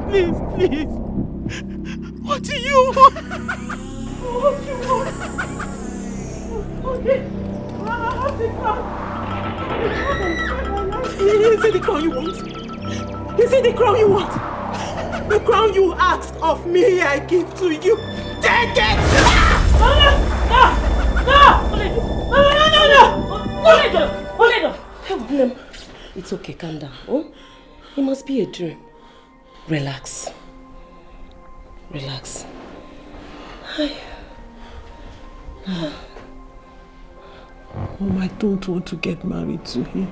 Please, please. What do you want? What do you want? Okay. I have the crown. Is it the crown you want? Is it the crown you want? The crown you asked of me, I give to you. Take it! No! It's okay, calm down. Oh? It must be a dream. Relax. Relax. Mom, I don't want to get married to him.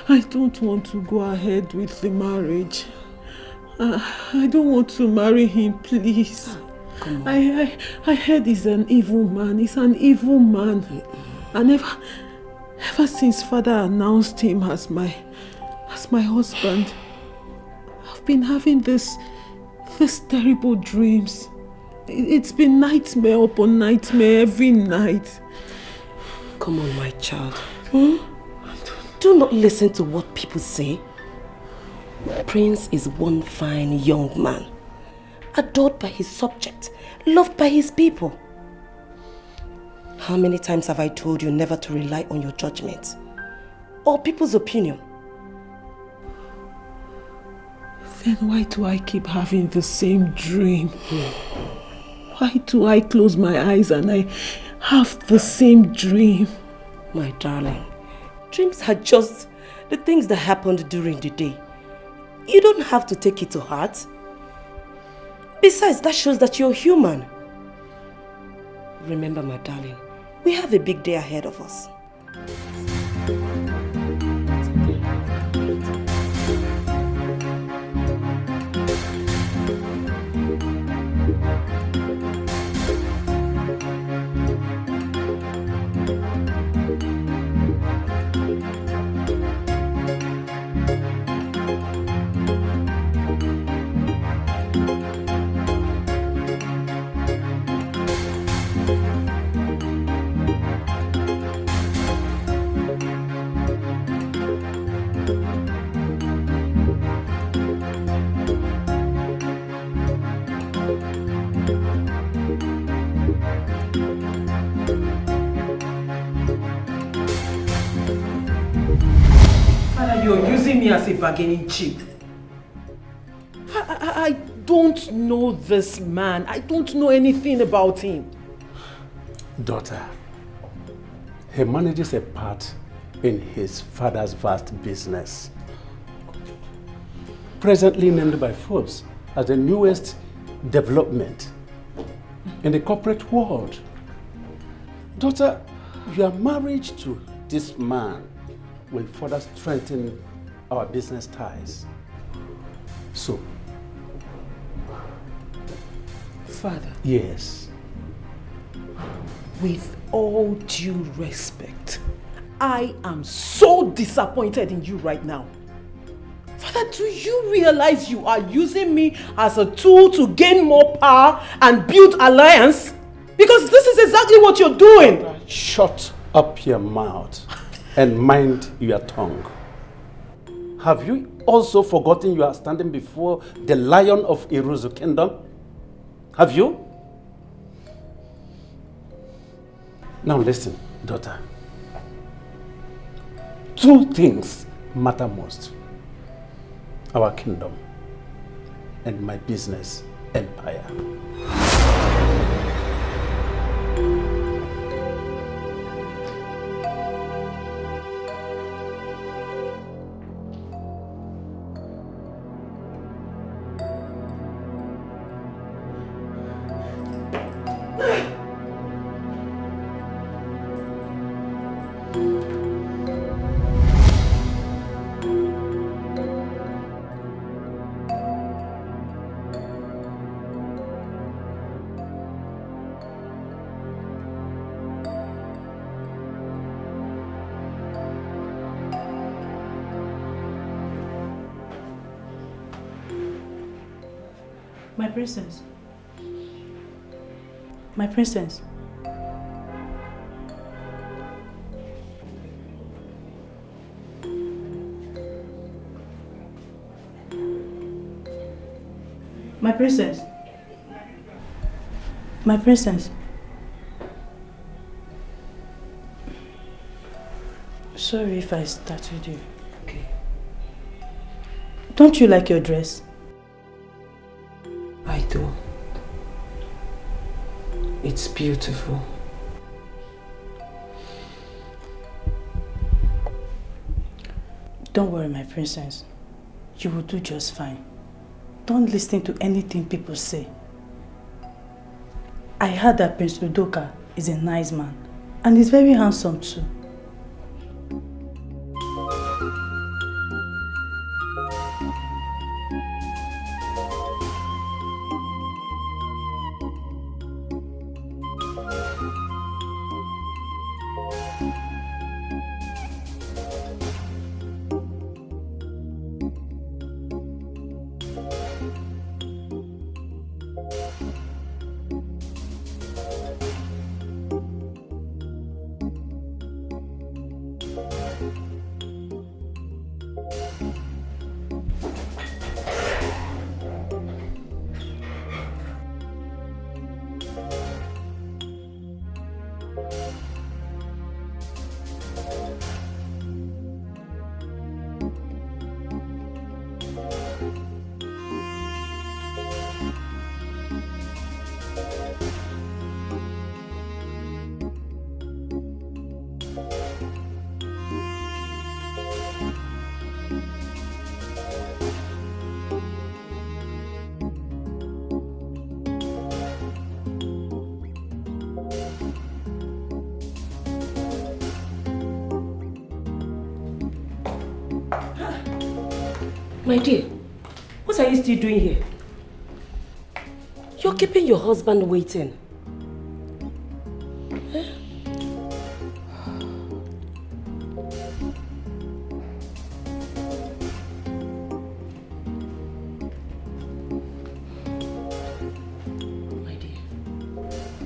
I don't want to go ahead with the marriage. I don't want to marry him, please. Come on. I heard he's an evil man. He's an evil man. And ever since father announced him as my husband, I've been having these terrible dreams. It's been nightmare upon nightmare every night. Come on, my child. Do not listen to what people say. Prince is one fine young man, adored by his subject, loved by his people. How many times have I told you never to rely on your judgment or people's opinion? Then why do I keep having the same dream? Why do I close my eyes and I have the same dream? My darling, dreams are just the things that happened during the day. You don't have to take it to heart. Besides, that shows that you're human. Remember, my darling, we have a big day ahead of us. You're using me as a bargaining chip. I don't know this man. I don't know anything about him. Daughter, he manages a part in his father's vast business. Presently named by Forbes as the newest development in the corporate world. Daughter, your marriage to this man will further strengthen our business ties. So, Father. Yes. With all due respect, I am so disappointed in you right now. Father, do you realize you are using me as a tool to gain more power and build alliance? Because this is exactly what you're doing. Shut up your mouth and mind your tongue. Have you also forgotten you are standing before the lion of Iruzu kingdom? Have you? Now listen, daughter. Two things matter most. Our kingdom and my business empire. My princess. My princess. My princess. My princess. Sorry if I startled you. Okay. Don't you like your dress? I do. It's beautiful. Don't worry, my princess. You will do just fine. Don't listen to anything people say. I heard that Prince Udoka is a nice man and he's very handsome too. My dear, what are you still doing here? You're keeping your husband waiting. Eh? My dear.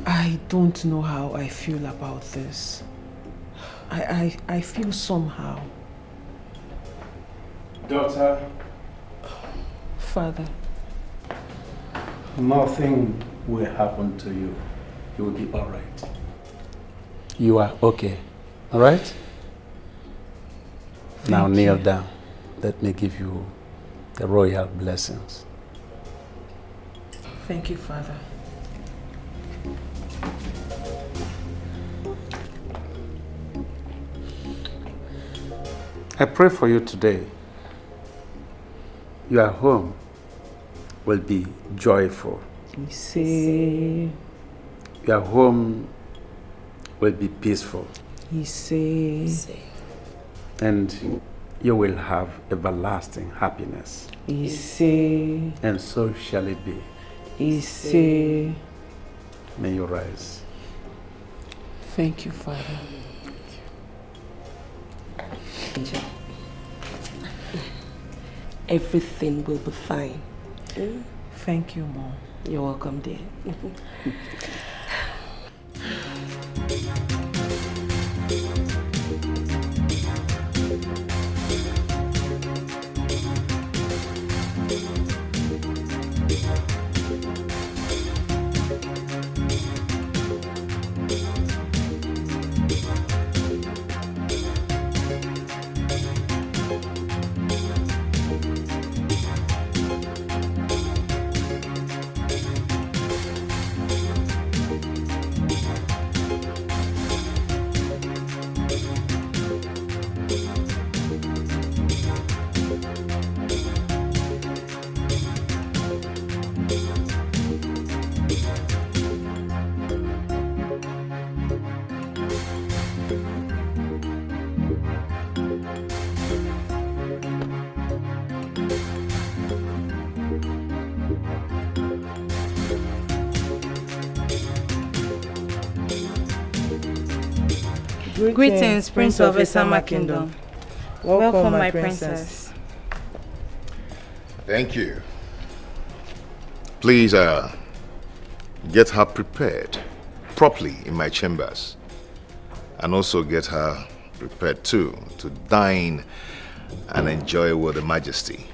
I don't know how I feel about this. I feel somehow. Daughter. Father. Nothing will happen to you. You will be all right. You are okay. All right? Now kneel down. Let me give you the royal blessings. Thank you, Father. I pray for you today. Your home will be joyful. Your home will be peaceful. And you will have everlasting happiness. And so shall it be. May you rise. Thank you, Father. Angel. Everything will be fine. Thank you, Mom. You're welcome, dear. Greetings, Prince of Esama Kingdom. Welcome, my princess. Thank you. Please, get her prepared properly in my chambers. And also get her prepared too to dine and enjoy with Her Majesty.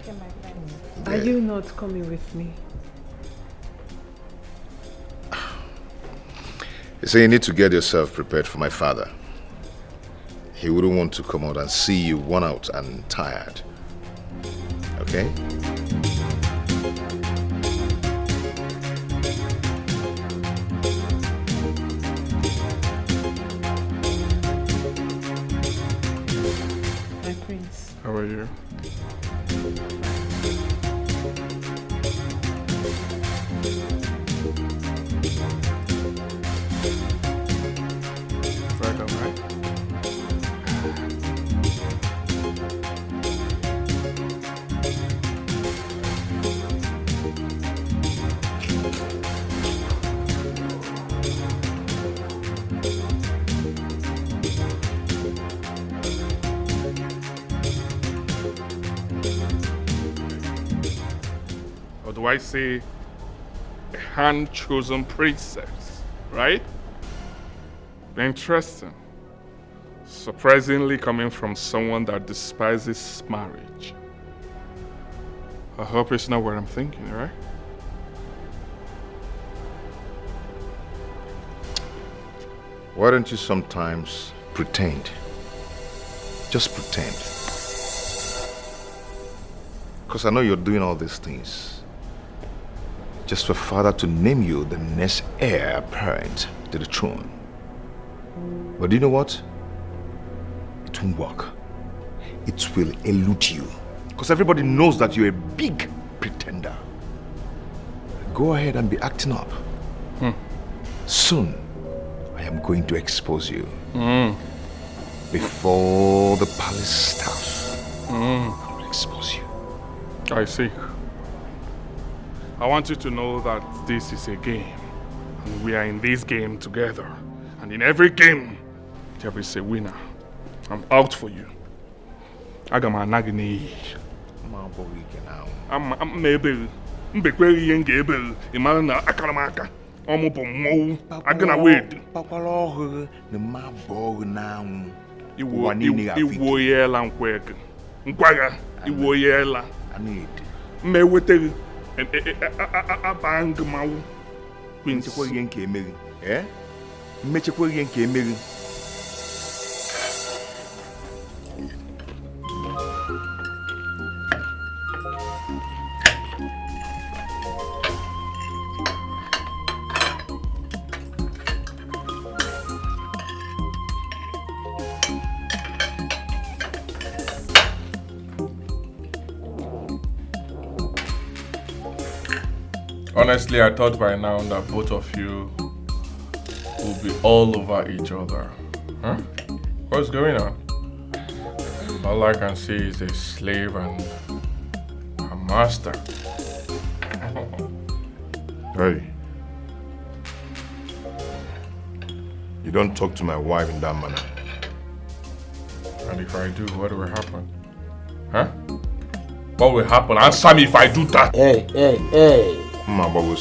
Okay, my friend. Are you not coming with me? You say you need to get yourself prepared for my father. He wouldn't want to come out and see you worn out and tired. Okay? My prince. How are you? Welcome, right? Or do I say a hand-chosen princess, right? Interesting. Surprisingly coming from someone that despises marriage. I hope it's not what I'm thinking, right? Why don't you sometimes pretend? Just pretend. Because I know you're doing all these things just for father to name you the next heir apparent to the throne. But do you know what? It won't work. It will elude you. Because everybody knows that you're a big pretender. Go ahead and be acting up. Soon, I am going to expose you. Before the palace staff. I will expose you. I see. I want you to know that this is a game. And we are in this game together. And in every game, there is a winner. I'm out for you. I got my nagini. I'm able. I'm able. Imagine Akaramaka. I'm gonna wait. Iwo yela nkweka. Nkwaga. Iwo yela. Me wete abang mau. Queen Mechekwa ihe nke emeri. Mmechekwa ihe nke emeri. Honestly, I thought by now that both of you will be all over each other. Huh? What's going on? All I can see is a slave and a master. Hey. You don't talk to my wife in that manner. And if I do, what will happen? Huh? What will happen? Answer me if I do that. Hey. Table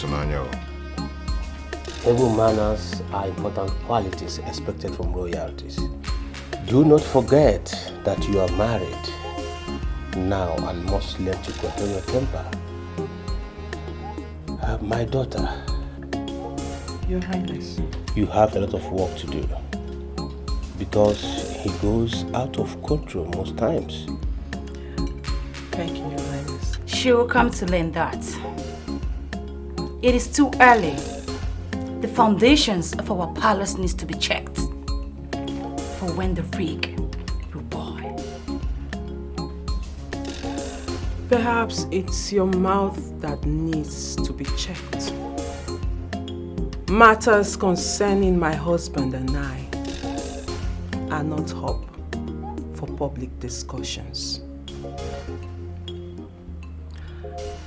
Table manners are important qualities expected from royalties. Do not forget that you are married now and must learn to control your temper. My daughter, Your Highness. you have a lot of work to do because he goes out of control most times. Thank you, Your Highness. She will come to learn that. It is too early. The foundations of our palace needs to be checked for when the rig will boil. Perhaps it's your mouth that needs to be checked. Matters concerning my husband and I are not up for public discussions.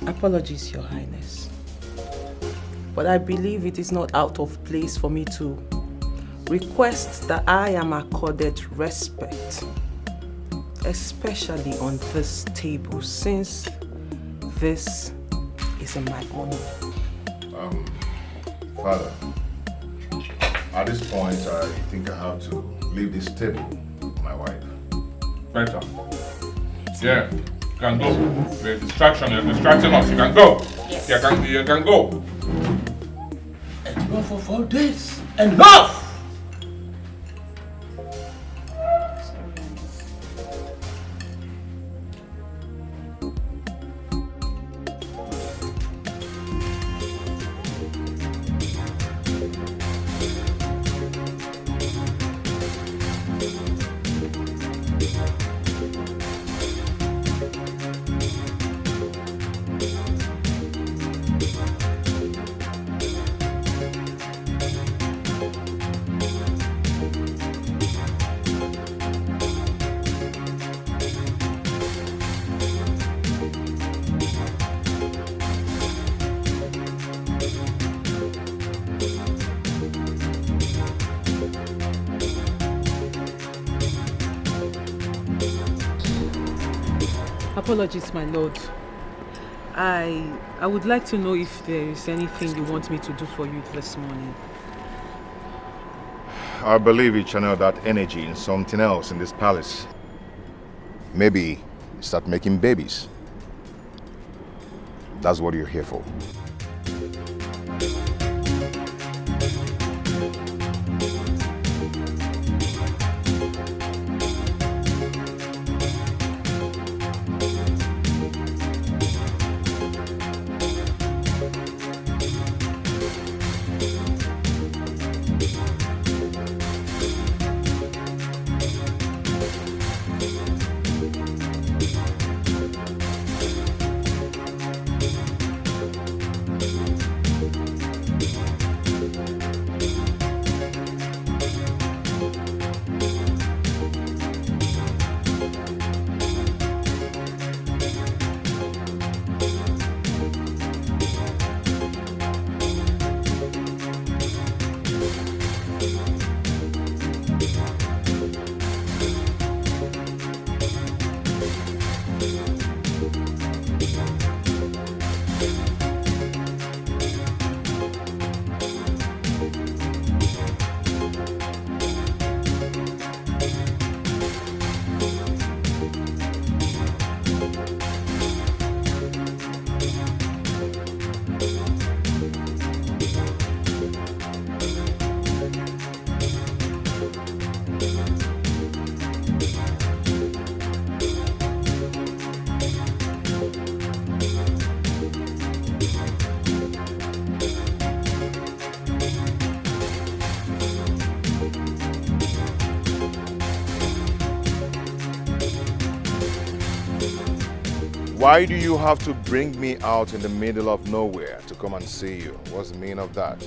Apologies, Your Highness. But I believe it is not out of place for me to request that I am accorded respect, especially on this table, since this is in my honor. Father, at this point, I think I have to leave this table with my wife. Better. Yeah. You can go. There's a distraction. You're distracting us. You can go. Yes. You can go. Enough of all this. Enough! Apologies, my lord. I would like to know if there is anything you want me to do for you this morning. I believe you channel that energy in something else in this palace. Maybe start making babies. That's what you're here for. Why do you have to bring me out in the middle of nowhere to come and see you? What's the meaning of that?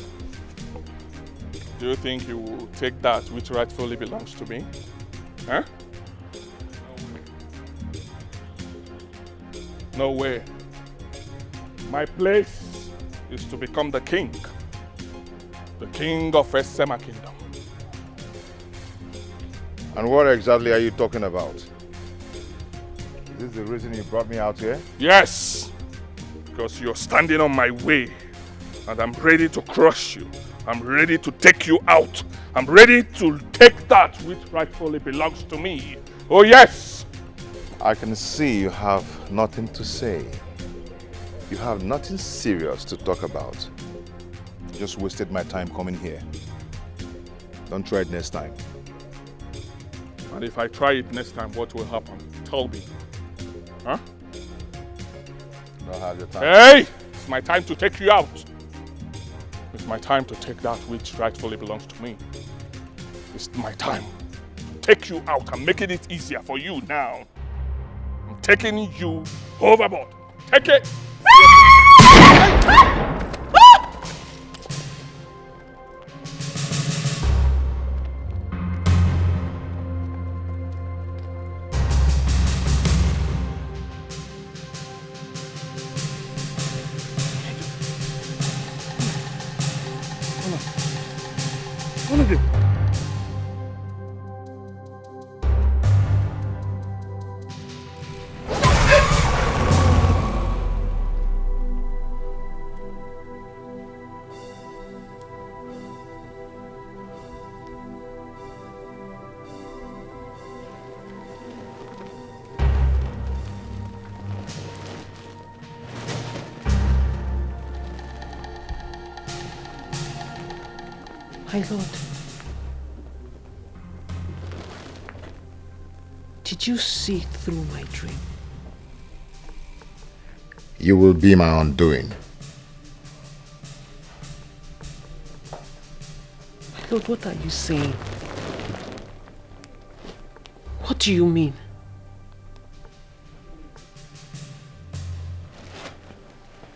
Do you think you will take that which rightfully belongs to me? Huh? No way. My place is to become the king of Esema Kingdom. And what exactly are you talking about? Is this the reason you brought me out here? Yes! Because you're standing on my way and I'm ready to crush you. I'm ready to take you out. I'm ready to take that which rightfully belongs to me. Oh yes! I can see you have nothing to say. You have nothing serious to talk about. You just wasted my time coming here. Don't try it next time. And if I try it next time, what will happen? Tell me. Huh? Don't have your time. Hey! It's my time to take you out. It's my time to take that which rightfully belongs to me. It's my time to take you out. I'm making it easier for you now. I'm taking you overboard. Take it! What is it? My lord, did you see through my dream? You will be my undoing. My lord, what are you saying? What do you mean?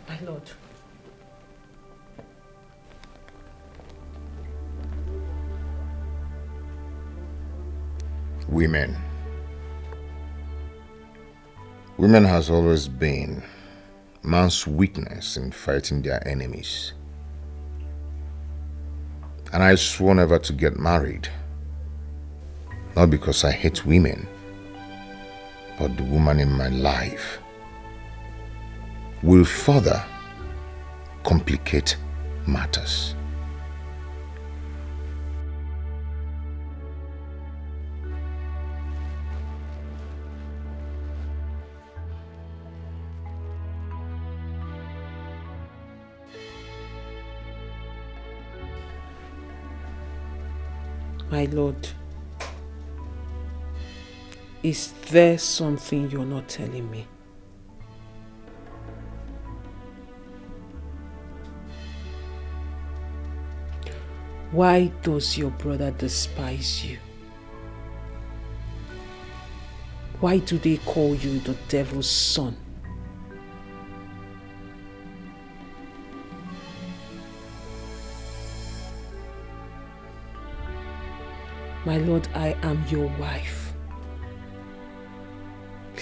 My lord. Women. Women has always been man's weakness in fighting their enemies. And I swore never to get married. Not because I hate women, but the woman in my life will further complicate matters. My lord, is there something you're not telling me? Why does your brother despise you? Why do they call you the devil's son? My lord, I am your wife.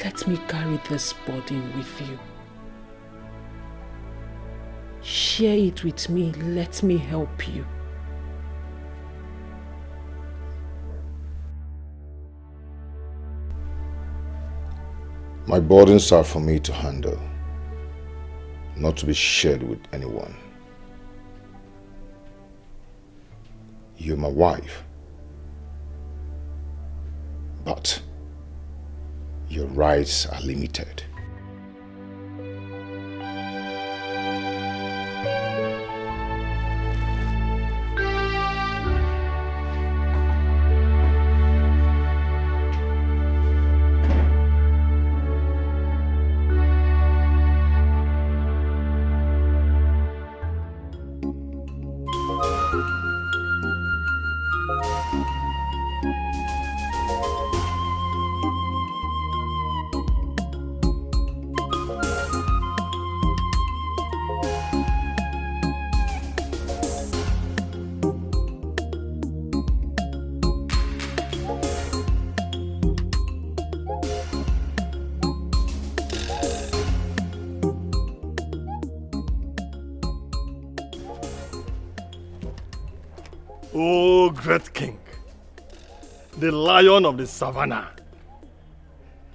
Let me carry this burden with you. Share it with me. Let me help you. My burdens are for me to handle, not to be shared with anyone. You're my wife, but your rights are limited. Oh, great king, the lion of the savannah,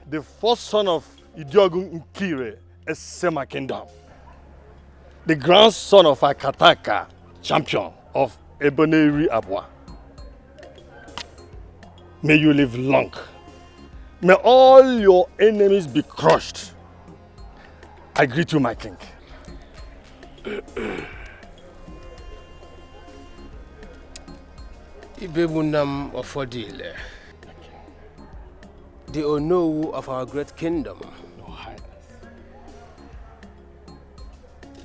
the first son of Idiogun Nkire, Esema Kingdom, the grandson of Akataka, champion of Eboneri Abwa. May you live long. May all your enemies be crushed. I greet you, my king. Ibebunam Ofodile, the Onowu of our great kingdom,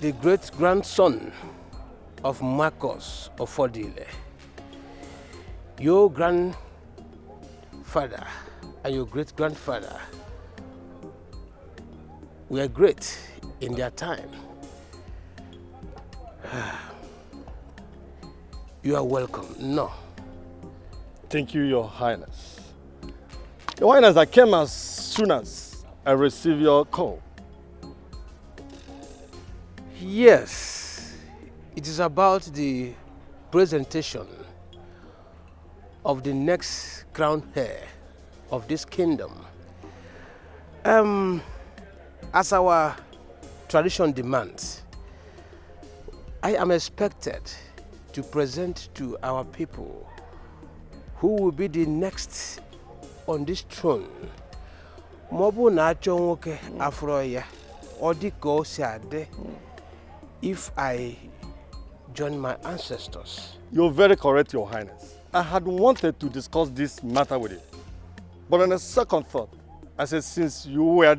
the great grandson of Marcos Ofodile, your grandfather and your great grandfather were great in their time. You are welcome. No. Thank you, Your Highness. Your Highness, I came as soon as I received your call. Yes, it is about the presentation of the next crown heir of this kingdom. As our tradition demands, I am expected to present to our people who will be the next on this throne. Mobu na chonwoke afroya odiko siade if I join my ancestors. You're very correct, Your Highness. I had wanted to discuss this matter with you. But on a second thought, I said since you were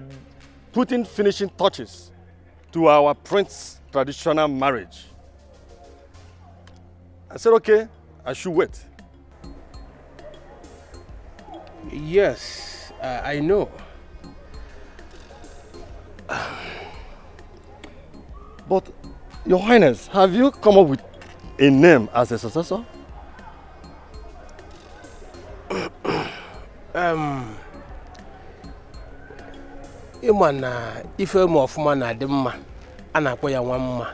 putting finishing touches to our prince's traditional marriage, I said, okay, I should wait. Yes, I know. But, Your Highness, have you come up with a name as a successor? Ịma na ife m ọfụma na adị mma a na-akpọ ya nwa mma.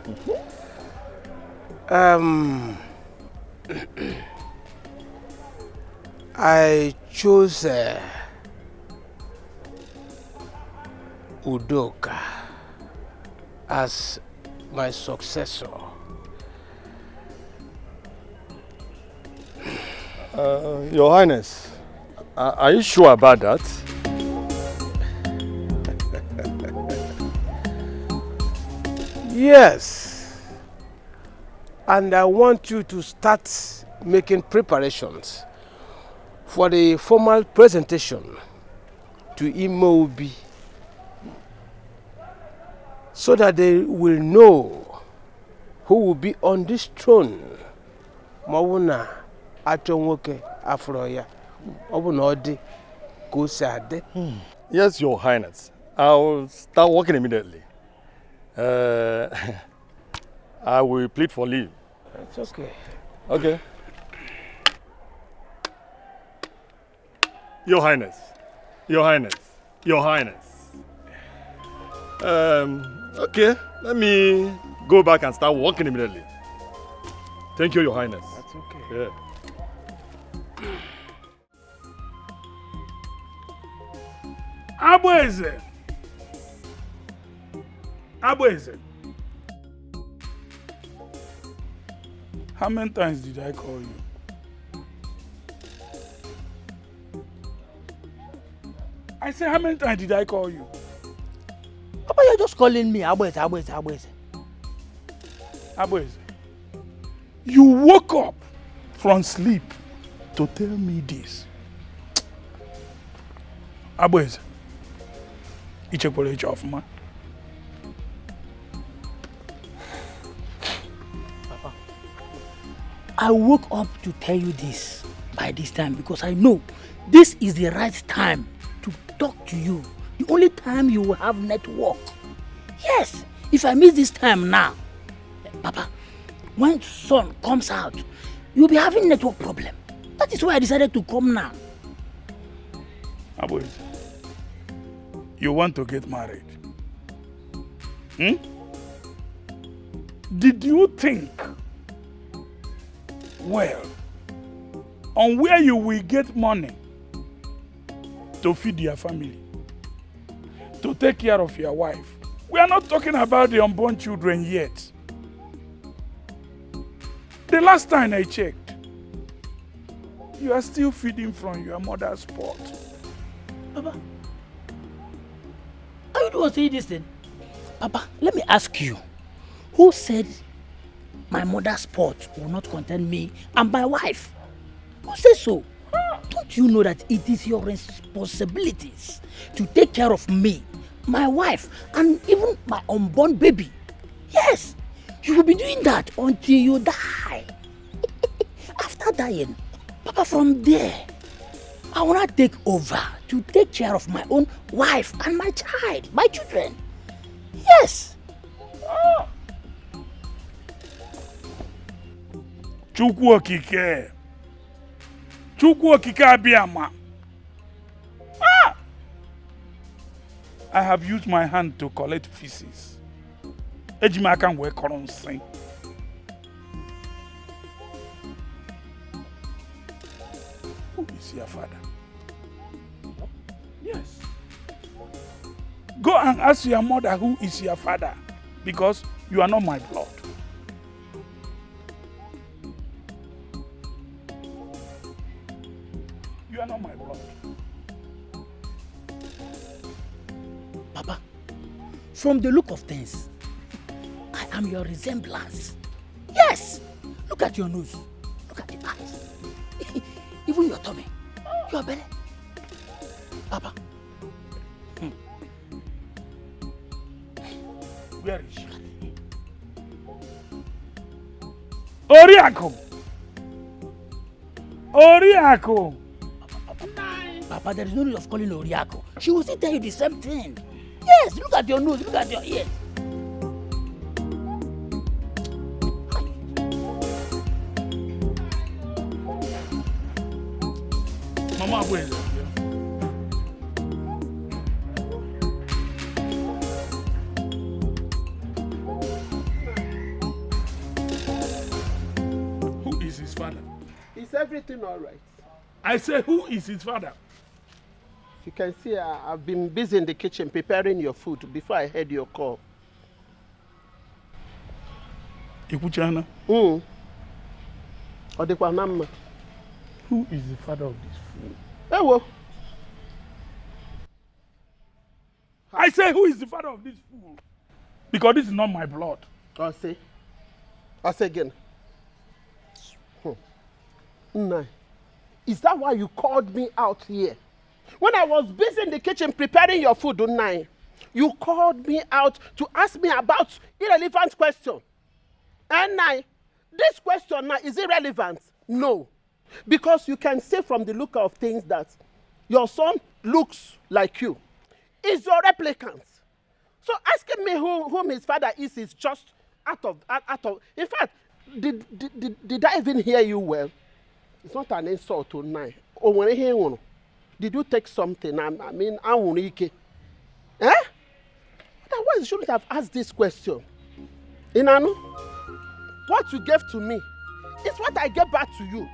I chose Udoka as my successor. Your Highness, are you sure about that? Yes. And I want you to start making preparations for the formal presentation to Imobi so that they will know who will be on this throne. Mawuna achonwoke afroya. Obuna odi kusade. Yes, Your Highness. I'll start working immediately. I will plead for leave. It's okay. Okay. Your Highness. Your Highness. Your Highness. Okay. Let me go back and start working immediately. Thank you, Your Highness. That's okay. Yeah. Abweze. Abweze. How many times did I call you? I said, how many times did I call you? Papa, you're just calling me Abweze. Abweze, you woke up from sleep to tell me this. Abweze, ichekwere iche ọfụma. Papa, I woke up to tell you this by this time because I know this is the right time to talk to you. The only time you will have network. Yes, if I miss this time now, Papa, when sun comes out, you'll be having network problem. That is why I decided to come now. Abweze, you want to get married? Did you think well on where you will get money to feed your family, to take care of your wife? We are not talking about the unborn children yet. The last time I checked, you are still feeding from your mother's pot. Papa, are you the one saying this thing? Papa, let me ask you, who said my mother's pot will not contain me and my wife? Who says so? Don't you know that it is your responsibilities to take care of me, my wife, and even my unborn baby? Yes, you will be doing that until you die. After dying, Papa, from there, I will not take over to take care of my own wife and my child, my children. Yes. Chukwu okike. Chukwu okike abiyama. I have used my hand to collect feces. Ejima can work on sing. Who is your father? Yes. Go and ask your mother who is your father, because you are not my blood. You are not my blood. Papa, from the look of things, I am your resemblance. Yes. Yes! Look at your nose. Look at your eyes. Even your tummy. Your belly. Papa. Where is she? Oriako! Oriako! Papa, there is no need of calling Oriako. She will still tell you the same thing. Yes, look at your nose, look at your ears. Mama, where is it? Who is his father? Is everything all right? I say, who is his father? You can see I've been busy in the kitchen preparing your food before I heard your call. Ikuchana? Odekwanama. Who is the father of this fool? Ewo. I say, who is the father of this fool? Because this is not my blood. I'll say again. No. Is that why you called me out here? When I was busy in the kitchen preparing your food, you called me out to ask me about irrelevant question. And now, this question now, is irrelevant? No. Because you can see from the look of things that your son looks like you. Is your replicant. So asking me whom his father is just out of. In fact, did I even hear you well? It's not an insult to nine. Oh, when I hear one, did you take something? I mean, eh? Otherwise, you shouldn't have asked this question. Inanu, what you gave to me is what I gave back to you.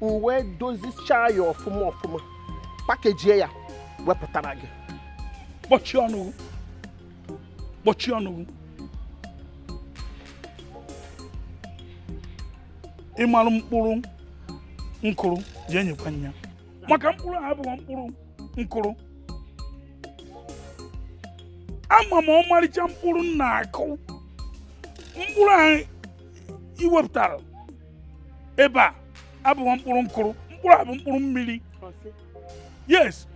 Where does this child your fumo package here? But you know. Ịmalụ mkpụrụ nkụrụ je nyekwa nya maka mkpụrụ ahụ bụ mkpụrụ nkụrụ ama m ọmarịcha mkpụrụ na-akụ mkpụrụ ahụ iwepụtara ebe a abụghị mkpụrụ nkụrụ mkpụrụ ahụ bụ mkpụrụ mmiri yes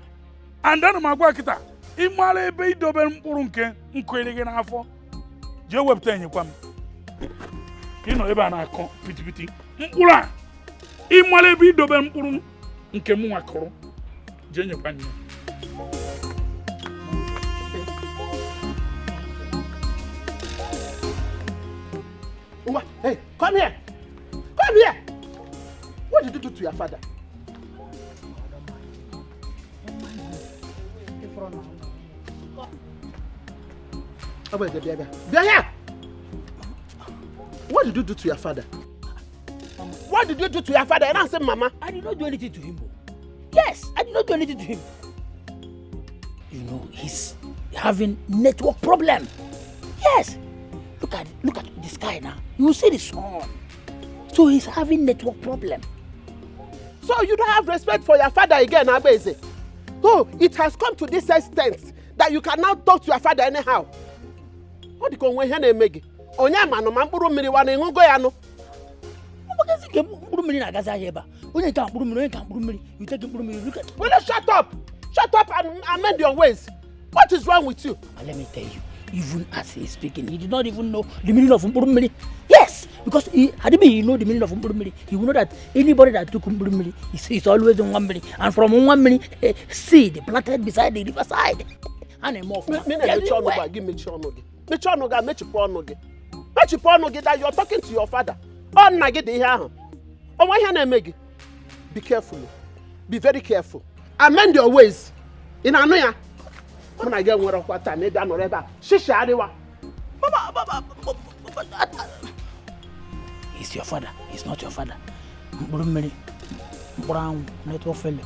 and ana m agwa kịta ịmara ebe idobere mkpụrụ nke nkụere gị n'afọ jee wepụta enyekwa m ịnọ ebe a na-akọ pitipiti mkpụrụ a ịmara ebe idobe mkpụrụ nke m nwakọrọ jee nyekwa nne Hey, come here! Come here! What did you do to your father? Be here! What did you do to your father? What did you do to your father? And I said, Mama. I did not do anything to him. Yes, I did not do anything to him. You know, he's having network problem. Yes. Look at the sky now. You see the sun. So he's having network problem. So you don't have respect for your father again, Abeze. Oh, it has come to this extent that you cannot talk to your father anyhow. What do you call when you make? Onyama no mamburu mmiri wana ngugo ya no. Because you mamburu mmiri na gaza heba. Onye ka mamburu mmiri, you take mamburu mmiri. Look at. Will you shut up? Shut up and amend your ways. What is wrong with you? And let me tell you, even as he's speaking, he did not even know the meaning of mamburu mmiri. Yes, because had he know the meaning of mamburu mmiri, he would know that anybody that took mamburu mmiri is always on one mmiri, and from one mmiri, seed planted beside the riverside. And a more. Give me chonogi. Me chonoga me chiponogi. That you're talking to your father. Be careful. Be very careful. Amend your ways. In Anoya. When I get one of what time, maybe I'm not Shisha Adewa. He's your father. He's not your father. Brown, network fellow.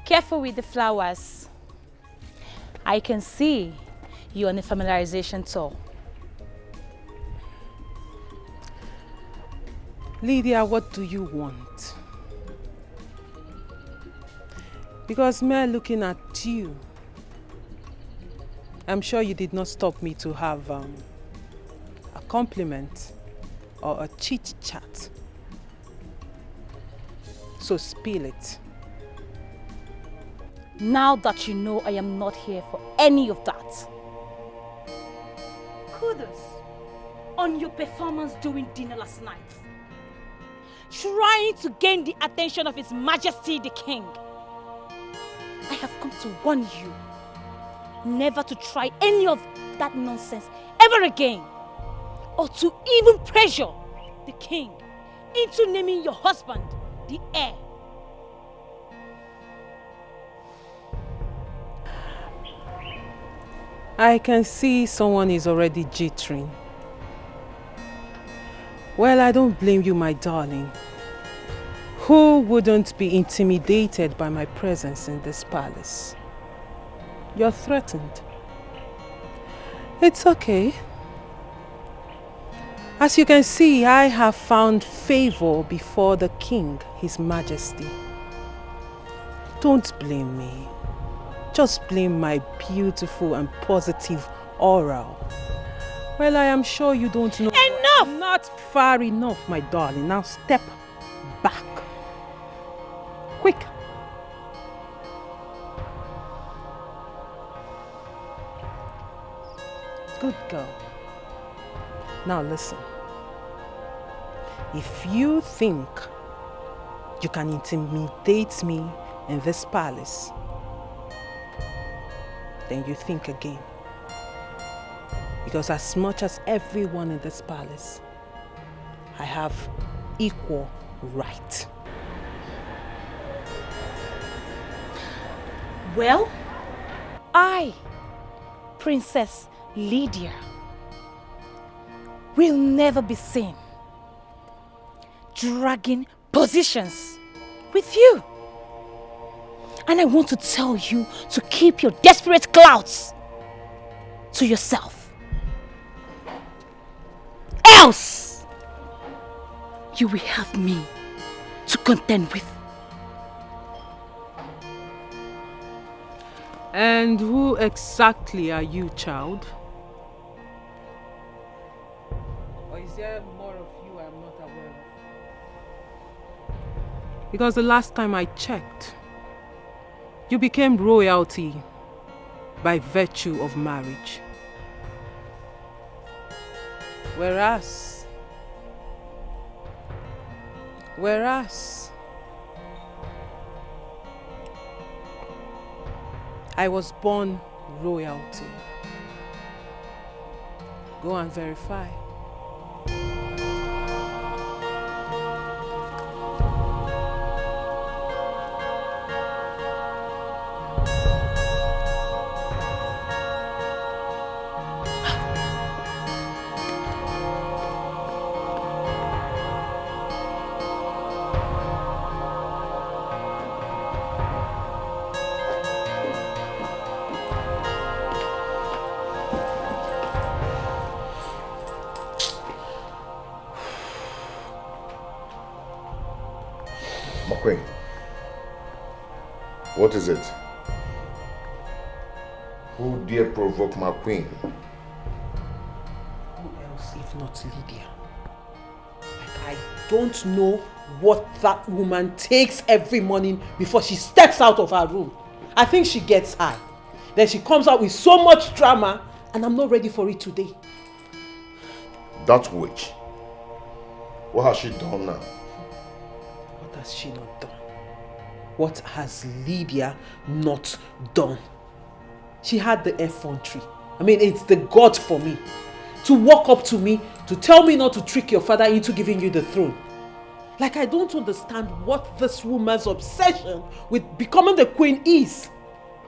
Careful with the flowers. I can see you're on a familiarization tour. Lydia, what do you want? Because mere looking at you, I'm sure you did not stop me to have a compliment or a chit-chat. So spill it. Now that you know I am not here for any of that. Kudos on your performance during dinner last night. Trying to gain the attention of His Majesty the King. I have come to warn you never to try any of that nonsense ever again, or to even pressure the King into naming your husband the heir. I can see someone is already jittering. Well, I don't blame you, my darling. Who wouldn't be intimidated by my presence in this palace? You're threatened. It's okay. As you can see, I have found favor before the King, His Majesty. Don't blame me. Just blame my beautiful and positive aura. Well, I am sure you don't know. Enough! Not far enough, my darling. Now step back. Quick. Good girl. Now listen. If you think you can intimidate me in this palace, then you think again. Because as much as everyone in this palace, I have equal right. Well, I, Princess Lydia, will never be seen dragging positions with you. And I want to tell you to keep your desperate clouds to yourself. Else, you will have me to contend with. And who exactly are you, child? Or is there more of you I'm not aware of? Because the last time I checked, you became royalty by virtue of marriage. Whereas I was born royalty. Go and verify. Queen, what is it? Who dare provoke my queen? Who else if not Lydia? Like, I don't know what that woman takes every morning before she steps out of her room. I think she gets high. Then she comes out with so much drama, and I'm not ready for it today. That witch. What has she done now? What has she not done? What has Lydia not done? She had the effrontery. I mean, it's the God for me. To walk up to me, to tell me not to trick your father into giving you the throne. Like, I don't understand what this woman's obsession with becoming the queen is.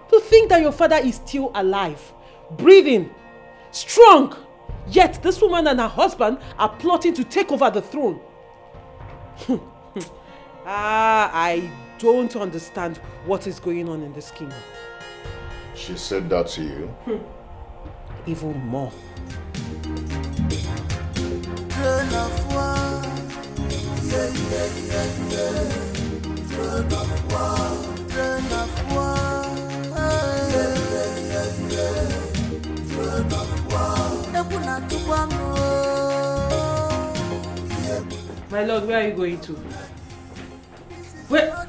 To think that your father is still alive, breathing, strong. Yet this woman and her husband are plotting to take over the throne. I don't understand what is going on in this kingdom. She said that to you? Even more. Throne of war. Yeah, yeah, yeah, yeah. Throne of war. Throne of war. Yeah, yeah, yeah, yeah. Throne of war. My lord, where are you going to? Where?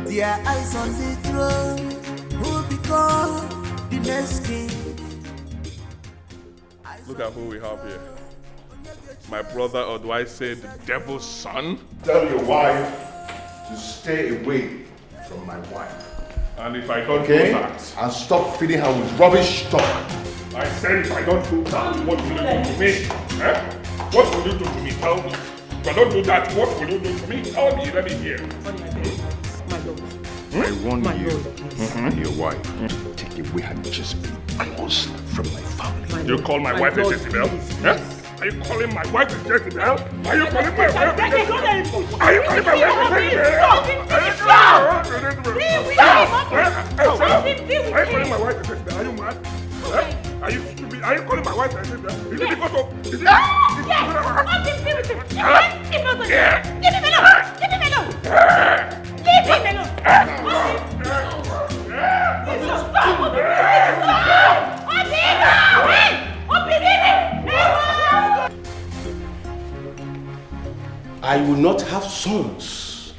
Their eyes on the throne, who become the next king. Look at who we have here. My brother, or do I say the devil's son? Tell your wife to stay away from my wife. And if I don't Okay? do that... And stop feeding her with rubbish talk. I said if I don't do that, what will you do to me? Eh? What will you do to me? Tell me. If I don't do that, what will you do to me? Tell me, let me hear. I warn you and your wife, take away her Jezebel claws from my family. You call my wife a Jezebel? Eh? Are you calling my wife a Jezebel? Are you calling my wife a Jezebel? Are you calling my wife a Jezebel? Are you calling my wife a Jezebel? Are you mad? Are you stupid? Are you calling my wife a Jezebel? Is it because of... Is it... Leave him alone! I will not have sons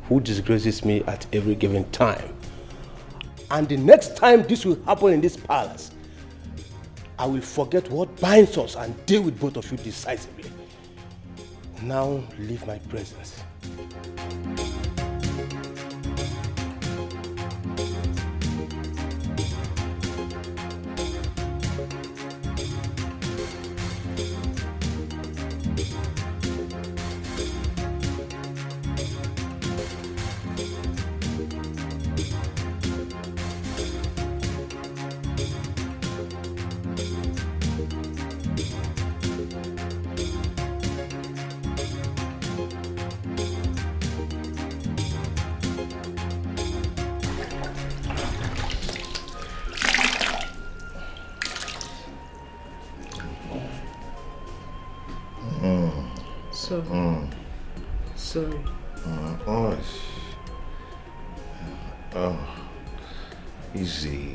who disgraces me at every given time. And the next time this will happen in this palace, I will forget what binds us and deal with both of you decisively. Now leave my presence. Sorry.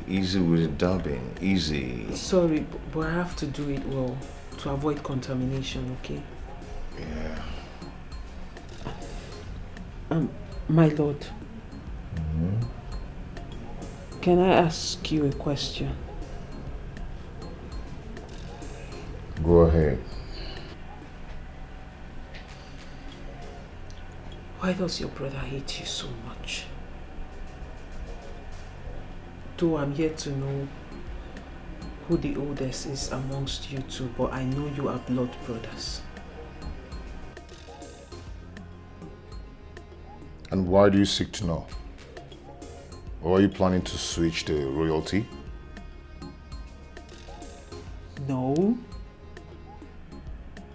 Easy with the dubbing, easy. Sorry, but I have to do it well to avoid contamination, okay? Yeah. My lord. Can I ask you a question? Go ahead. Why does your brother hate you so much? Though I'm yet to know who the oldest is amongst you two, but I know you are blood brothers. And why do you seek to know? Or are you planning to switch to royalty? No.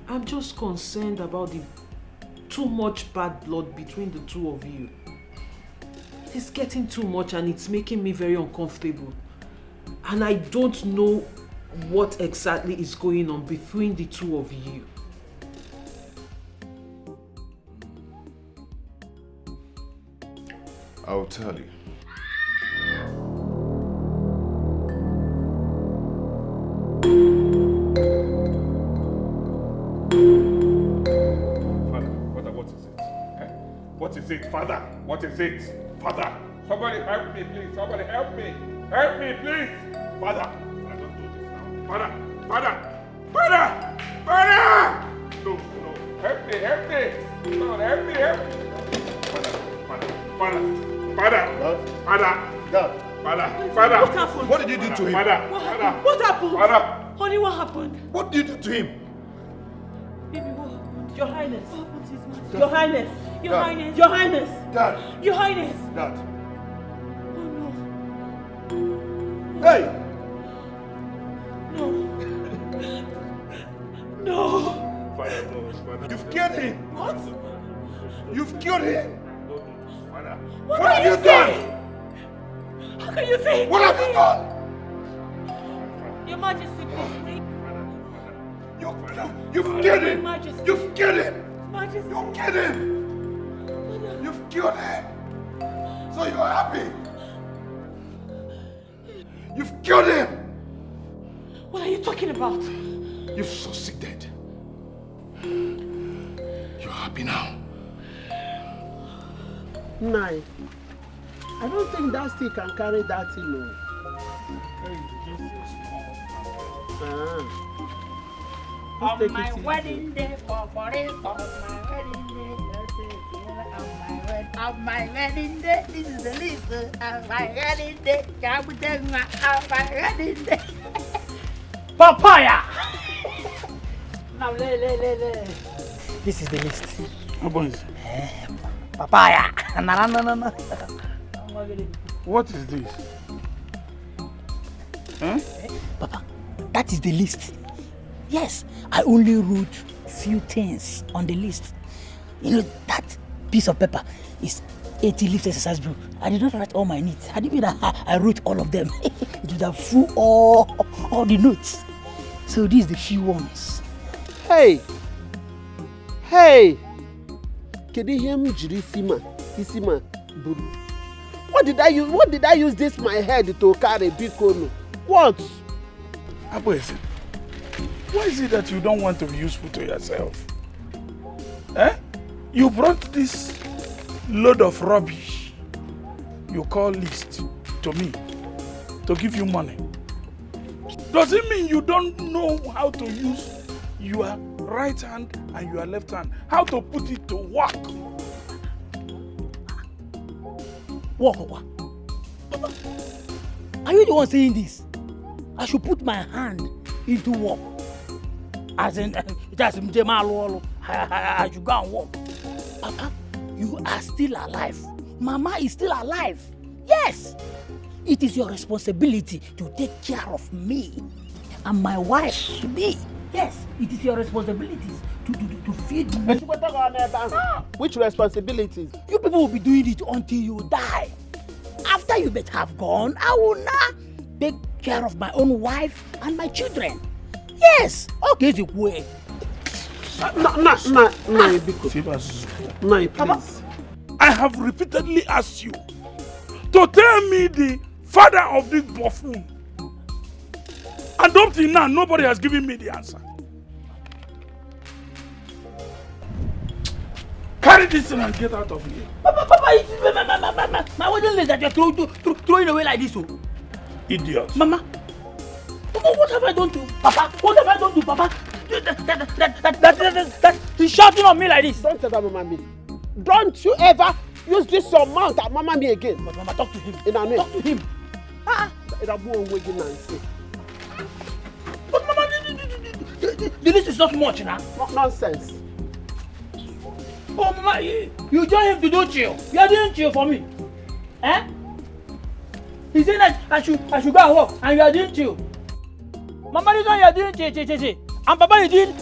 I'm just concerned about the too much bad blood between the two of you. It's getting too much and it's making me very uncomfortable. And I don't know what exactly is going on between the two of you. I'll tell you. What is it, Father? What is it, Father? Somebody help me, please. Somebody help me. Help me, please. Father, I don't do this now. Father! No. Help me. Lord, help me. Father. Father. What happened? What did you do to him? What happened? Honey, what happened? What did you do to him? Baby, what happened? Your Highness. What happened to his majesty? Your Highness. Your Highness. Your Highness. Dad. Your Highness. Dad. Oh no. Hey! No. No. Father. You've killed him. What? You've killed him. What have you done? How can you say? What have you done? Your Majesty, please. You've killed him. Majesty. You've killed him. Majesty. You've killed him. You've killed him. So you're happy. You've killed him. What are you talking about? You've succeeded. You're happy now. Nine. I don't think that stick can carry that thing. No. On my wedding day, on my wedding day, on my wedding day, this is the list. On my wedding day, on my wedding day. Papaya! Now, this is the list. Papaya! No. What is this? Huh? Papa, that is the list. Yes, I only wrote few things on the list. You know, that piece of paper is 80 lift exercise book. I did not write all my needs. I didn't mean I wrote all of them. It would have full all the notes. So these are the few ones. Hey! Can you hear me, Isima, Buru? What did I use this my head to carry big kono? What? Why is it that you don't want to be useful to yourself? You brought this load of rubbish you call list to me to give you money. Does it mean you don't know how to use your right hand and your left hand? How to put it to work? What? Papa, are you the one saying this? I should put my hand into work. As in, I should go and work. Papa, you are still alive. Mama is still alive. Yes. It is your responsibility to take care of me and my wife, me. Yes, it is your responsibilities to feed me. Which responsibilities? You people will be doing it until you die. After you better have gone, I will now take care of my own wife and my children. Yes. Okay, the way. No, please. I have repeatedly asked you to tell me the father of this buffoon. And up till now, nobody has given me the answer. Carry this thing and get out of here. Papa, my wedding list that you're throwing away like this. Oh. Idiot. Mama, what have I done to Papa? What have I done to Papa? That he's shouting on me like this. Don't tell that Mama me. Don't you ever use this your mouth at Mama me again. But Mama, talk to him. Talk to him. But Mama, the list is not much now. Nonsense. Oh Mama, you join him to do chill. You are doing chill for me. He said that I should go and work and you are doing chill. Mama, this one you are doing chill. And Papa is doing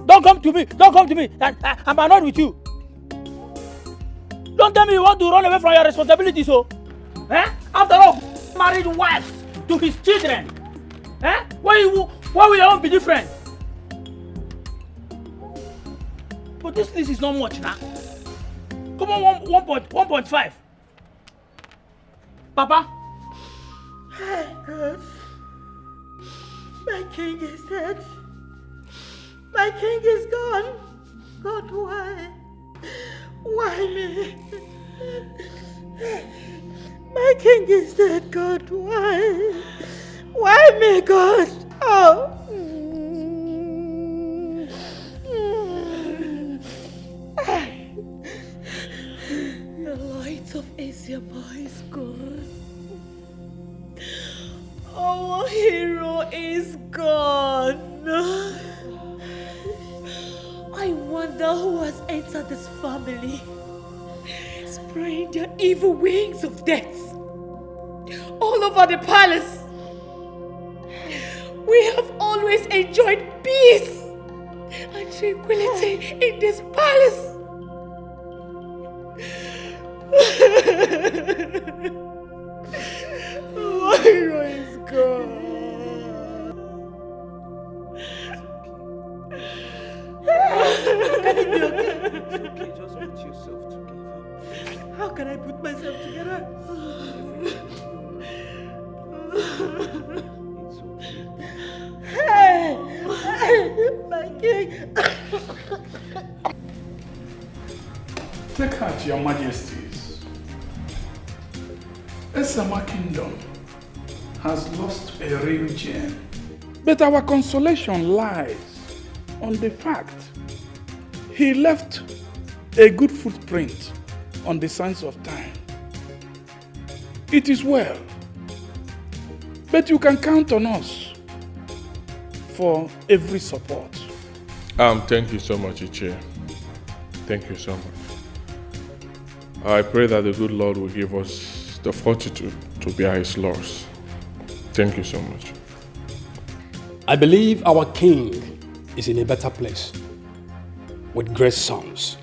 don't come to me. And I'm annoyed with you. Don't tell me you want to run away from your responsibilities, so. After all, married wives to his children. Why will your own be different? But this list is not much now. Come on, 1.5. Papa. God. My king is dead. My king is gone. God, why? Why me? My king is dead, God, why? Why me, God? Oh. Isiama is gone. Our hero is gone. I wonder who has entered this family, spraying their evil wings of death all over the palace. We have always enjoyed peace and tranquility in this palace. My hero is gone. Can it be okay? It's okay, just put yourself together. How can I put myself together? It's okay. Hey! My king! Take heart, your majesties. Esama Kingdom has lost a real gem. But our consolation lies on the fact he left a good footprint on the sands of time. It is well, but you can count on us for every support. Thank you so much, Ichie. Thank you so much. I pray that the good Lord will give us the fortitude to bear his loss. Thank you so much. I believe our king is in a better place with great sons.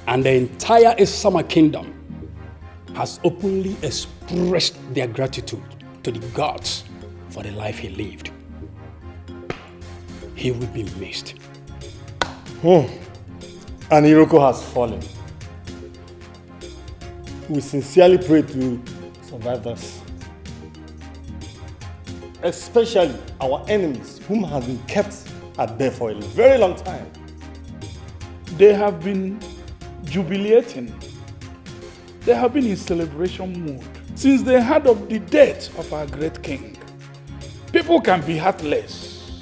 And the entire Esama Kingdom has openly expressed their gratitude to the gods for the life he lived. He will be missed. And Iroko has fallen. We sincerely pray to survive this. Especially our enemies, whom have been kept at bay for a very long time. They have been jubilating. They have been in celebration mood since they heard of the death of our great king. People can be heartless.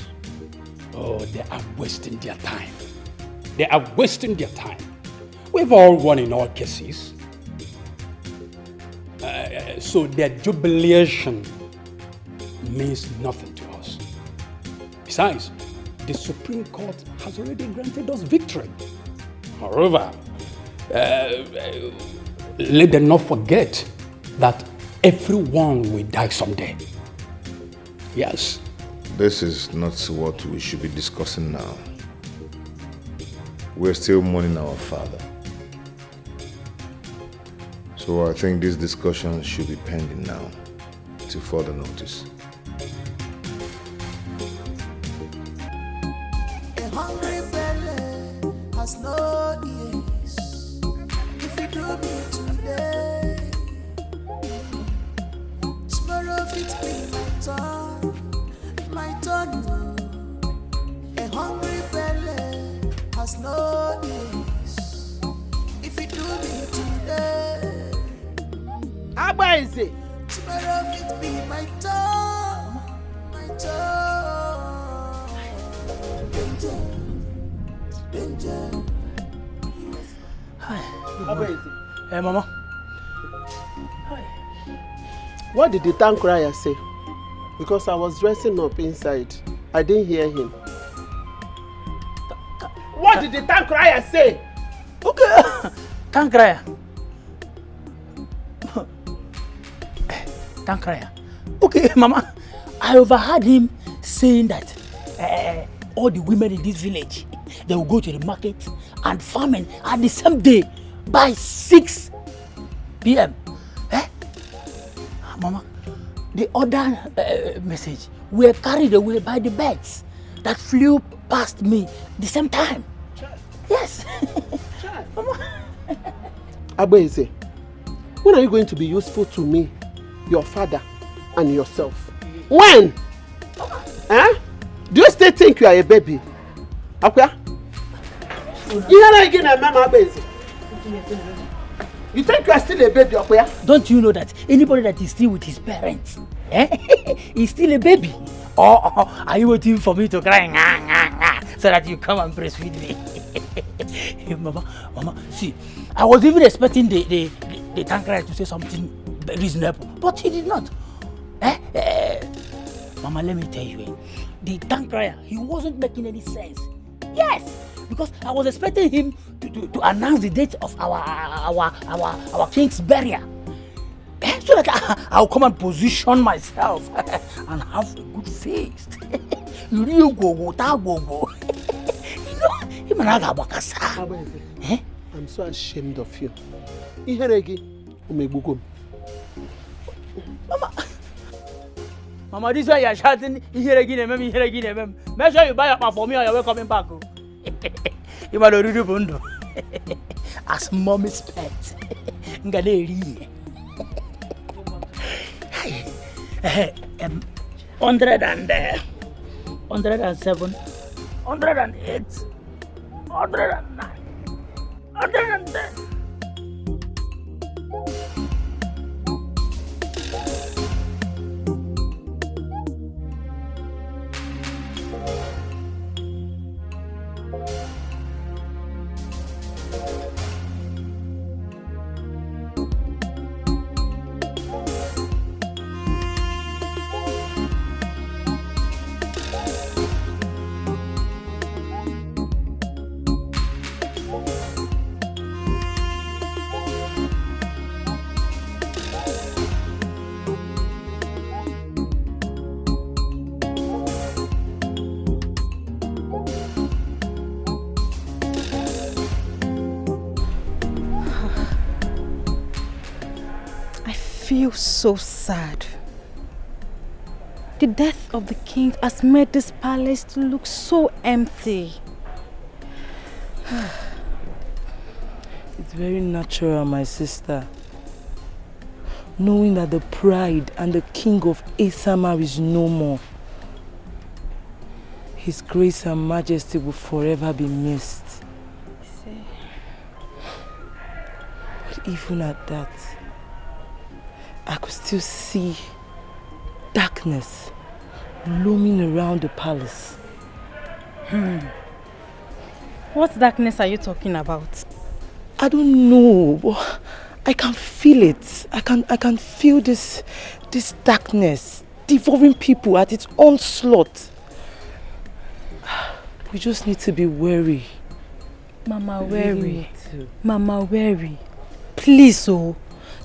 Oh, they are wasting their time. They are wasting their time. We've all won in all cases. So their jubilation means nothing to us. Besides, the Supreme Court has already granted us victory. However, let them not forget that everyone will die someday. Yes. This is not what we should be discussing now. We're still mourning our father. So I think this discussion should be pending now, till further notice. A hungry belly has no ears. If you do me today, tomorrow it be my turn, my turn. A hungry belly has no ears. If you do me today, Abba is it? tomorrow it be my turn, my turn. Danger, danger. Abba is it? Hey, Mama. What did the tank crier say? Because I was dressing up inside. I didn't hear him. What did the tank crier say? Okay. Tank crier. Tank crier. Okay, Mama. I overheard him saying that all the women in this village, they will go to the market and farming at the same day by 6 p.m. Mama, the other message were carried away by the birds that flew past me the same time. Yes. Mama. Abba, when are you going to be useful to me, your father, and yourself? When? Huh? Do you still think you are a baby? Okay? You think you are still a baby, okay? Don't you know that anybody that is still with his parents, is still a baby? Or are you waiting for me to cry so that you come and breastfeed me? Mama, see, I was even expecting the the Tankrai to say something reasonable, but he did not. Mama, let me tell you, the Tankrai, he wasn't making any sense. Yes, because I was expecting him to announce the date of our king's burial. So that I'll come and position myself and have a good feast. You know, I'm so ashamed of you. Mama, this way you're shouting, make sure you buy up for me or you're coming back. You might already bundle. As mommy's pet. 107, 108, 109, 110. I feel so sad. The death of the king has made this palace to look so empty. It's very natural, my sister. Knowing that the pride and the king of Esamar is no more. His grace and majesty will forever be missed. But even at that, I could still see darkness looming around the palace. What darkness are you talking about? I don't know, but I can feel it. I can feel this darkness devouring people at its onslaught. We just need to be wary. Mama, wary. Mama, wary. Please,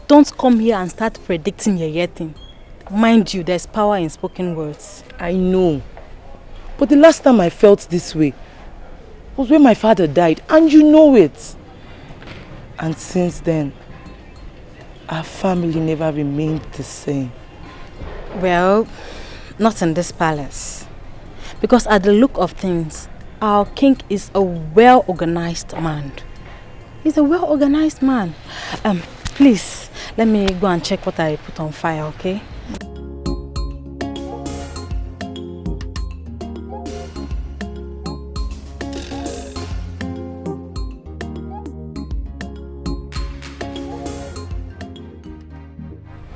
don't come here and start predicting your thing. Mind you, there's power in spoken words. I know. But the last time I felt this way was when my father died, and you know it. And since then, our family never remained the same. Well, not in this palace. Because at the look of things, our king is a well-organized man. He's a well-organized man. Please, let me go and check what I put on fire, okay?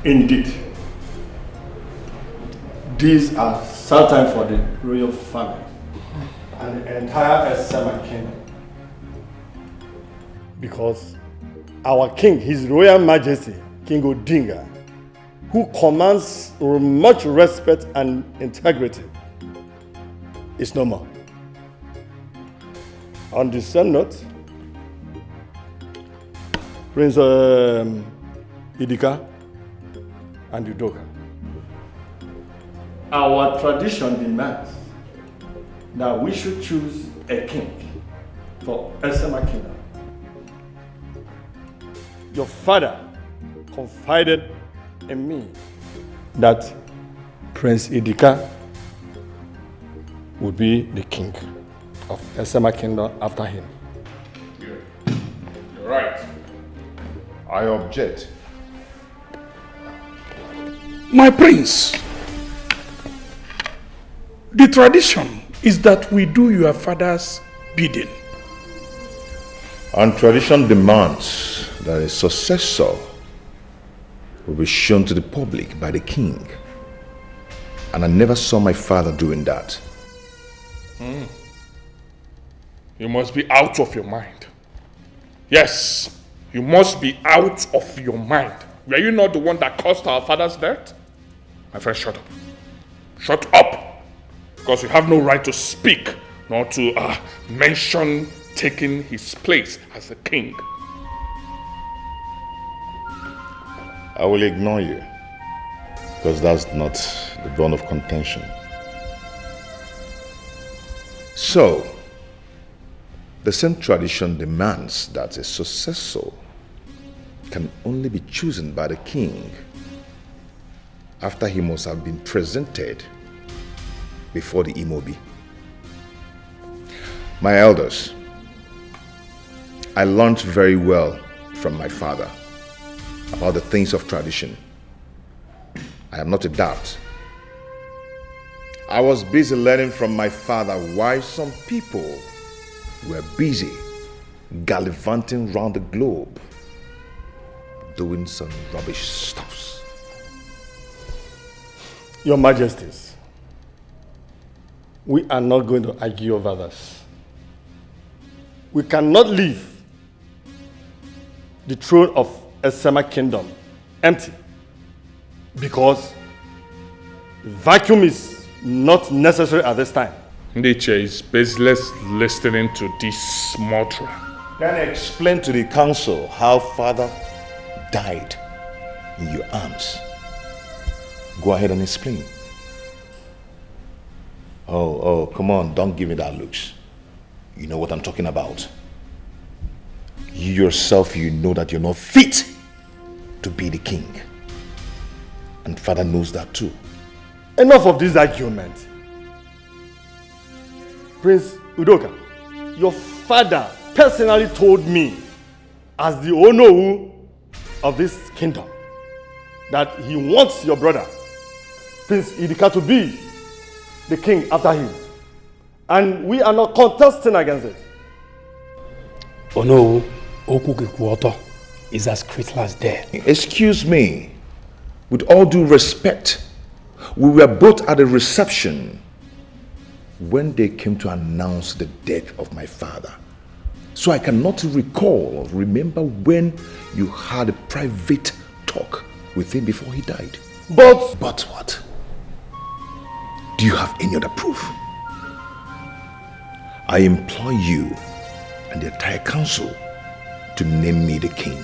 Indeed, these are sad times for the royal family and the entire Esama kingdom. Because our king, His Royal Majesty, King Odinga, who commands much respect and integrity, is no more. On the same note, Prince Idika and Udoka, our tradition demands that we should choose a king for Esama Kingdom. Your father confided in me that Prince Idika would be the king of Esama Kingdom after him. You're right. I object. My prince, the tradition is that we do your father's bidding. And tradition demands that a successor will be shown to the public by the king. And I never saw my father doing that. You must be out of your mind. Yes, You must be out of your mind. Were you not the one that caused our father's death? My friend, shut up. Shut up! Because you have no right to speak, nor to mention taking his place as a king. I will ignore you, because that's not the bone of contention. So, the same tradition demands that a successor can only be chosen by the king after he must have been presented before the Imobi. My elders, I learned very well from my father about the things of tradition. I am not a dart. I was busy learning from my father why some people were busy gallivanting around the globe doing some rubbish stuffs. Your Majesties, we are not going to argue over this. We cannot leave the throne of Esema Kingdom empty because the vacuum is not necessary at this time. Nature is baseless listening to this mantra. Can I explain to the council how father died in your arms? Go ahead and explain. Oh, come on, don't give me that looks. You know what I'm talking about. You yourself, you know that you're not fit to be the king. And father knows that too. Enough of this argument. Prince Udoka, your father personally told me, as the Onowu of this kingdom, that he wants your brother, Prince Idika, to be the king after him. And we are not contesting against it. Onowu Okukikuoto is as critical as dead. Excuse me, with all due respect, we were both at a reception when they came to announce the death of my father. So I cannot remember when you had a private talk with him before he died. But what? Do you have any other proof? I implore you and the entire council to name me the king.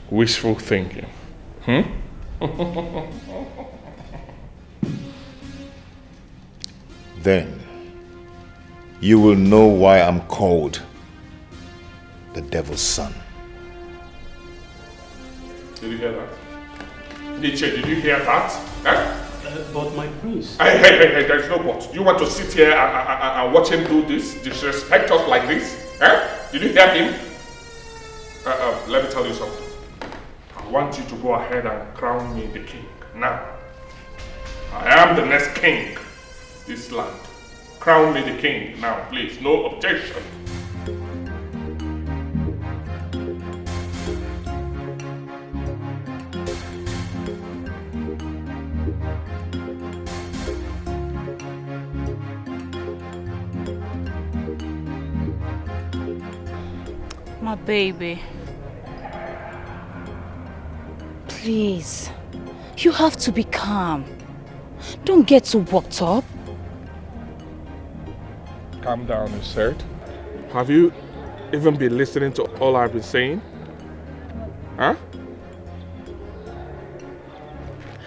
Wishful thinking. Then you will know why I'm called the devil's son. Did you hear that? Nietzsche, did you hear that? Eh? But my prince... Hey, there's no but. Do you want to sit here and watch him do this? Disrespect us like this? Eh? Did you hear him? Let me tell you something. I want you to go ahead and crown me the king. Now, I am the next king of this land. Crown me the king now, please. No objection. My baby. Please, you have to be calm. Don't get too worked up. Calm down, you said. Have you even been listening to all I've been saying? Huh?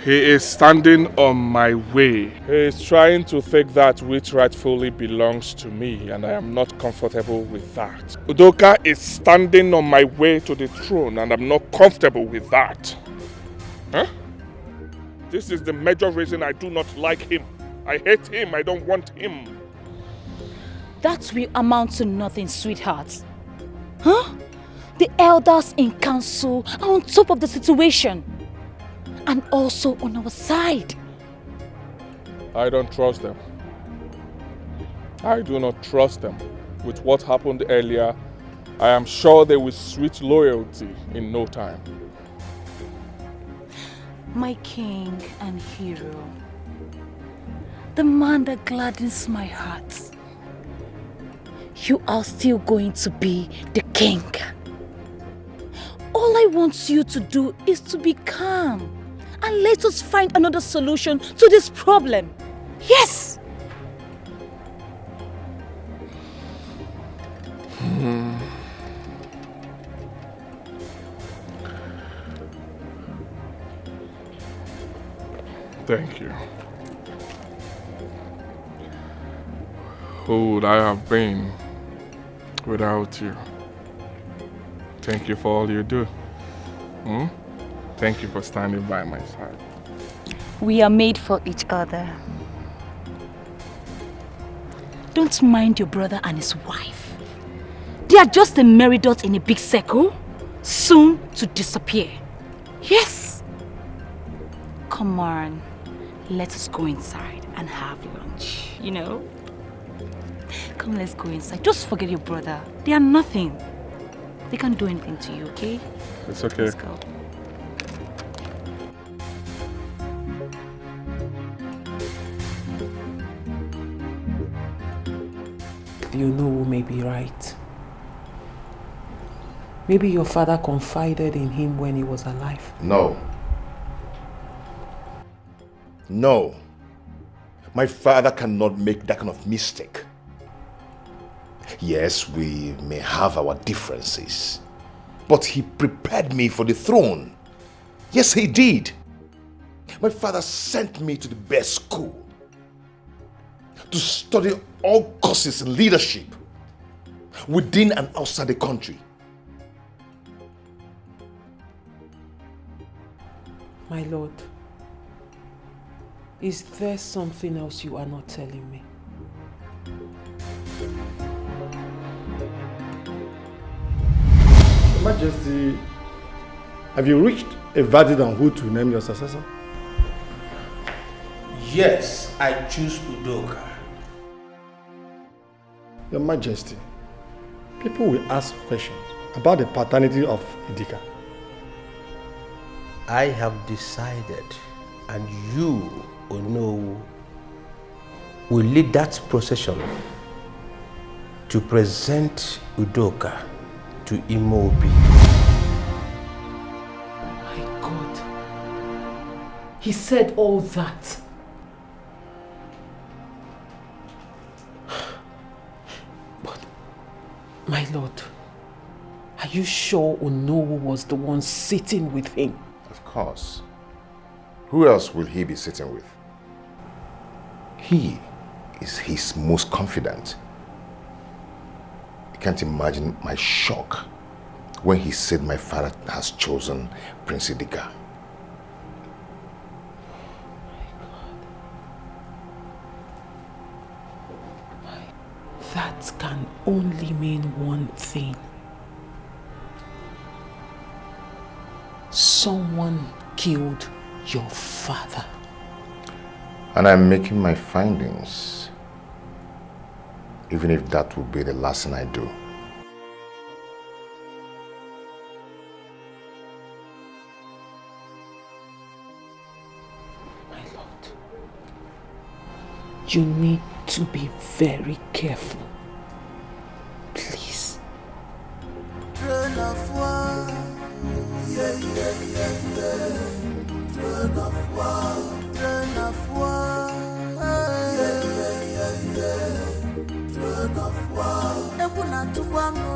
He is standing on my way. He is trying to take that which rightfully belongs to me, and I am not comfortable with that. Udoka is standing on my way to the throne, and I'm not comfortable with that. Huh? This is the major reason I do not like him. I hate him. I don't want him. That will amount to nothing, sweetheart. Huh? The elders in council are on top of the situation. And also on our side. I don't trust them. I do not trust them. With what happened earlier, I am sure they will switch loyalty in no time. My king and hero. The man that gladdens my heart. you are still going to be the king. All I want you to do is to be calm and let us find another solution to this problem. Yes! Thank you. Who would I have been without you? Thank you for all you do. Thank you for standing by my side. We are made for each other. Don't mind your brother and his wife. They are just a merry dot in a big circle, soon to disappear. Yes! Come on, let us go inside and have lunch, you know? Come, let's go inside. Just forget your brother. They are nothing. They can't do anything to you, okay? It's okay. Let's go. You know who may be right. Maybe your father confided in him when he was alive. No. No. My father cannot make that kind of mistake. Yes, we may have our differences, but he prepared me for the throne. Yes, he did. My father sent me to the best school to study all courses in leadership within and outside the country. My lord, is there something else you are not telling me? Your Majesty, have you reached a verdict on who to name your successor? Yes, I choose Udoka. Your Majesty, people will ask questions about the paternity of Idika. I have decided, and you, Ono, will lead that procession to present Udoka to Imobi. My God, he said all that. But, my lord, are you sure Onowu was the one sitting with him? Of course. Who else will he be sitting with? He is his most confident. I can't imagine my shock when he said my father has chosen Prince Dikeh. That can only mean one thing. Someone killed your father. And I'm making my findings, even if that will be the last thing I do. My lord, you need to be very careful. Please. Train of war, yeah, yeah, yeah, yeah. Train of war, train of war, yeah, yeah, yeah, yeah. Train of war. Ebuna tukwamo,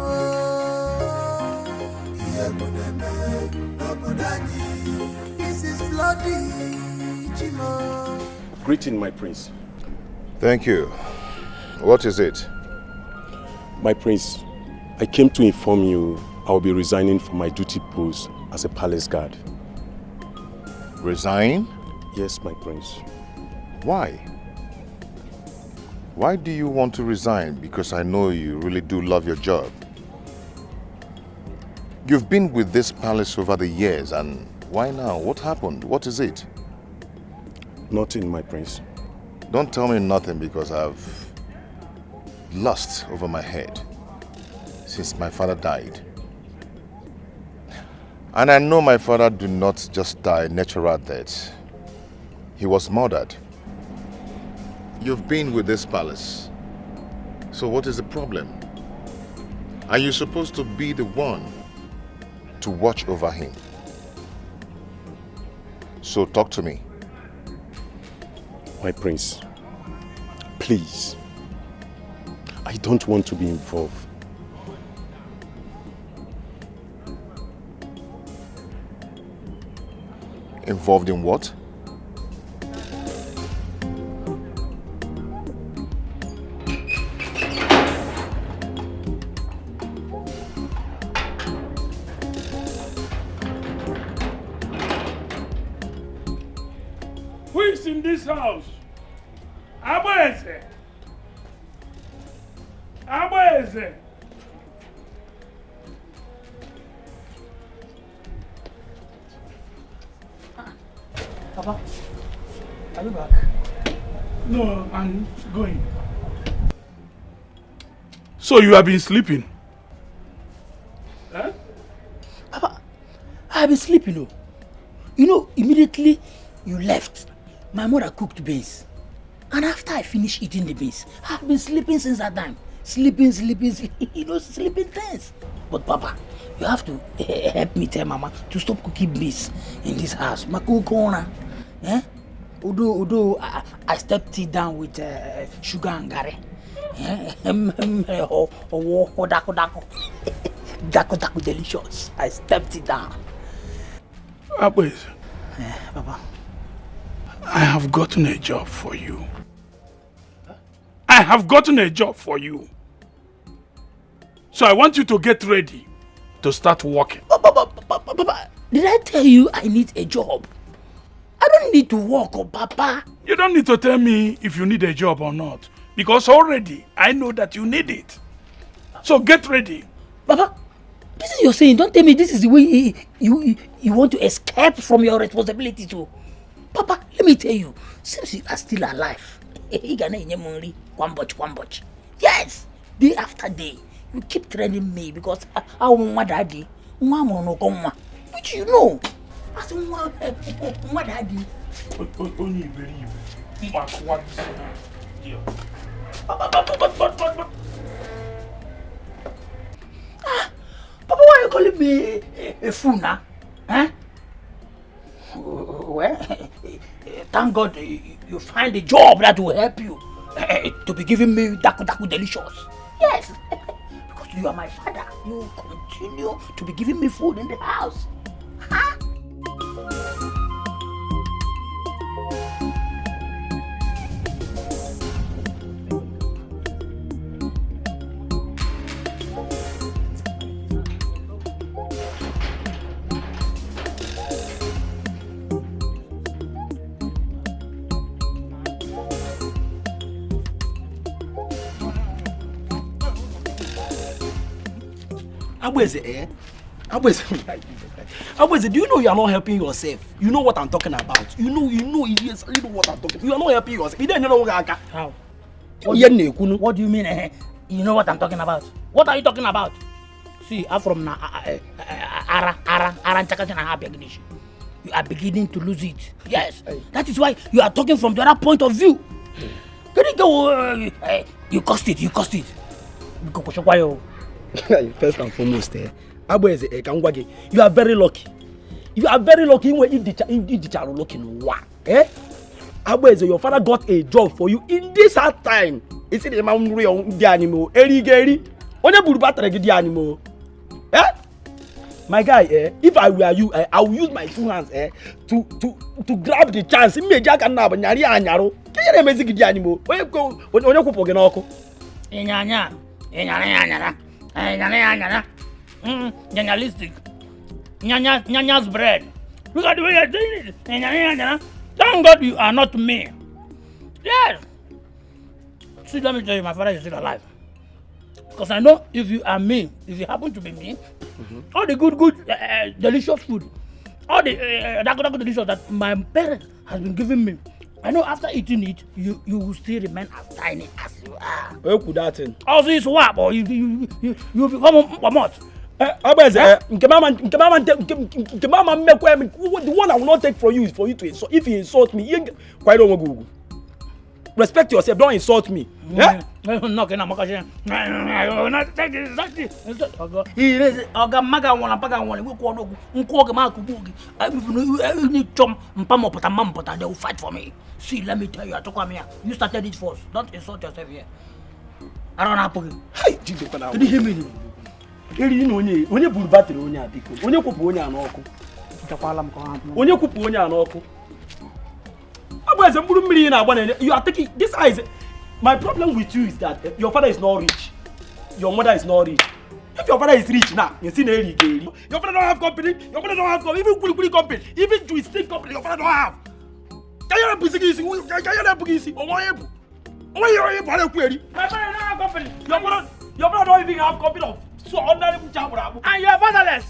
yebuneme, nobodani. This is bloody, Chimo. Greeting, my prince. Thank you. What is it? My prince, I came to inform you I will be resigning from my duty post as a palace guard. Resign? Yes, my prince. Why? Why do you want to resign? Because I know you really do love your job. You've been with this palace over the years, and why now? What happened? What is it? Nothing, my prince. Don't tell me nothing, because I've lost over my head since my father died. And I know my father did not just die natural death. He was murdered. You've been with this palace. So what is the problem? And you're supposed to be the one to watch over him. So talk to me. My prince, please. I don't want to be involved. Involved in what? Who is in this house? Abweze. Abweze. Papa, are you back? No, I'm going. So you have been sleeping? Huh? Papa, I have been sleeping. Oh. You know, immediately you left, my mother cooked beans. And after I finished eating the beans, I've been sleeping since that time. Sleeping, you know, sleeping things. But Papa, you have to help me tell Mama to stop cooking beans in this house. Makukona. Eh? Although I stepped it down with sugar and gari. Dako delicious. I stepped it down. Abweze. Papa. I have gotten a job for you. I have gotten a job for you. So I want you to get ready to start working. Papa, did I tell you I need a job? I don't need to work, oh Papa. You don't need to tell me if you need a job or not. Because already I know that you need it. So get ready. Papa, this is you're saying. Don't tell me this is the way you want to escape from your responsibility too. Papa, let me tell you, since you are still alive, yes, day after day, you keep training me because I want my daddy, which you know. I said, my daddy. Only believe. Papa, why are you calling me a fool now? Huh? Well, thank God you find a job that will help you to be giving me daku delicious. Yes, because you are my father. You continue to be giving me food in the house. Huh? Abweze, do you know you are not helping yourself? You know what I'm talking about. You know what I'm talking about. You are not helping yourself. You don't know how. What do you mean? You know what I'm talking about? What are you talking about? See, I'm from you are beginning to lose it. Yes, that is why you are talking from the other point of view. You cost it. First and foremost, Abweze, you are very lucky. You are very lucky when the child looking one. Abweze, your father got a job for you in this hard time. Is it the man real the animal? Gary, only Burubatra the animal. My guy, if I were you, I will use my two hands to grab the chance. Me Jack and Nab and Yari. Can you make the animal? Where you go when you go for Journalistic. Nyanya's bread. Look at the way you're doing it. Thank God you are not me. Yes. See, let me tell you, my father is still alive. Because I know if you are me, if you happen to be me, all the good, delicious food, all the delicious that my parents has been giving me, I know after eating it, you will still remain as tiny as you are. Where could that end? Also, it's what, or you become a mot. The one I will not take from you is for you to insult. If you insult me, quite don't go. Respect yourself, don't insult me. Yeah? No, can I he is Oga Maga one Paga one. We call Mark. I need Tom Pamopota Mampota, they will fight for me. See, let me tell you, I took come here. You started it first. Don't insult yourself here. I don't have to. Hey, did you hear me? You know, when you put battery on your people, when you put on your uncle. When you put on your uncle. You are taking this eyes. My problem with you is that your father is not rich. Your mother is not rich. If your father is rich now, you see Nelly Gay. Your father don't have company. Your father don't have company. Even Kuli company. Even Twisting company. Your father don't have. Can you not be singing? Can you not be singing? Why are you able to query? My father don't have company. Your father don't even have company. So ordinary job. And you are fatherless.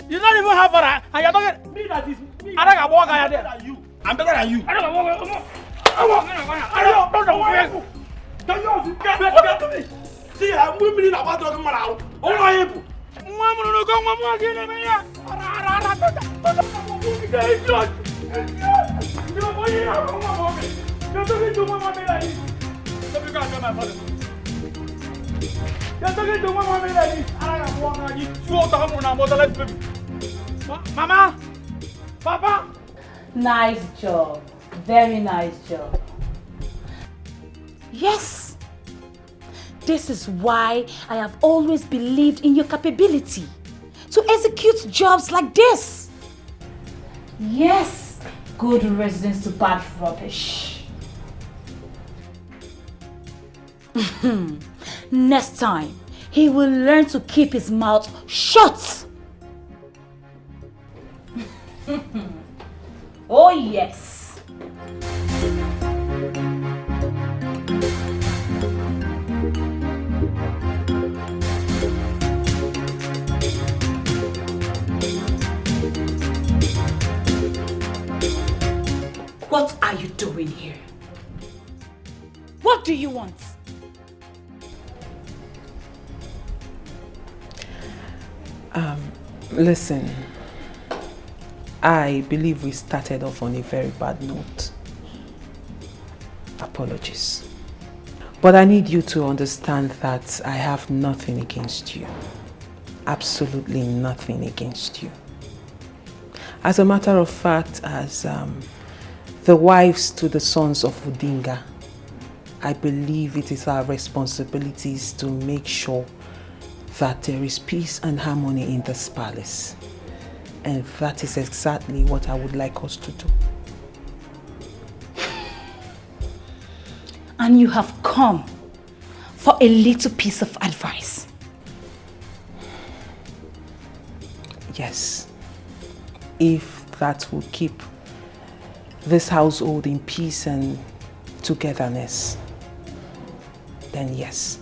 You don't even have father. And you are talking. Me that is me. I don't walk out there. I'm better than you. I don't walk. Don't you see, I'm women about to come out. All I am. Mamma, come again. Mama, Papa. Nice job. Very nice job. Yes. This is why I have always believed in your capability to execute jobs like this. Yes. Good residence to bad rubbish. Next time, he will learn to keep his mouth shut. Oh yes. What are you doing here? What do you want? Listen, I believe we started off on a very bad note. Apologies. But I need you to understand that I have nothing against you. Absolutely nothing against you. As a matter of fact, as the wives to the sons of Udinga, I believe it is our responsibilities to make sure that there is peace and harmony in this palace. And that is exactly what I would like us to do. And you have come for a little piece of advice. Yes. If that will keep this household in peace and togetherness, then yes.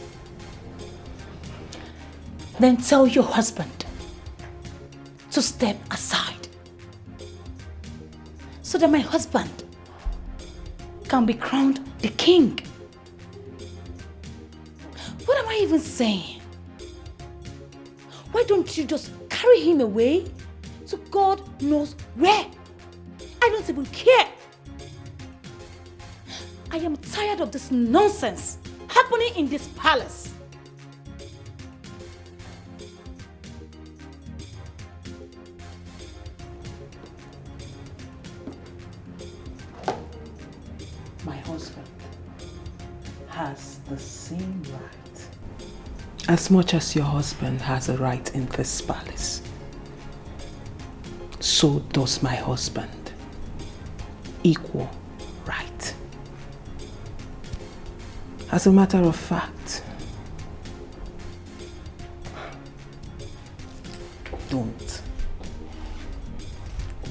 Then tell your husband to step aside so that my husband can be crowned the king. What am I even saying? Why don't you just carry him away to God knows where? I don't even care. I am tired of this nonsense happening in this palace. My husband has the same right. As much as your husband has a right in this palace, so does my husband. Equal right. As a matter of fact,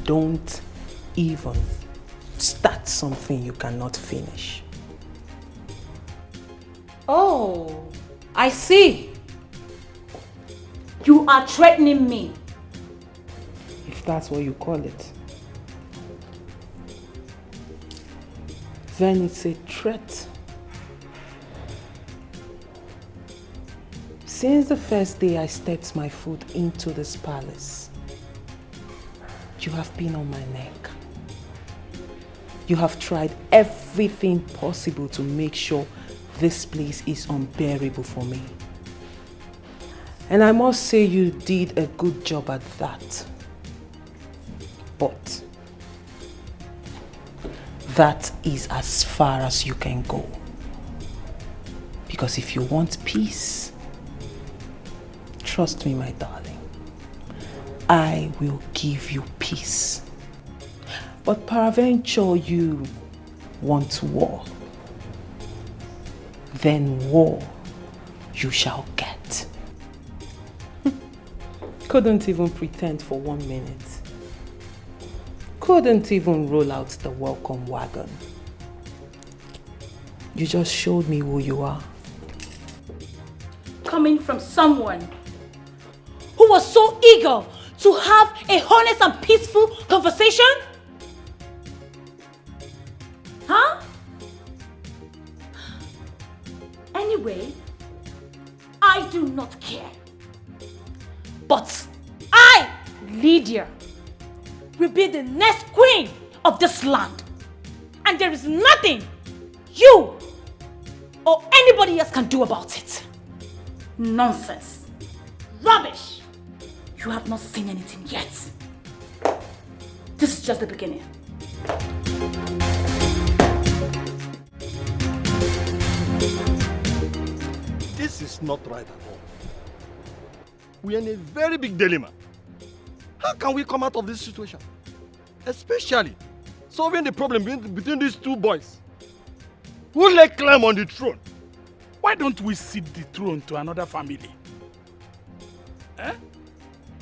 don't even start something you cannot finish. Oh, I see. You are threatening me. If that's what you call it. Then it's a threat. Since the first day I stepped my foot into this palace, you have been on my neck. You have tried everything possible to make sure this place is unbearable for me. And I must say you did a good job at that. But that is as far as you can go. Because if you want peace, trust me, my darling, I will give you peace. But peradventure you want war, then war you shall get. Couldn't even pretend for 1 minute. Couldn't even roll out the welcome wagon. You just showed me who you are. Coming from someone who was so eager to have a honest and peaceful conversation? Huh? Anyway, I do not care. But I, Lydia, will be the next queen of this land. And there is nothing you or anybody else can do about it. Nonsense. Rubbish. You have not seen anything yet. This is just the beginning. This is not right at all. We are in a very big dilemma. How can we come out of this situation? Especially solving the problem between these two boys. Who will climb on the throne? Why don't we cede the throne to another family?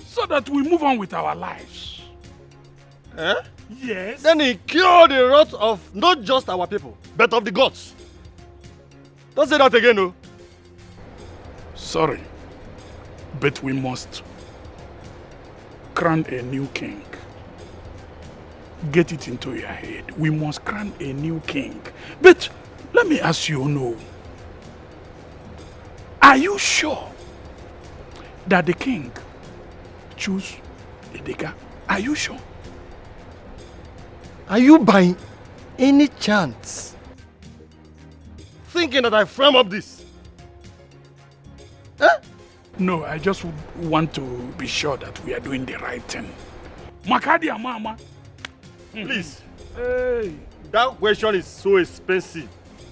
So that we move on with our lives. Yes. Then he cure the wrath of not just our people, but of the gods. Don't say that again, no. Sorry, but we must crown a new king. Get it into your head. We must crown a new king. But let me ask you, no. Are you sure that the king choose Dikeh? Are you sure? Are you by any chance thinking that I frame up this? No, I just want to be sure that we are doing the right thing. Makadia mama. Please. Hey. That question is so expensive.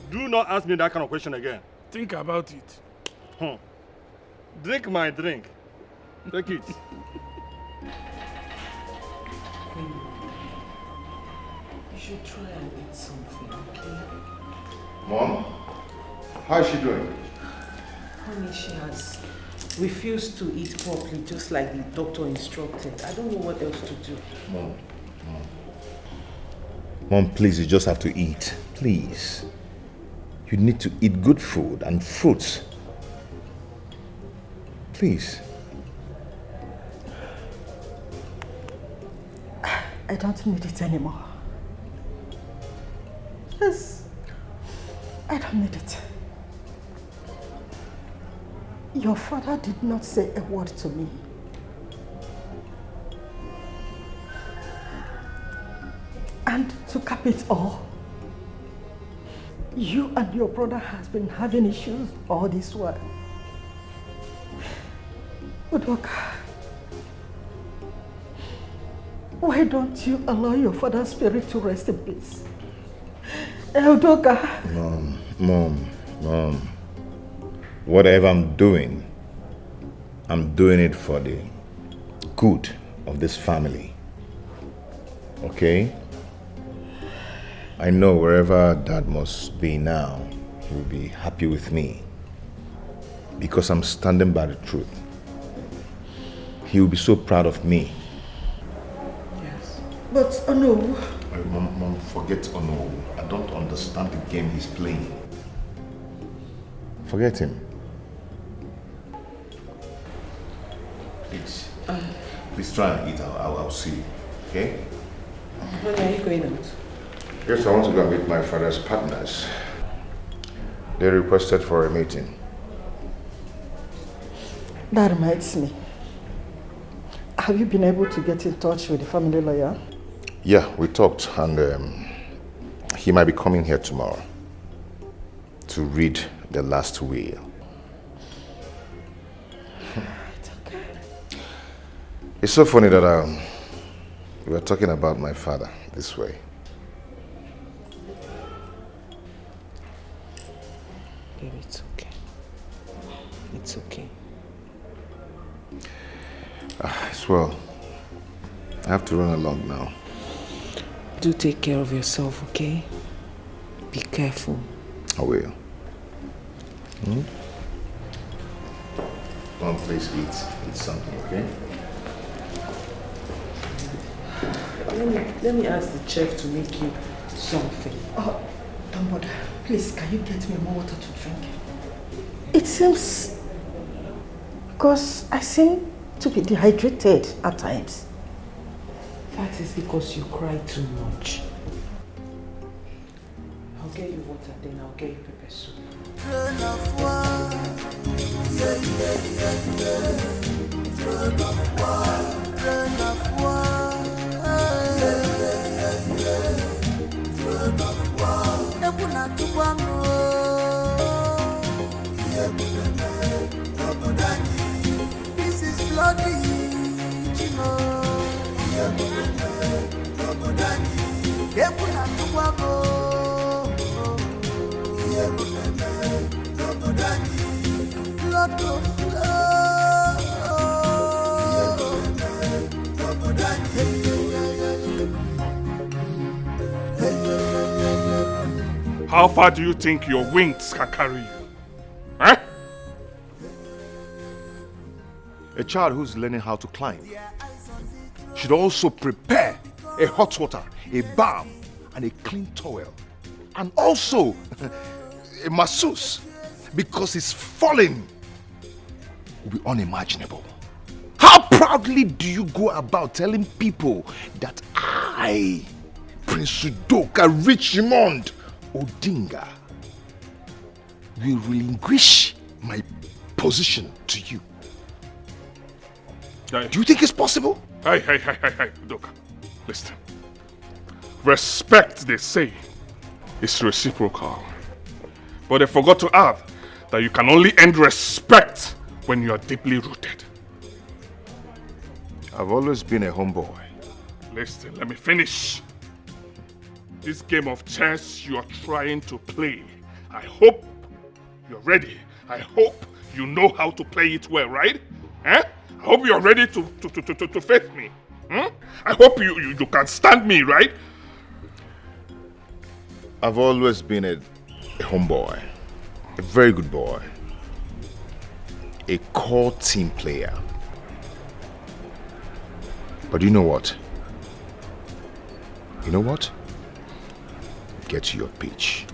Do not ask me that kind of question again. Think about it. Drink my drink. Take it. You should try and eat something, okay? Mom, how is she doing? Honey, she has refused to eat properly, just like the doctor instructed. I don't know what else to do. Mom, please, you just have to eat. Please. You need to eat good food and fruits. Please. I don't need it anymore. Yes, I don't need it. Your father did not say a word to me. And to cap it all, you and your brother has been having issues all this while. Udoka, why don't you allow your father's spirit to rest in peace? Udoka. Mom. Whatever I'm doing it for the good of this family. Okay? I know wherever Dad must be now, he will be happy with me. Because I'm standing by the truth. He will be so proud of me. Yes. But Ono. Mom, forget Ono. I don't understand the game he's playing. Forget him. Please try and eat. I'll see you. Okay? When are you going out? Yes, I want to go meet my father's partners. They requested for a meeting. That reminds me. Have you been able to get in touch with the family lawyer? Yeah, we talked and he might be coming here tomorrow to read the last will. It's okay. It's so funny that we were talking about my father this way. Baby, it's okay. It's okay. As well, I have to run along now. Do take care of yourself, okay? Be careful. I will. Come on, please eat something, okay? Let me ask the chef to make you something. Oh, don't bother. Please, can you get me more water to drink? It seems... because I seem to be dehydrated at times. That is because you cry too much. I'll get you water, then I'll get you pepper soup. Train of war, yeah, yeah, yeah, yeah. Train of war, train of war, yeah, yeah, yeah. Train of war. Ekuna tukwano, yeah, nobody. This is bloody, you know. Ekuna tukwano. How far do you think your wings can carry you? Huh? A child who's learning how to climb should also prepare a hot water, a balm, and a clean towel. And also a masseuse, because his falling will be unimaginable. How proudly do you go about telling people that I, Prince Udoka Richmond Odinga, will relinquish my position to you? Hey. Do you think it's possible? Hey, Udoka. Listen. Respect, they say, is reciprocal. But they forgot to add that you can only end respect when you are deeply rooted. I've always been a homeboy. Listen, let me finish. This game of chess you are trying to play, I hope you're ready. I hope you know how to play it well, right? Eh? I hope you're ready to face me. Hmm? I hope you can stand me, right? I've always been a homeboy, a very good boy, a core team player. But you know what? You know what? Get to your pitch.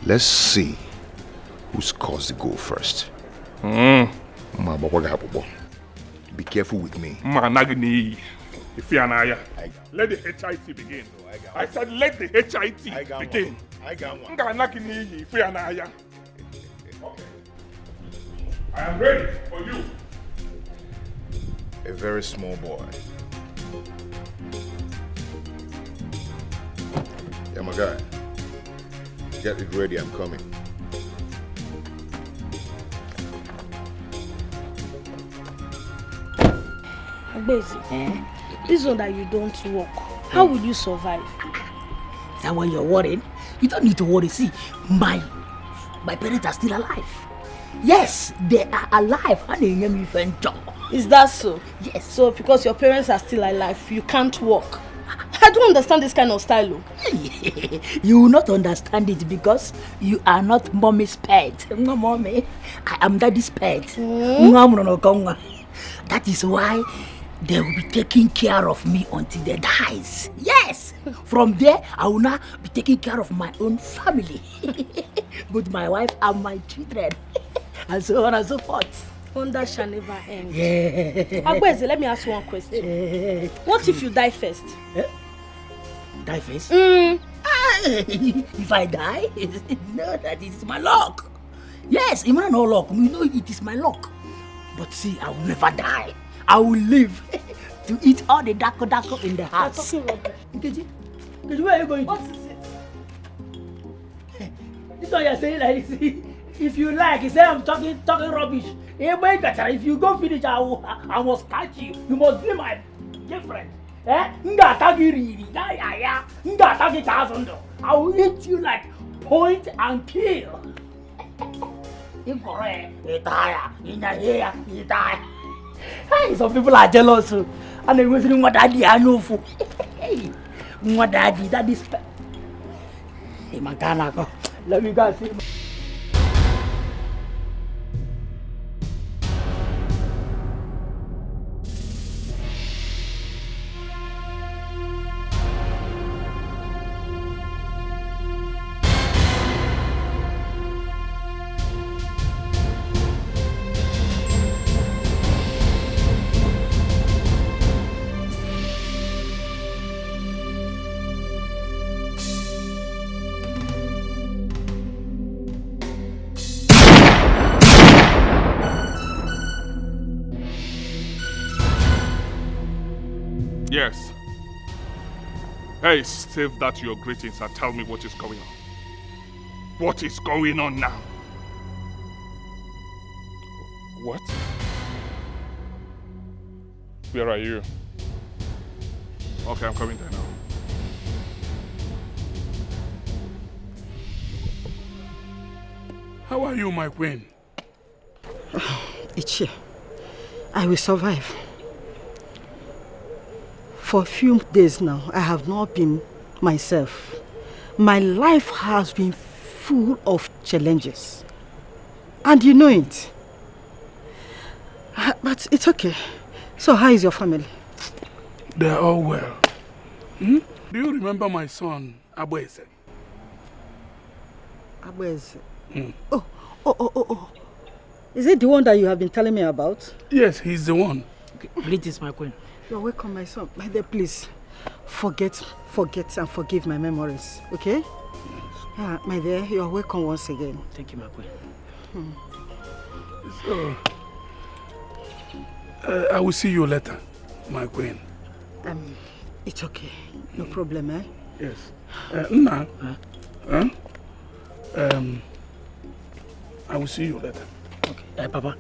Let's see who scores the goal first. Be careful with me. Let the HIT begin. I said let the HIT begin. I am ready for you. A very small boy. Yeah, my guy. Get it ready, I'm coming. Agbezi, this one that you don't work, how will you survive? Is that why you're worried? You don't need to worry. See, my parents are still alive. Yes, they are alive. Is that so? Yes. So because your parents are still alive, you can't walk. I don't understand this kind of style. You will not understand it because you are not mommy's pet. No, mommy. I am daddy's pet. That is why they will be taking care of me until they dies. Yes. From there, I will now be taking care of my own family. But my wife and my children. And so on and so forth. Wonder shall never end. Yeah. Agbezi, let me ask you one question. What if you die first? Die first? If I die, no, that is my luck. Yes, even no luck. You know it is my luck. But see, I will never die. I will live to eat all the dako in the house. You're talking rubbish. Nkechi, where are you going? What is it? one you're saying like this, if you like, you say I'm talking rubbish. If you go finish, I must catch you. You must be my girlfriend. I will eat you like point and kill. Some people are jealous, and they wondering what daddy I know for. What daddy? Daddy's. Hey, man, let me go see. Yes. Hey, save that your greetings and tell me what is going on. What is going on now? What? Where are you? Okay, I'm coming there now. How are you, my queen? Ichi, I will survive. For a few days now, I have not been myself. My life has been full of challenges. And you know it. But it's okay. So how is your family? They are all well. Do you remember my son, Abueze? Abueze? Oh. Is it the one that you have been telling me about? Yes, he's the one. Okay, greetings, my queen. You're welcome, my son. My dear, please, forget and forgive my memories, okay? Yes. My dear, you're welcome once again. Thank you, my queen. So, I will see you later, my queen. It's okay. No problem, eh? Yes. Nna, I will see you later. Okay. Papa,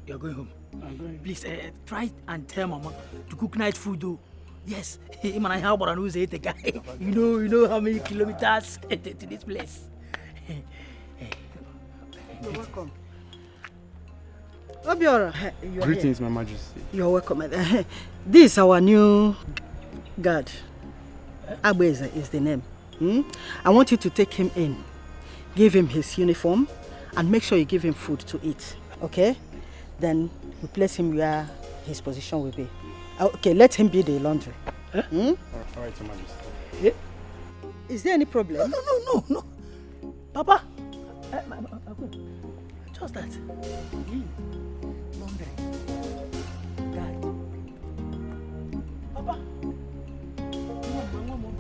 you're going home. I'm going. Please, try and tell Mama to cook night food, though. Yes, him and I have about who's the guy. You know how many kilometers to this place. You're welcome. Obiora, greetings, my majesty. You're welcome. This is our new guard. Abueze is the name. I want you to take him in, give him his uniform, and make sure you give him food to eat. Okay? Then you place him where his position will be. Okay, let him be the laundry. All right, your majesty. Yeah. Is there any problem? No. Papa, just that. Laundry. Guy. Papa. One more.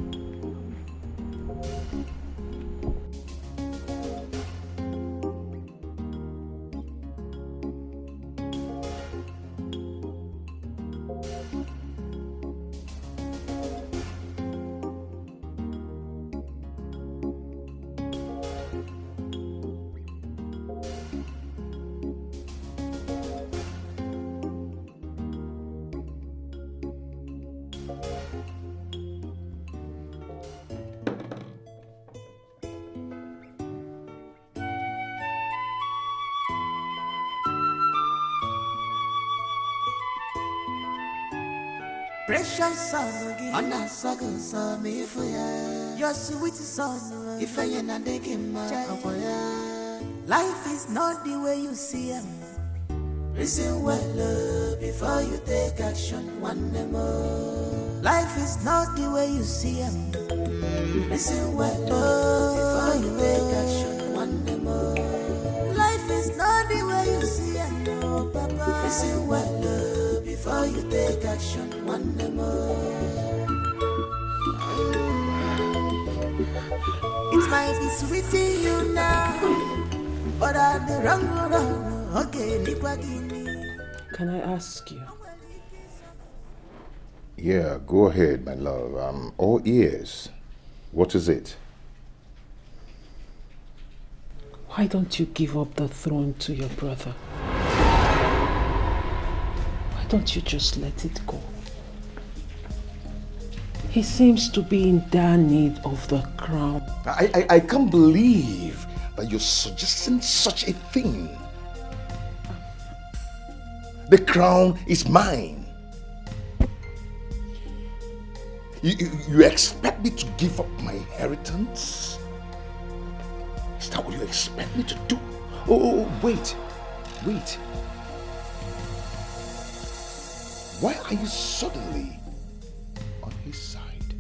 Precious son, Anna Saga, son, if your sweet son, if I am not taking my life is not the way you see him. Listen well before you take action one more. Life is not the way you see him. Listen well before you take action one more. Life is not the way you see him, no, Papa. Listen well before you take action one more. It might be sweet to you now, but I'm the wrong. Okay, can I ask you? Yeah, go ahead, my love. I'm all ears. What is it? Why don't you give up the throne to your brother? Why don't you just let it go? He seems to be in dire need of the crown. I can't believe that you're suggesting such a thing. The crown is mine. You expect me to give up my inheritance? Is that what you expect me to do? Oh, wait. Why are you suddenly on his side?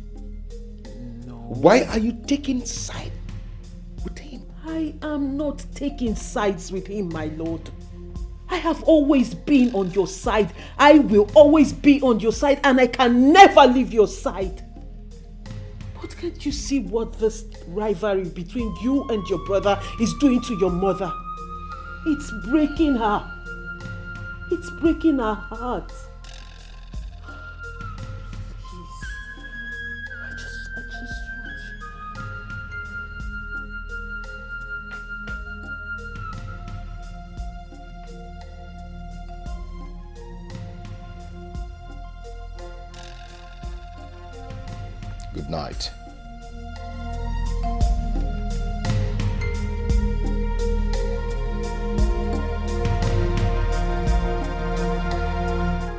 No. Why are you taking side with him? I am not taking sides with him, my lord. I have always been on your side. I will always be on your side, and I can never leave your side. But can't you see what this rivalry between you and your brother is doing to your mother? It's breaking her. It's breaking her heart. Good night.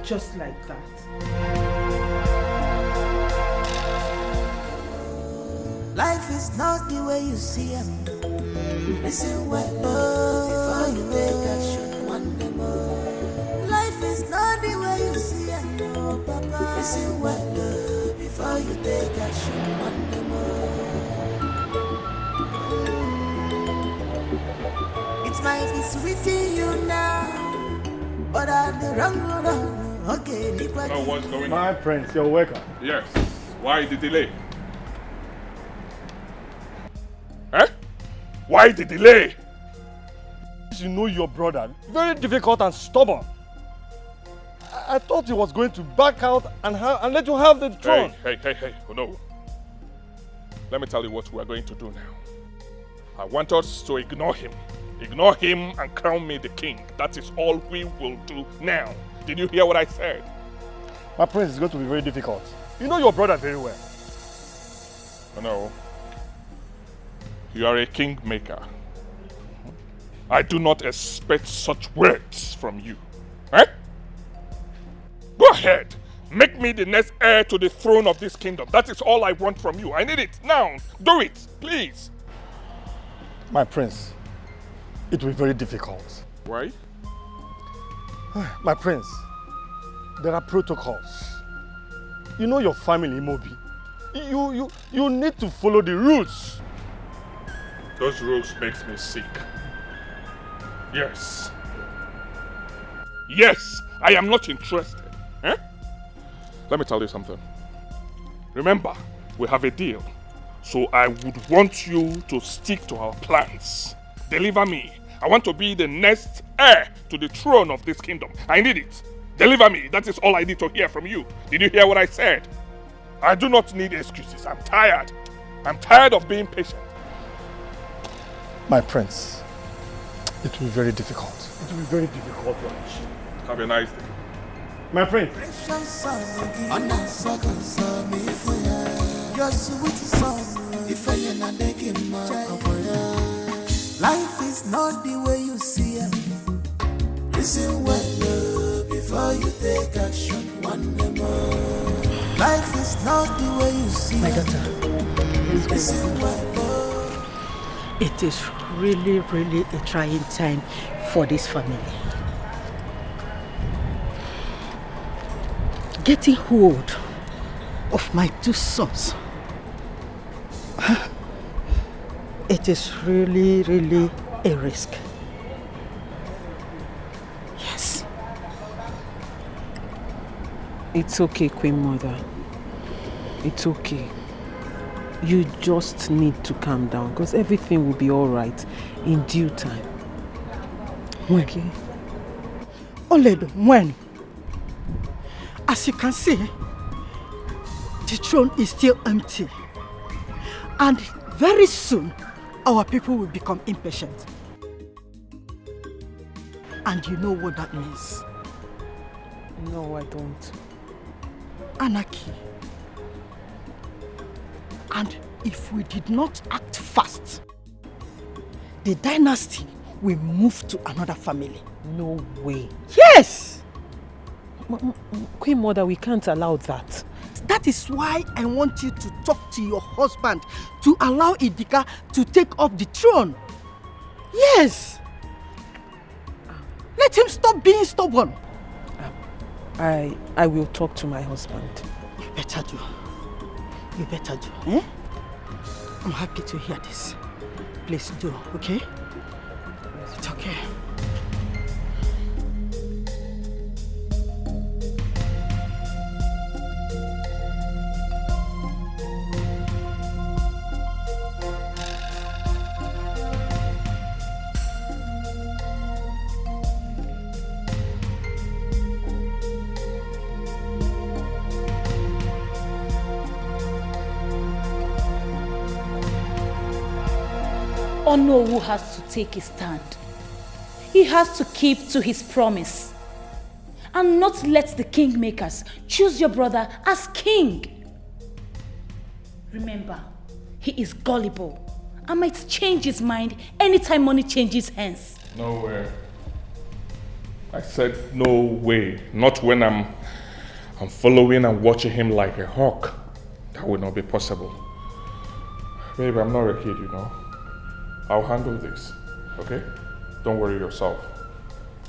Just like that. Life is not the way you see it. Listen well, before you take action one day more. Life is not the way you see it, no, Papa. Listen well, before you take action one day more. It might be sweet in you now, but I'm the wrong road. Okay, Oh, what's going on? My prince, you're welcome. Yes. Why the delay? Eh? Why the delay? You know your brother, very difficult and stubborn. I thought he was going to back out and let you have the throne. Hey, oh no. Let me tell you what we are going to do now. I want us to ignore him. Ignore him and crown me the king. That is all we will do now. Did you hear what I said? My prince, is going to be very difficult. You know your brother very well. Oh no. You are a kingmaker. I do not expect such words from you. Eh? Go ahead. Make me the next heir to the throne of this kingdom. That is all I want from you. I need it now. Do it, please. My prince, it will be very difficult. Why? My prince, there are protocols. You know your family, Mobi. You need to follow the rules. Those rules makes me sick. Yes. Yes, I am not interested. Eh? Let me tell you something. Remember, we have a deal. So I would want you to stick to our plans. Deliver me. I want to be the next heir to the throne of this kingdom. I need it. Deliver me. That is all I need to hear from you. Did you hear what I said? I do not need excuses. I'm tired. I'm tired of being patient. My prince, it will be very difficult. It will be very difficult for us. Have a nice day. My prince. Life is not the way you see it. Listen well before you take action one day more. Life is not the way you see My it. daughter, Listen well. it is really a trying time for this family. Getting hold of my two sons, it is really a risk. Yes. It's okay, Queen Mother. It's okay. You just need to calm down because everything will be all right in due time. When? Okay? Oledo, when? As you can see, the throne is still empty. And very soon, our people will become impatient. And you know what that means? No, I don't. Anarchy. And if we did not act fast, the dynasty will move to another family. No way. Yes! Queen Mother, we can't allow that. That is why I want you to talk to your husband to allow Idika to take up the throne. Yes! Let him stop being stubborn. I will talk to my husband. You better do. You better do. Eh? I'm happy to hear this. Please do, okay? It's okay. Onowu has to take his stand. He has to keep to his promise and not let the kingmakers choose your brother as king. Remember, he is gullible and might change his mind anytime money changes hands. No way. I said no way. Not when I'm following and watching him like a hawk. That would not be possible. Babe, I'm not a kid, you know. I'll handle this, okay? Don't worry yourself.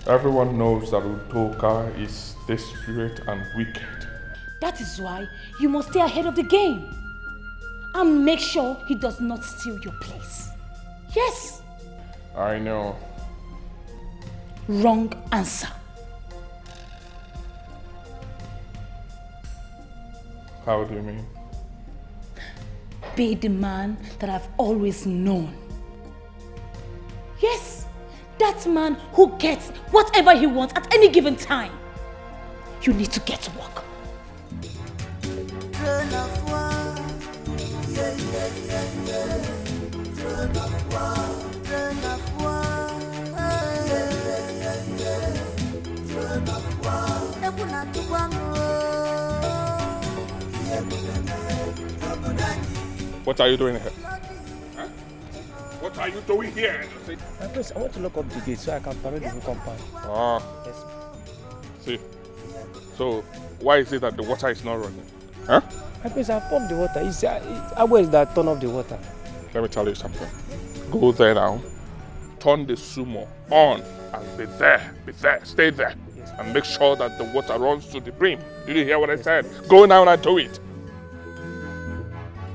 Everyone knows that Udoka is desperate and wicked. That is why you must stay ahead of the game and make sure he does not steal your place. Yes. I know. Wrong answer. How do you mean? Be the man that I've always known. Yes, that man who gets whatever he wants at any given time. You need to get to work. What are you doing here? Huh? What are you doing here? Please, I want to lock up the gate so I can parade the whole compound. Ah. Yes. See. So, why is it that the water is not running? Huh? Please, I pumped the water. Where is that turn off the water? Let me tell you something. Go there now. Turn the sumo on and be there. Stay there. Yes. And make sure that the water runs to the brim. Did you hear what I said? Go now and do it.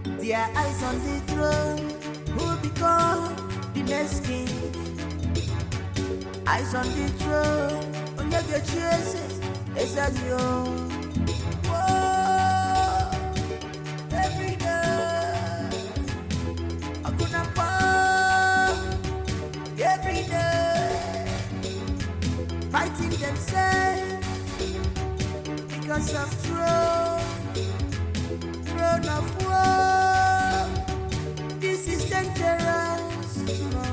Their eyes on the throne, who become the next king. Eyes on the throne, on your choices, it's a you. Whoa, every day, I'm gonna fall. Every day, fighting themselves because of throne of war. This is dangerous. No.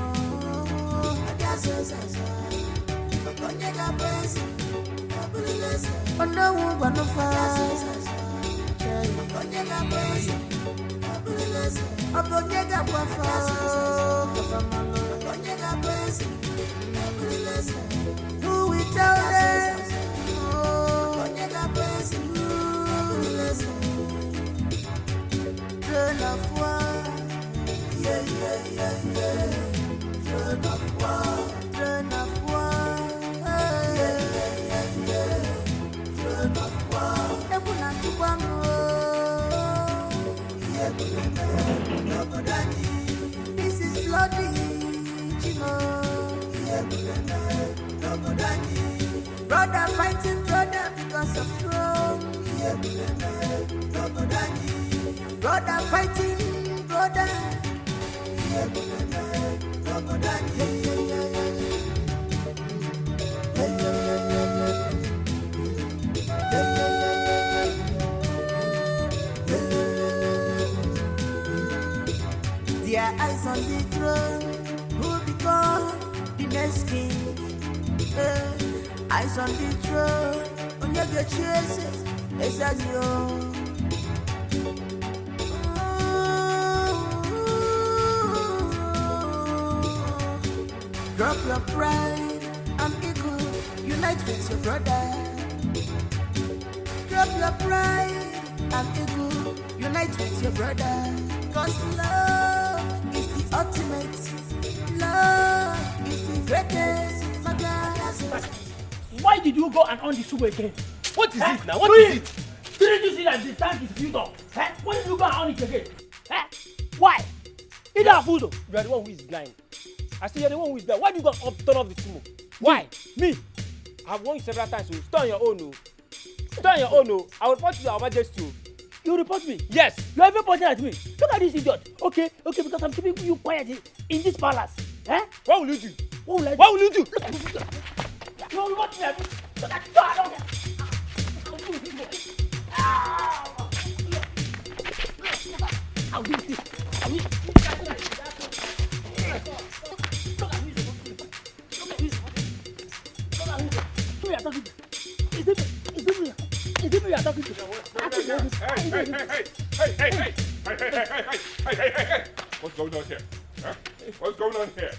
Who will tell them? Turn of war. Yeah. Turn of war. Turn of war. Yeah. Turn of war. Ebuna tubango. This is bloody, Chimo. Brother fighting brother because of throne. Brother fighting brother. Their eyes on the throne, who become the next king. Eyes on the throne, when you get chases, it's as you. Drop your pride and ego, unite with your brother. Drop your pride and ego, unite with your brother. Cause love is the ultimate, love is the greatest. My God. Why did you go and on the tube again? What is it now? What is it? Didn't you see that the tank is filled up? Why did you go and on it again? Why? You don't fool though. You are the one who is blind. I say you are the one who is blind. Why do you go and turn off the sumo? Why? Me? I have warned you several times. So stay on your own. No. Stay on your own. No. I will report you to our majesty. You report me? Yes. You are even pointing at me. Look at this idiot. Okay, because I'm keeping you quiet in this palace. What will you do? What will I do? What will you do? You will watch me. Look at I'll do this. I'll do this. Who you are talking to? Is it me you are talking to? Hey. What's going on here? Huh? What's going on here?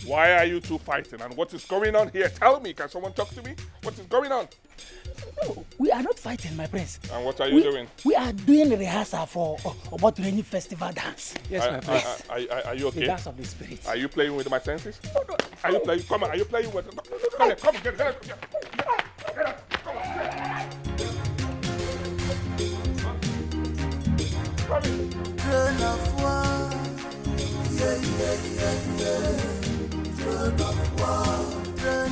Why are you two fighting and what is going on here? Tell me, can someone talk to me? What is going on? No, we are not fighting, my prince. And what are you doing? We are doing a rehearsal for Obotureni festival dance. Yes, my prince. Are you okay? The dance of the spirit. Are you playing with my senses? No. Are you playing? Come on, are you playing with... Come on, get up. Come on. Throne of war, yeah. Throne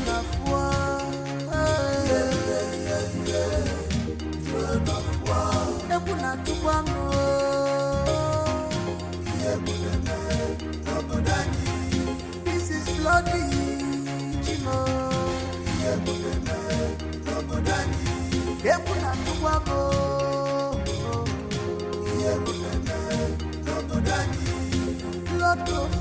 of war, yeah. Throne of war. Ebuna tukwano, this is bloody, Chino. Ebuna tukwano. Blood of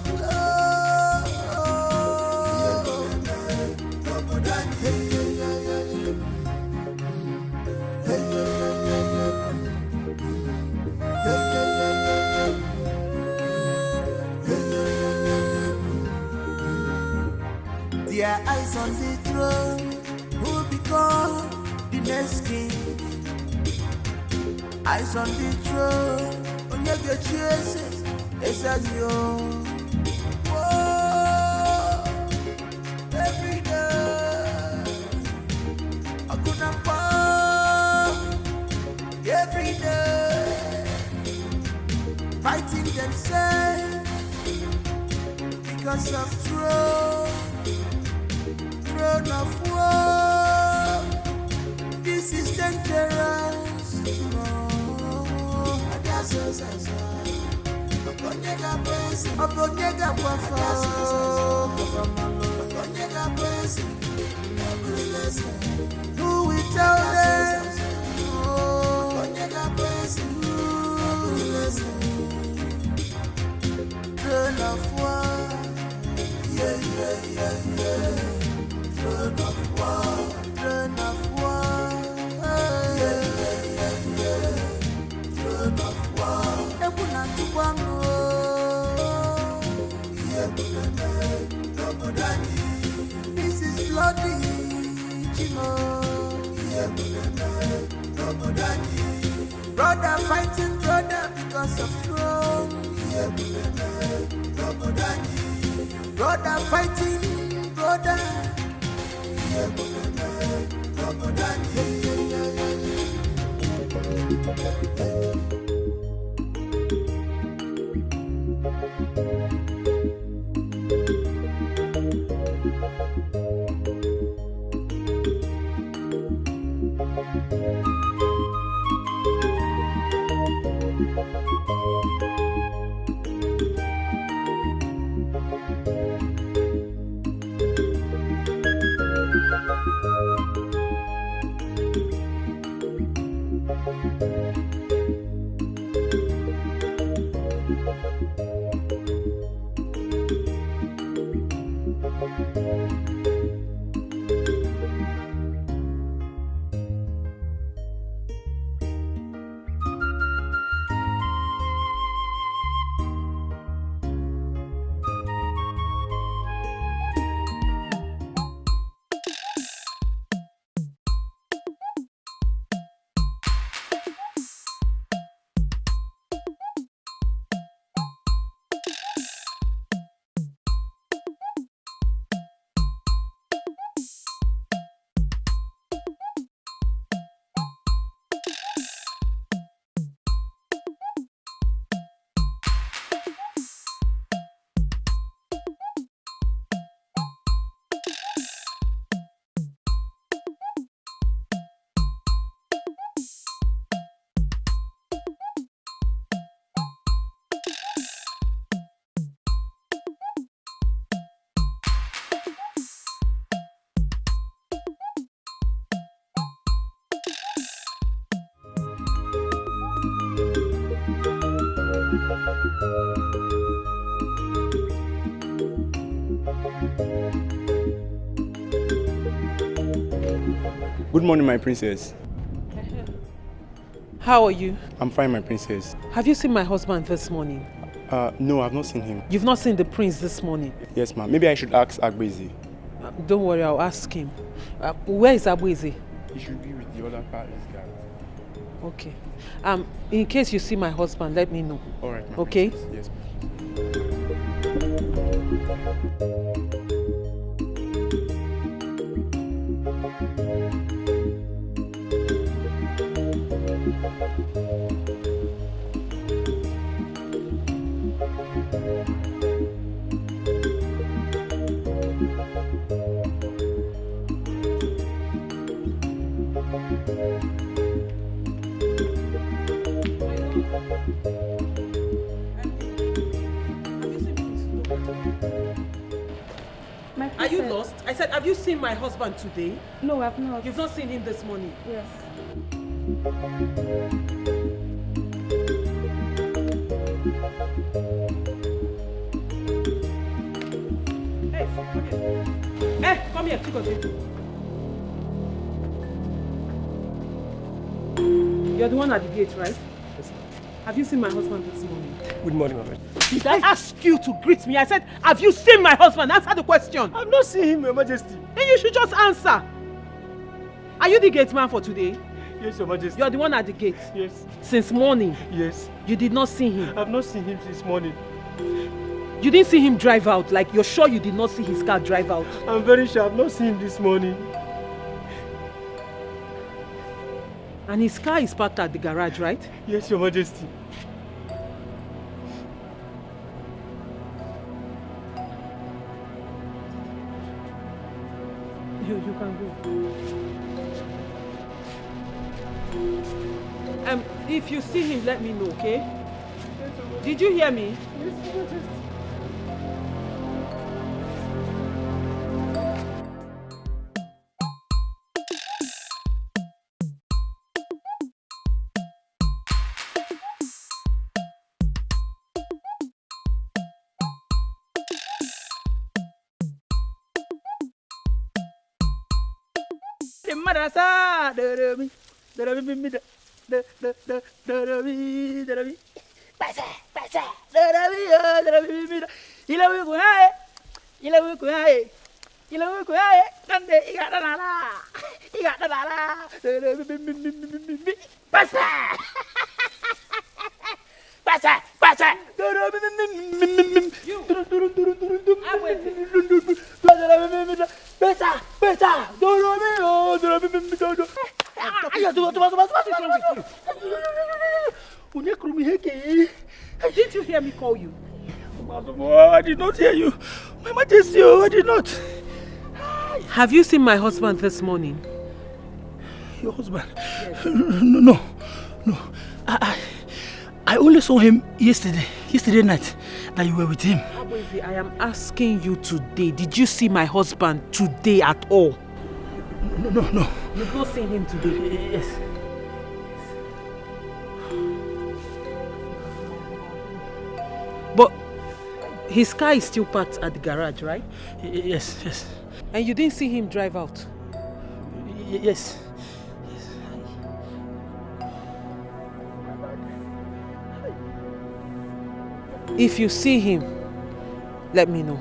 their eyes on the throne, who will become the next king. Eyes on the throne, on your chases, it's as you. Whoa, every day, I couldn't fall. Every day, fighting themselves because of throne of war. This is dangerous. Who will tell them? Throne of war, yeah. Throne of war, yeah. Throne of war. Ebuna tukwano, this is bloody, Chino. Brother fighting brother because of throne. Brother fighting brother. Good morning, my princess. How are you? I'm fine, my princess. Have you seen my husband this morning? No, I've not seen him. You've not seen the prince this morning? Yes, ma'am. Maybe I should ask Agbezi. Don't worry, I'll ask him. Where is Agbezi? He should be with the other parties, guys. Okay. In case you see my husband, let me know. All right, ma'am. Okay? Yes, ma'am. Are you lost? I said, have you seen my husband today? No, I've not. You've not seen him this morning? Yes. Hey, come here. Hey, come here, Chikote. You're the one at the gate, right? Yes, sir. Have you seen my husband this morning? Good morning, Mama. Did I ask you to greet me? I said, have you seen my husband? Answer the question. I've not seen him, Your Majesty. Then you should just answer. Are you the gate man for today? Yes, Your Majesty. You're the one at the gate? Yes. Since morning? Yes. You did not see him? I've not seen him since morning. You didn't see him drive out? Like you're sure you did not see his car drive out? I'm very sure I've not seen him this morning. And his car is parked at the garage, right? Yes, Your Majesty. You can go. If you see him, let me know, okay? Did you hear me? Yes, Your Majesty. Madrasa, Didn't you hear me call you? I did not hear you. My Majesty, I did not. Have you seen my husband this morning? Your husband? Yes. No. I only saw him yesterday night that you were with him. Abwezi, I am asking you today, did you see my husband today at all? No. You've not seen him today? Yes. But his car is still parked at the garage, right? Yes. And you didn't see him drive out? Yes. If you see him, let me know.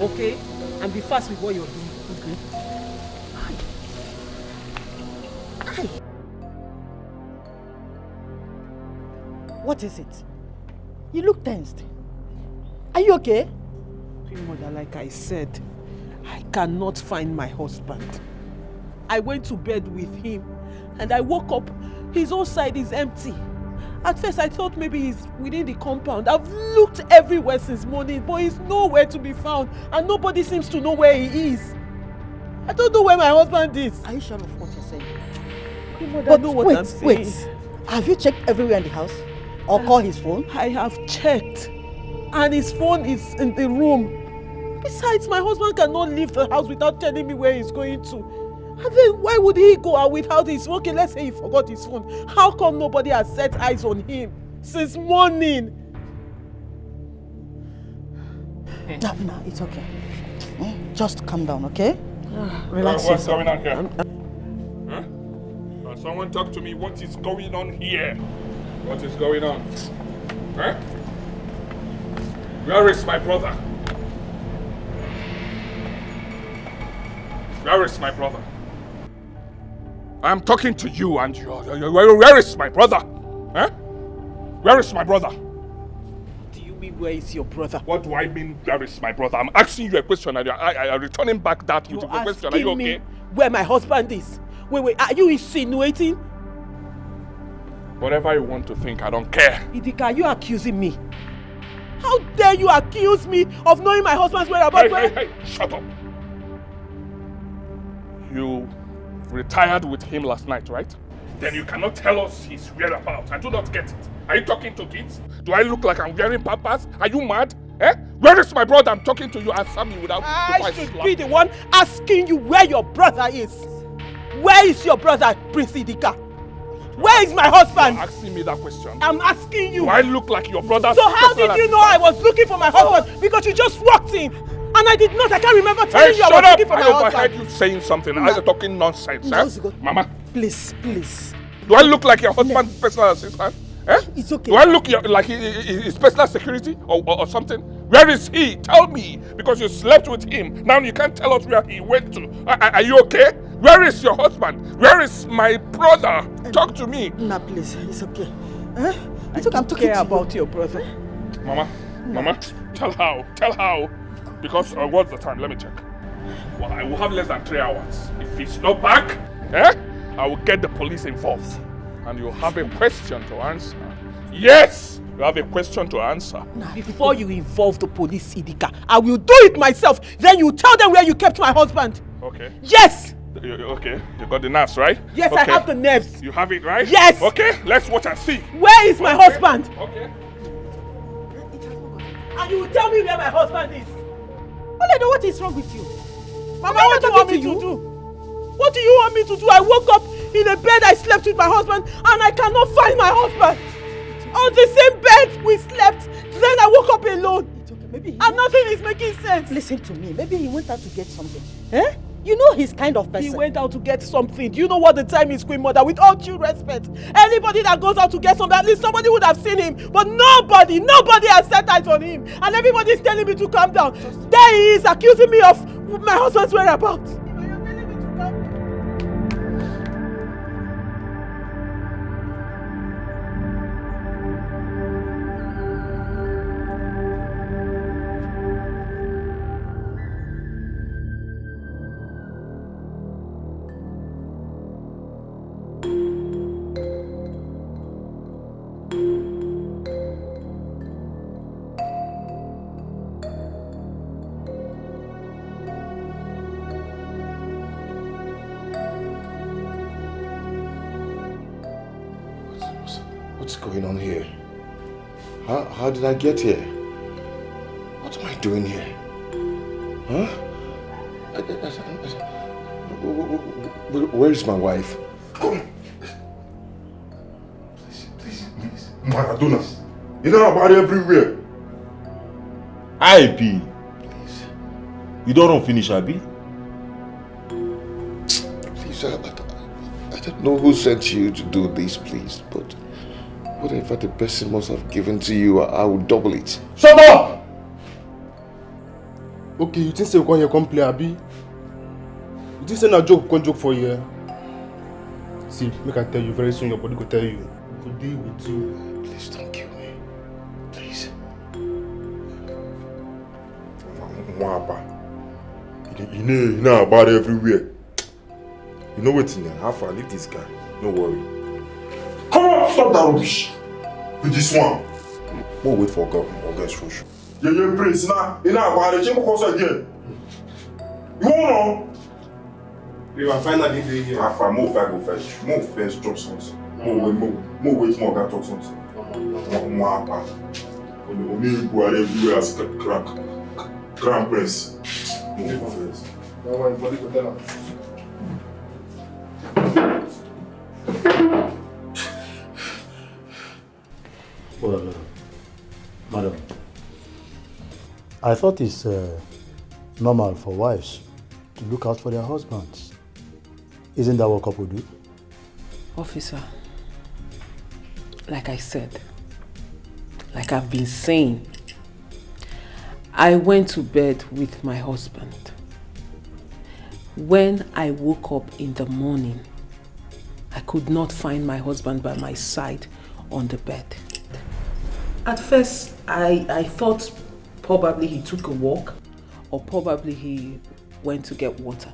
Okay? And be fast with what you're doing. Okay? What is it? You look tensed. Are you okay? Mother, like I said, I cannot find my husband. I went to bed with him and I woke up, his own side is empty. At first I thought maybe he's within the compound. I've looked everywhere since morning, but he's nowhere to be found and nobody seems to know where he is. I don't know where my husband is. Are you sure of what you're saying? Mother, know what I'm saying. Wait. Have you checked everywhere in the house? Or called his phone? I have checked. And his phone is in the room. Besides, my husband cannot leave the house without telling me where he's going to. And then why would he go out without his phone? Okay, let's say he forgot his phone. How come nobody has set eyes on him? since morning. No, it's okay. Just calm down, okay? Relax What's yourself. going on here? Huh? Someone talk to me. What is going on here? What is going on? Huh? Where is my brother? Where is my brother? I am talking to you and where is my brother? Huh? Where is my brother? Do you mean where is your brother? What do I mean where is my brother? I'm asking you a question and I'm returning back that with a question. Are you okay? Me where my husband is? Wait, are you insinuating? Whatever you want to think, I don't care. Idika, are you accusing me? How dare you accuse me of knowing my husband's whereabouts? Hey, shut up. You retired with him last night, right? Then you cannot tell us his whereabouts. I do not get it. Are you talking to kids? Do I look like I'm wearing pampers? Are you mad? Eh? Where is my brother? I'm talking to you. Answer me without... I should be the one asking you where your brother is. Where is your brother, Prince Idika? Where is my husband? You're asking me that question. I'm asking you. Do I look like your brother? So how did you know I was looking for my husband? Because you just walked in. And I did not. I can't remember telling you I was looking for my husband. I overheard you saying something. Are you talking nonsense? Mama. Please, please. Do I look like your husband's personal assistant? Eh? It's okay. Do I look like his personal security or something? Where is he? Tell me. Because you slept with him. Now you can't tell us where he went to. Are you okay? Where is your husband? Where is my brother? Talk to me. Nah, please. It's okay. It's okay. I'm talking about your brother. Mama, tell how. Because what's the time? Let me check. Well, I will have less than 3 hours. If he's not back, I will get the police involved. And you'll have a question to answer. Yes! You have a question to answer. Before you involve the police, Idika, I will do it myself. Then you tell them where you kept my husband. Okay. Yes! Okay, you got the nerves, right? Yes, okay. I have the nerves. You have it, right? Yes! Okay, let's watch and see. Where is my husband? Okay. And you will tell me where my husband is. Oledo, what is wrong with you? Mama, what do you want me to do? What do you want me to do? I woke up in a bed I slept with my husband and I cannot find my husband. On the same bed we slept. Then I woke up alone. It's okay. Maybe and nothing is making sense. Listen to me. Maybe he went out to get something. Eh? You know he's kind of person. He went out to get something. Do you know what the time is, Queen Mother? With all due respect, anybody that goes out to get something, at least somebody would have seen him. But nobody has set eyes on him. And everybody's telling me to calm down. There he is accusing me of my husband's whereabouts. What's going on here? How did I get here? What am I doing here? Huh? Where is my wife? Please. Maradona. You know about everywhere. Please. You don't run finish, Abi? Please, I don't know who sent you to do this, please, but whatever the person must have given to you, I will double it. Shut up! Okay, you think you can come play, Abi? You think say a joke can joke for you? See, make I tell you very soon, your body will tell you. It will deal with you. Please don't kill me. Please. Mwapa. You know about everywhere. You know what's in there? Have fun, leave this guy. No worry. Come on, stop that rubbish. With this one. We'll wait for God or guys for sure. Yeah, Prince. Now about the chamber course again. You won't know. You are finally doing here. Have fun, move first, drop something. Move wait more, God talk something. Mwapa. Only go everywhere as Crown Prince. Move first. Don't worry, body go tell her. Well, madam, I thought it's normal for wives to look out for their husbands. Isn't that what couple do? Officer, like I said, like I've been saying, I went to bed with my husband. When I woke up in the morning, I could not find my husband by my side on the bed. At first, I thought probably he took a walk or probably he went to get water.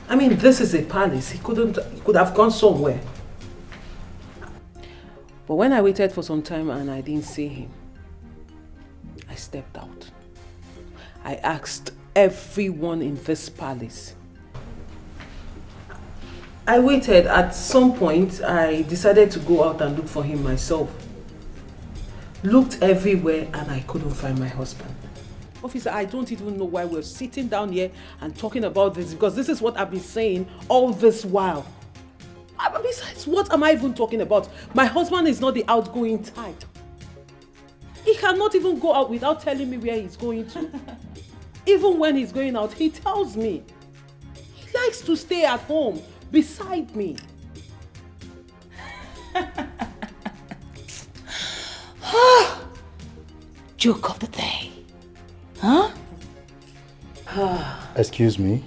I mean, this is a palace. He could have gone somewhere. But when I waited for some time and I didn't see him, I stepped out. I asked everyone in this palace. I waited. At some point, I decided to go out and look for him myself. Looked everywhere and I couldn't find my husband. Officer, I don't even know why we're sitting down here and talking about this, because this is what I've been saying all this while. Besides, what am I even talking about? My husband is not the outgoing type. He cannot even go out without telling me where he's going to. Even when he's going out, he tells me. He likes to stay at home beside me. Joke of the day. Huh? Excuse me?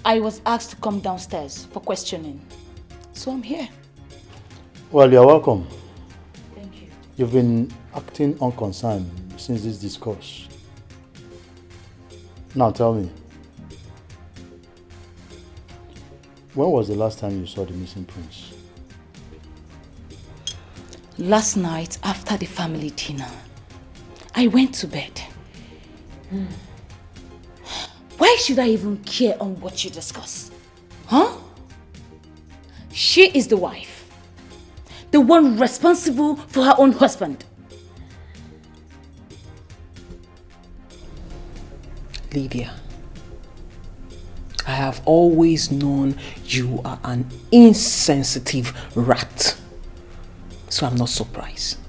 I was asked to come downstairs for questioning. So I'm here. Well, you're welcome. Thank you. You've been acting unconcerned since this discourse. Now tell me, when was the last time you saw the missing prince? Last night, after the family dinner, I went to bed. Why should I even care on what you discuss? Huh? She is the wife. The one responsible for her own husband. Lydia, I have always known you are an insensitive rat. So I'm not surprised.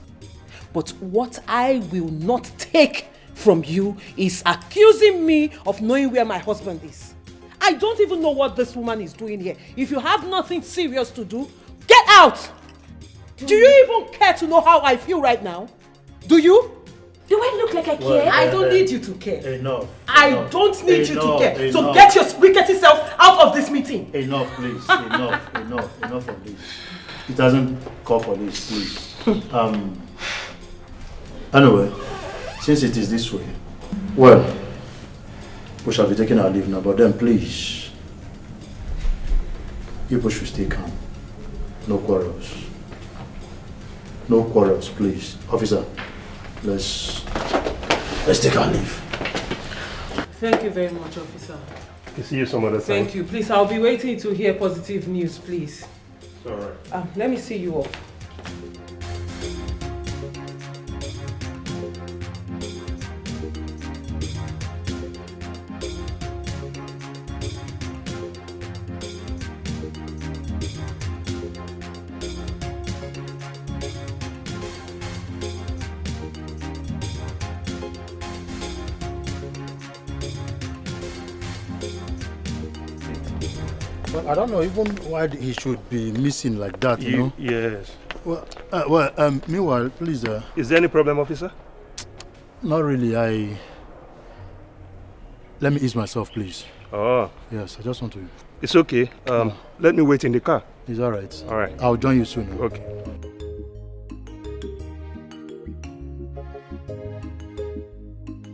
But what I will not take from you is accusing me of knowing where my husband is. I don't even know what this woman is doing here. If you have nothing serious to do, get out! Do you even care to know how I feel right now? Do you? Do I look like I care? I don't need you to care. Enough. I don't need you to care. So get your wickety self out of this meeting. Enough, please. Enough of this. It doesn't call for this, please. Anyway, since it is this way, well, we shall be taking our leave now, but then please, people should stay calm. No quarrels. No quarrels, please. Officer, let's take our leave. Thank you very much, officer. I'll see you some other time. Thank you. Please, I'll be waiting to hear positive news, please. It's all right. Let me see you off. Well, I don't know even why he should be missing like that, you know? Yes. Well, meanwhile, please... Is there any problem, officer? Not really. Let me ease myself, please. Oh. Yes, I just want to... It's okay. Let me wait in the car. It's all right. All right. I'll join you soon. Okay.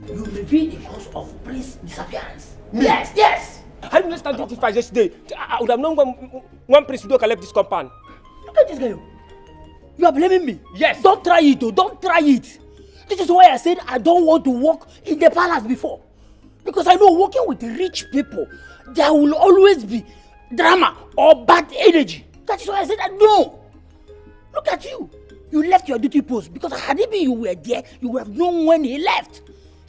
You may be the cause of Prince's disappearance. Yes, yes! How did you start this fight yesterday? I would have known one prince would have left this compound. Look at this guy. You are blaming me? Yes. Don't try it, though. Don't try it. This is why I said I don't want to work in the palace before. Because I know working with rich people, there will always be drama or bad energy. That is why I said no. Look at you. You left your duty post because had it been you were there, you would have known when he left.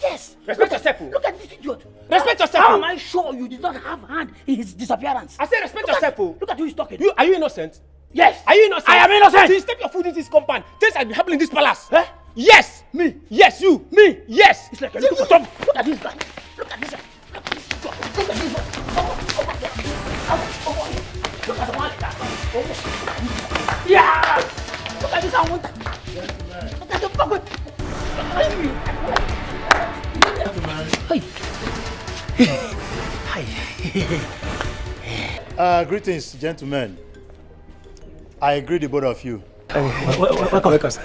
Yes. Respect yourself. Look at this idiot. Respect yourself. How am I sure you did not have hand in his disappearance? I said respect yourself. Look at who he's talking. Are you innocent? Yes. Are you innocent? I am innocent. Since step your foot into this compound, things have been happening in this palace. Eh? Yes. Me. Yes, you. Me. Yes. It's like a little top. Look at this guy. Look at this guy. Look at this guy. Look at this guy. Look at the one. Yeah. Look at this one. Look at the fuck. Hi. Greetings, gentlemen. I agree the both of you. Welcome, sir.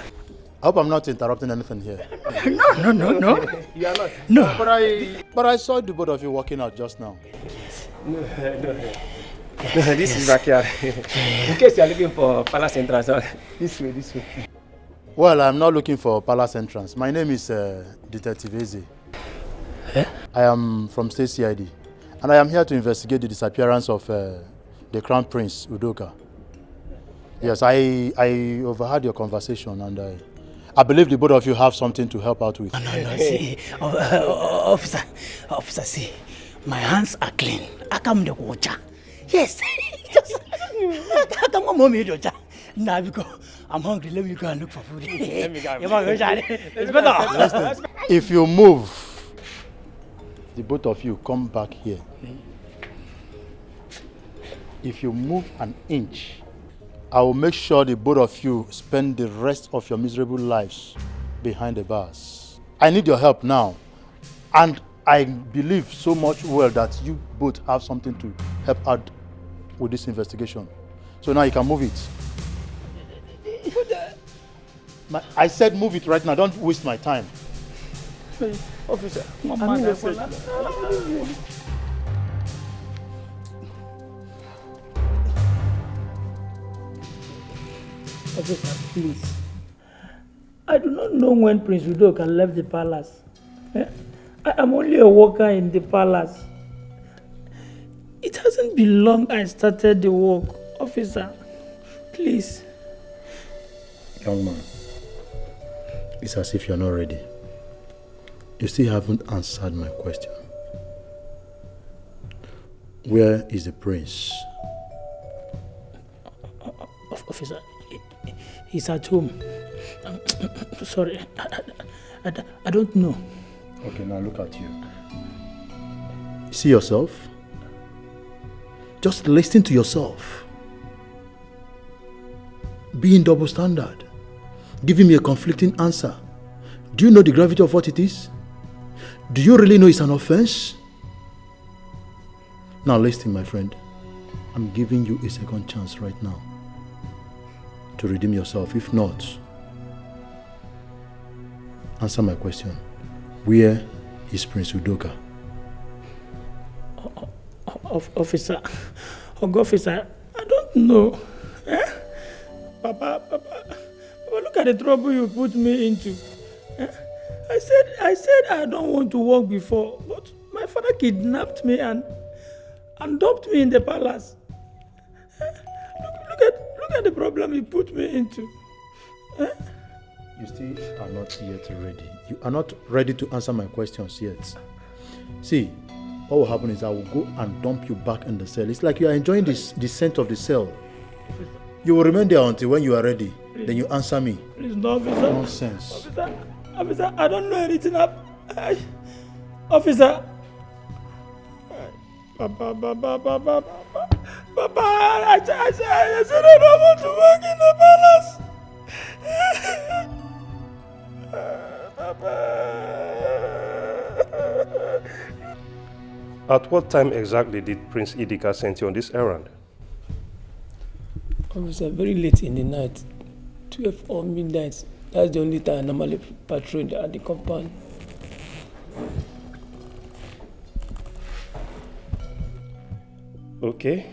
I hope I'm not interrupting anything here. No. You are not? No. But I saw the both of you walking out just now. No, this is backyard. In case you are looking for palace entrance, this way. Well, I'm not looking for palace entrance. My name is Detective Eze. I am from State CID, and I am here to investigate the disappearance of the Crown Prince, Udoka. Yes, I overheard your conversation, and I believe the both of you have something to help out with. No, see, officer, see, my hands are clean. I come the water. Yes, I come mommy water. Now because I'm hungry, let me go and look for food. It's better. If you move, the both of you come back here. If you move an inch, I will make sure the both of you spend the rest of your miserable lives behind the bars. I need your help now. And I believe so much well that you both have something to help out with this investigation. So now you can move it. I said move it right now. Don't waste my time. Officer, Officer, please. I do not know when Prince Udoka left the palace. I am only a worker in the palace. It hasn't been long I started the work. Officer, please. Young man, it's as if you're not ready. You still haven't answered my question. Where is the prince? Officer, he's at home. Sorry, I don't know. Okay, now look at you. See yourself? Just listen to yourself. Be in double standard. Giving me a conflicting answer. Do you know the gravity of what it is? Do you really know it's an offense? Now listen, my friend. I'm giving you a second chance right now to redeem yourself. If not, answer my question. Where is Prince Udoka? Officer, I don't know. Papa, look at the trouble you put me into. I said I don't want to work before, but my father kidnapped me and dumped me in the palace. Look at the problem he put me into. You still are not yet ready. You are not ready to answer my questions yet. See, what will happen is I will go and dump you back in the cell. It's like you are enjoying the scent of the cell. You will remain there until when you are ready. Please. Then you answer me. Please, no, officer. Nonsense. Officer, I don't know anything. Officer. Papa, I said I don't want to work in the palace. At what time exactly did Prince Idika send you on this errand? Officer, very late in the night, 12 or midnight. That's the only time I normally patrol at the compound. Okay.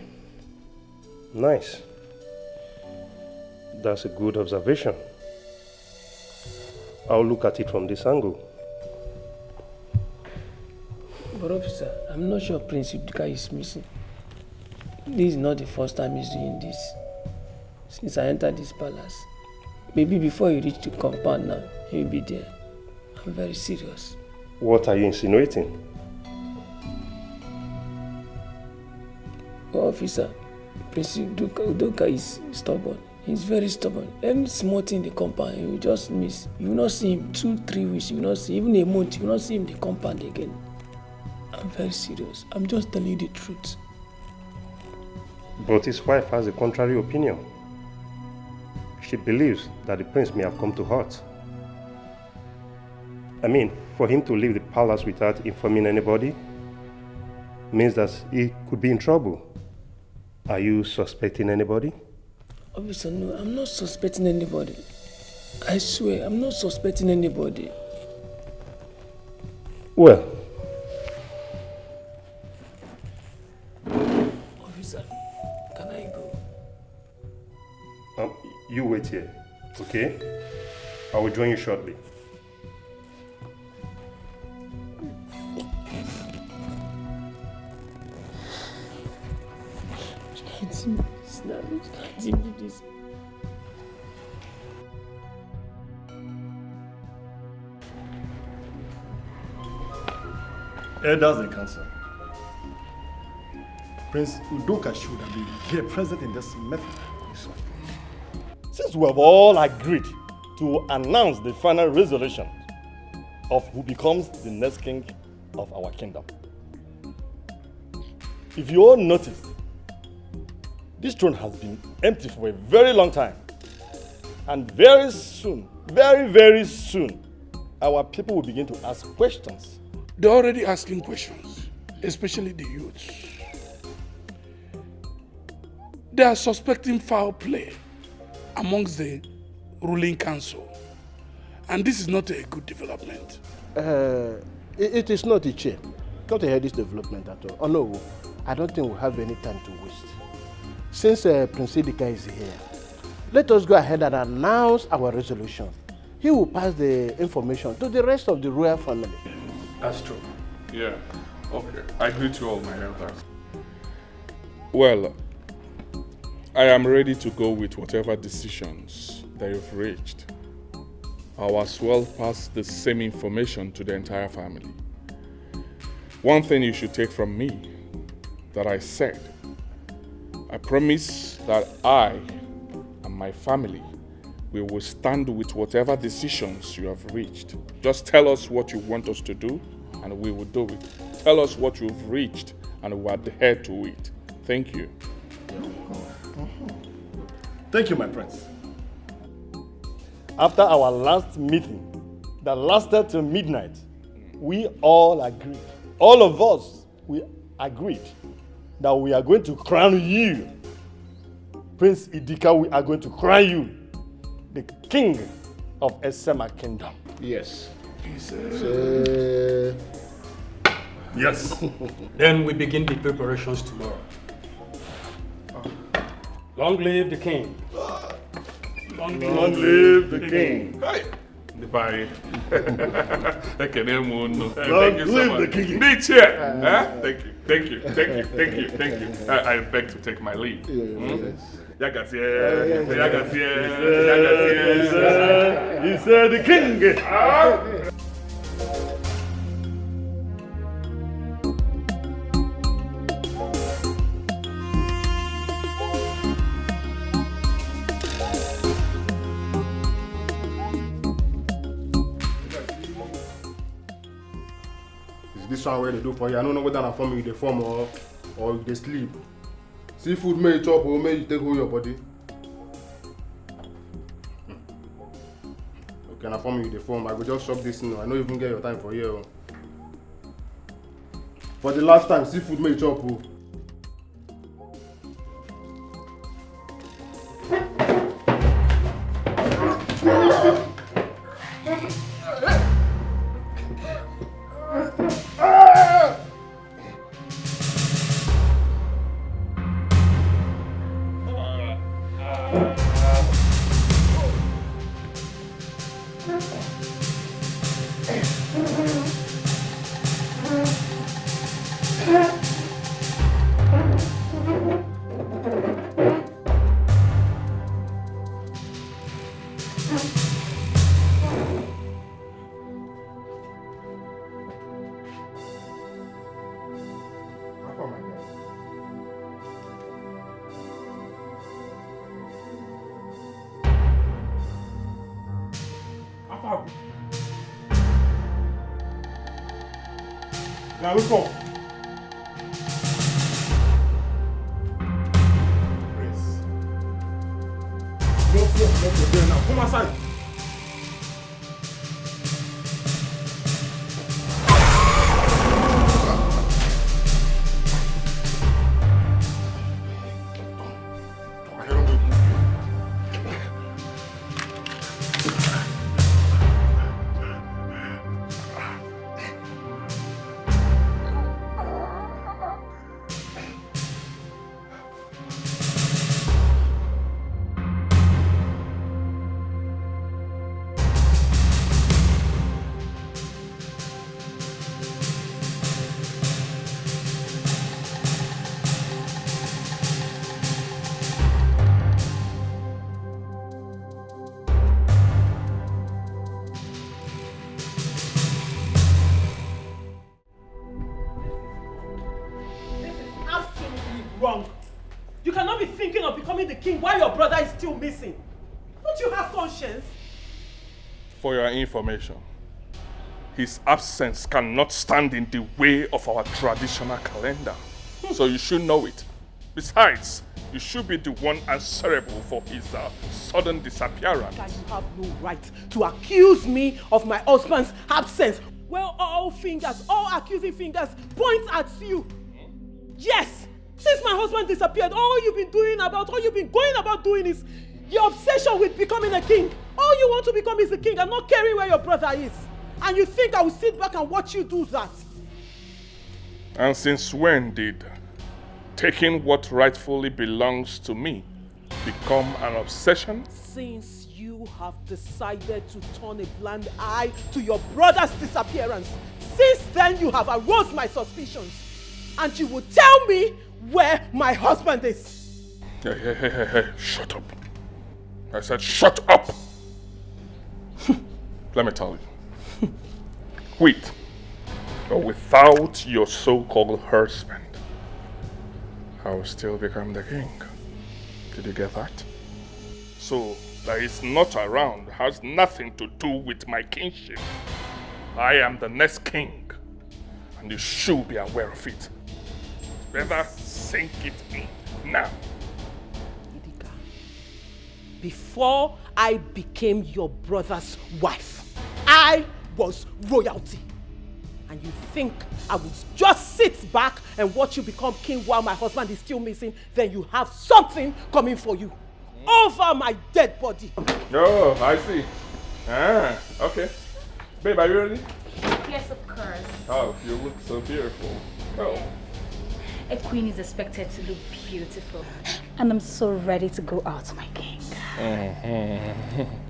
Nice. That's a good observation. I'll look at it from this angle. But officer, I'm not sure Prince Idika is missing. This is not the first time he's doing this. Since I entered this palace. Maybe before you reach the compound now, he'll be there. I'm very serious. What are you insinuating? Officer, Prince Udoka is stubborn. He's very stubborn. Any small thing in the compound, he will just miss. You will not see him 2-3 weeks. You will not see, even a month, you will not see him in the compound again. I'm very serious. I'm just telling you the truth. But his wife has a contrary opinion. She believes that the prince may have come to hurt. I mean, for him to leave the palace without informing anybody means that he could be in trouble. Are you suspecting anybody? Officer, no, I'm not suspecting anybody. I swear, I'm not suspecting anybody. Well, officer, can I go? You wait here, okay? I will join you shortly. Elders in council. Prince Udoka should have been here present in this method. Since we have all agreed to announce the final resolution of who becomes the next king of our kingdom. If you all noticed, this throne has been empty for a very long time. And very soon, very, very soon, our people will begin to ask questions. They're already asking questions, especially the youths. They are suspecting foul play amongst the ruling council. And this is not a good development. It is not, Iche. Not a this development at all. Oh no, I don't think we have any time to waste. Since Prince Dikeh is here, let us go ahead and announce our resolution. He will pass the information to the rest of the royal family. That's true. Yeah. Okay. I agree to all my elders. Well, I am ready to go with whatever decisions that you've reached. I'll as well pass the same information to the entire family. One thing you should take from me that I said, I promise that I and my family we will stand with whatever decisions you have reached. Just tell us what you want us to do and we will do it. Tell us what you've reached and we'll adhere to it. Thank you. Thank you, my prince. After our last meeting that lasted till midnight, we all agreed, all of us, we agreed that we are going to crown you. Prince Idika, we are going to crown you the king of Esema Kingdom. Yes. Yes. Then we begin the preparations tomorrow. Long live the king. Long live the king. Hey. Bye. Thank you so live much. the king. Meet here. Thank you. Thank you. Thank you. Thank you. Thank you. I beg to take my leave. Yagasie. He said the king. This one where they do for you. I don't know whether I'm forming the form or they sleep. Seafood may chop or may you take hold your body. Okay, I'm forming the form. I will just chop this now. I don't even get your time for here. For the last time, seafood may chop. Now we come. Prince. No fear, let your there now. Come outside. Wrong. You cannot be thinking of becoming the king while your brother is still missing. Don't you have conscience? For your information, his absence cannot stand in the way of our traditional calendar. So you should know it. Besides, you should be the one answerable for his sudden disappearance. You have no right to accuse me of my husband's absence. Well, all accusing fingers point at you. Yes! Since my husband disappeared, all you've been going about doing is your obsession with becoming a king. All you want to become is a king and not caring where your brother is. And you think I will sit back and watch you do that? And since when did taking what rightfully belongs to me become an obsession? Since you have decided to turn a blind eye to your brother's disappearance, since then you have aroused my suspicions. And you will tell me where my husband is. Hey, shut up. I said shut up. Let me tell you. With or without your so-called husband, I will still become the king. Did you get that? So that he's not around has nothing to do with my kingship. I am the next king, and you should be aware of it. Better sink it in now. Idika, before I became your brother's wife, I was royalty. And you think I would just sit back and watch you become king while my husband is still missing? Then you have something coming for you. Over my dead body. Oh, I see. Okay. Babe, are you ready? Yes, of course. Oh, you look so beautiful. Oh. A queen is expected to look beautiful. And I'm so ready to go out, my king.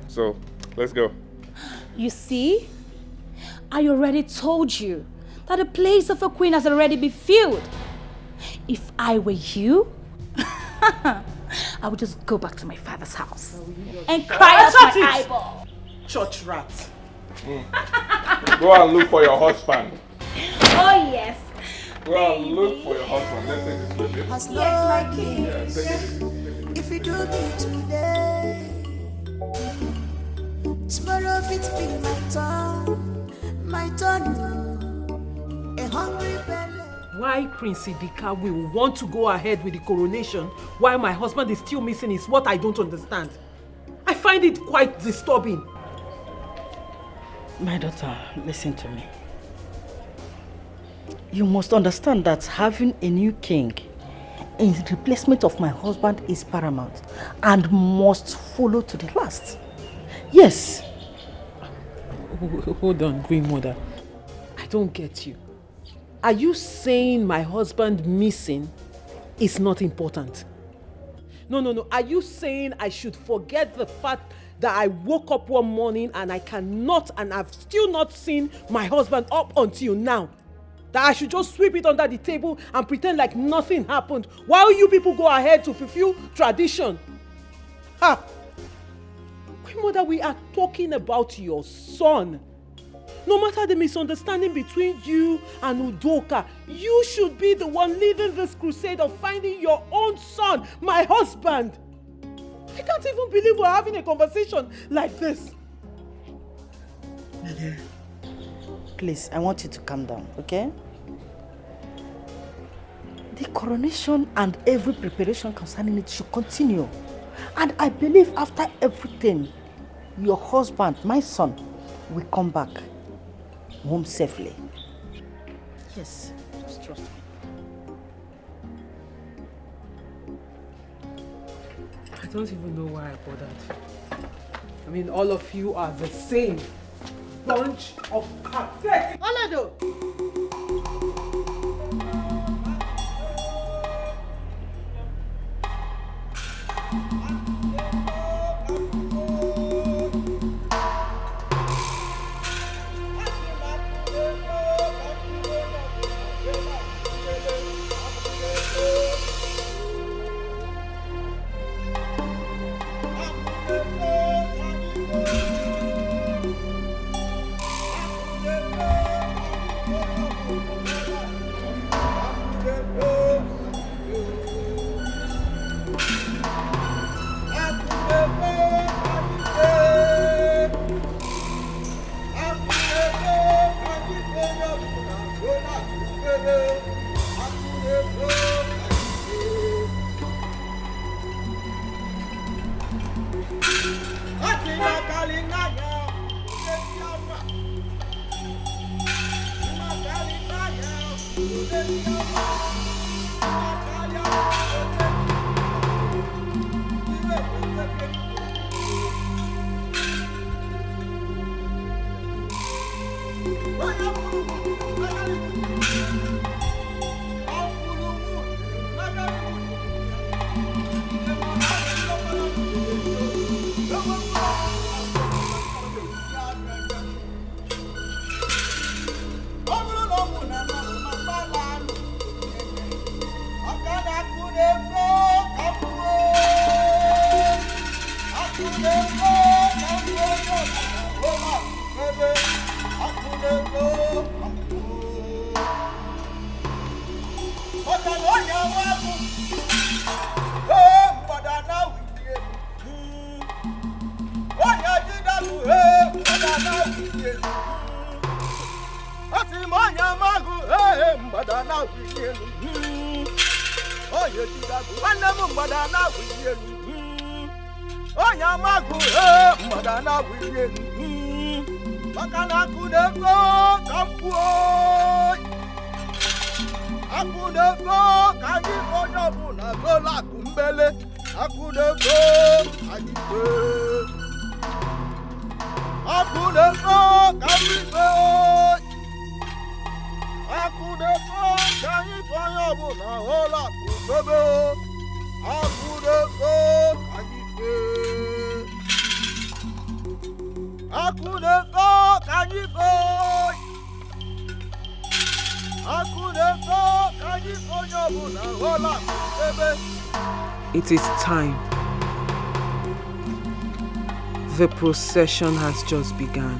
So, let's go. You see? I already told you that the place of a queen has already been filled. If I were you, I would just go back to my father's house and cry out my eyeball. Church rat. Go and look for your husband. Oh, yes. Go and look for your husband. Let's take this with you. Yes, my king. Yeah, take it. If you do me today, tomorrow it be my turn. My turn. A hungry belly. Why Prince Idika will want to go ahead with the coronation while my husband is still missing is what I don't understand. I find it quite disturbing. My daughter, listen to me. You must understand that having a new king in replacement of my husband is paramount and must follow to the last. Yes. Hold on, Green Mother. I don't get you. Are you saying my husband missing is not important? No. Are you saying I should forget the fact that I woke up one morning and I cannot and I've still not seen my husband up until now? That I should just sweep it under the table and pretend like nothing happened while you people go ahead to fulfill tradition? Queen Mother, we are talking about your son. No matter the misunderstanding between you and Udoka, you should be the one leading this crusade of finding your own son, my husband. I can't even believe we're having a conversation like this. Please, I want you to calm down, okay? coronation and every preparation concerning it should continue. And I believe after everything, your husband, my son, will come back home safely. Yes, just trust me. I don't even know why I bothered. I mean, all of you are the same bunch of pathetic. Oledo! It is time. The procession has just begun.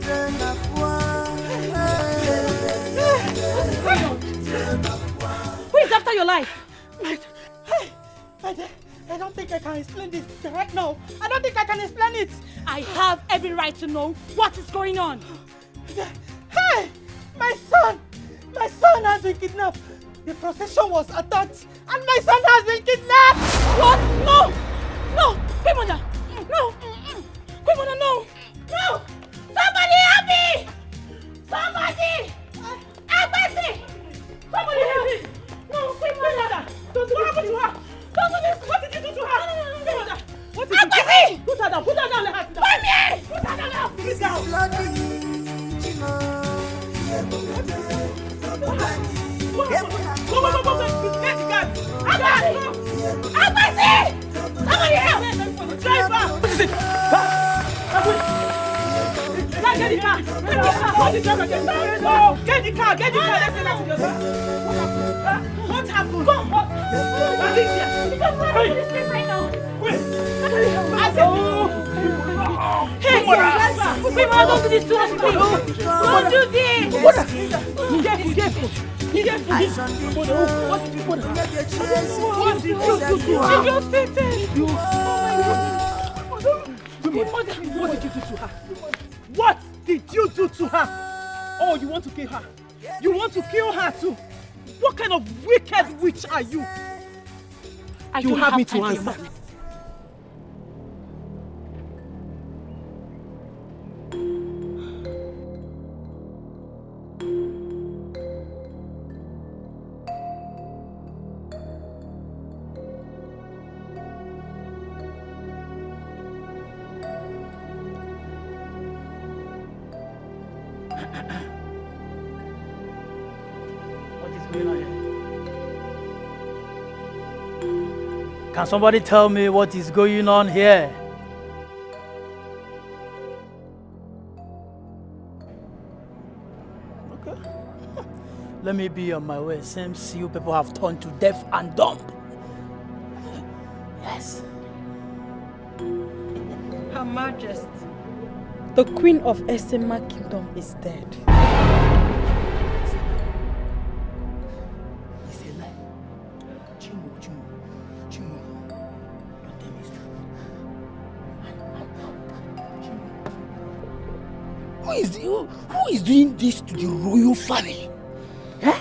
Train of war, after your life. I don't think I can explain this right now. I don't think I can explain it. I have every right to know what is going on. Hey! My son! My son has been kidnapped. The procession was attacked and my son has been kidnapped! What? No! No! Philmond! No! Philmond, no! No! Somebody help me! Somebody! Help me! Somebody help me! No, Philmond! What happened to her? Don't do this! What did you do to her? Philmond! What did you do? Put her down! Put her down! Let her sit down! Find me! Put her down! Sit down! Go! Get the gun! Somebody help! Driver! What is it? Get the car! Get the car! Get the car! Let's send her to the car. What happened? Come on! Hey, driver! Don't do this to us, please! Don't do this! Careful! What did you do to her? She just fainted! What did you do to her? What did you do to her? Oh, you want to kill her? You want to kill her too? What kind of wicked witch are you? You have me to answer. Can somebody tell me what is going on here? Okay. Let me be on my way. Seems you people have turned to deaf and dumb. Yes. Her Majesty, the Queen of Esema Kingdom is dead. Who is doing this to the royal family? Huh?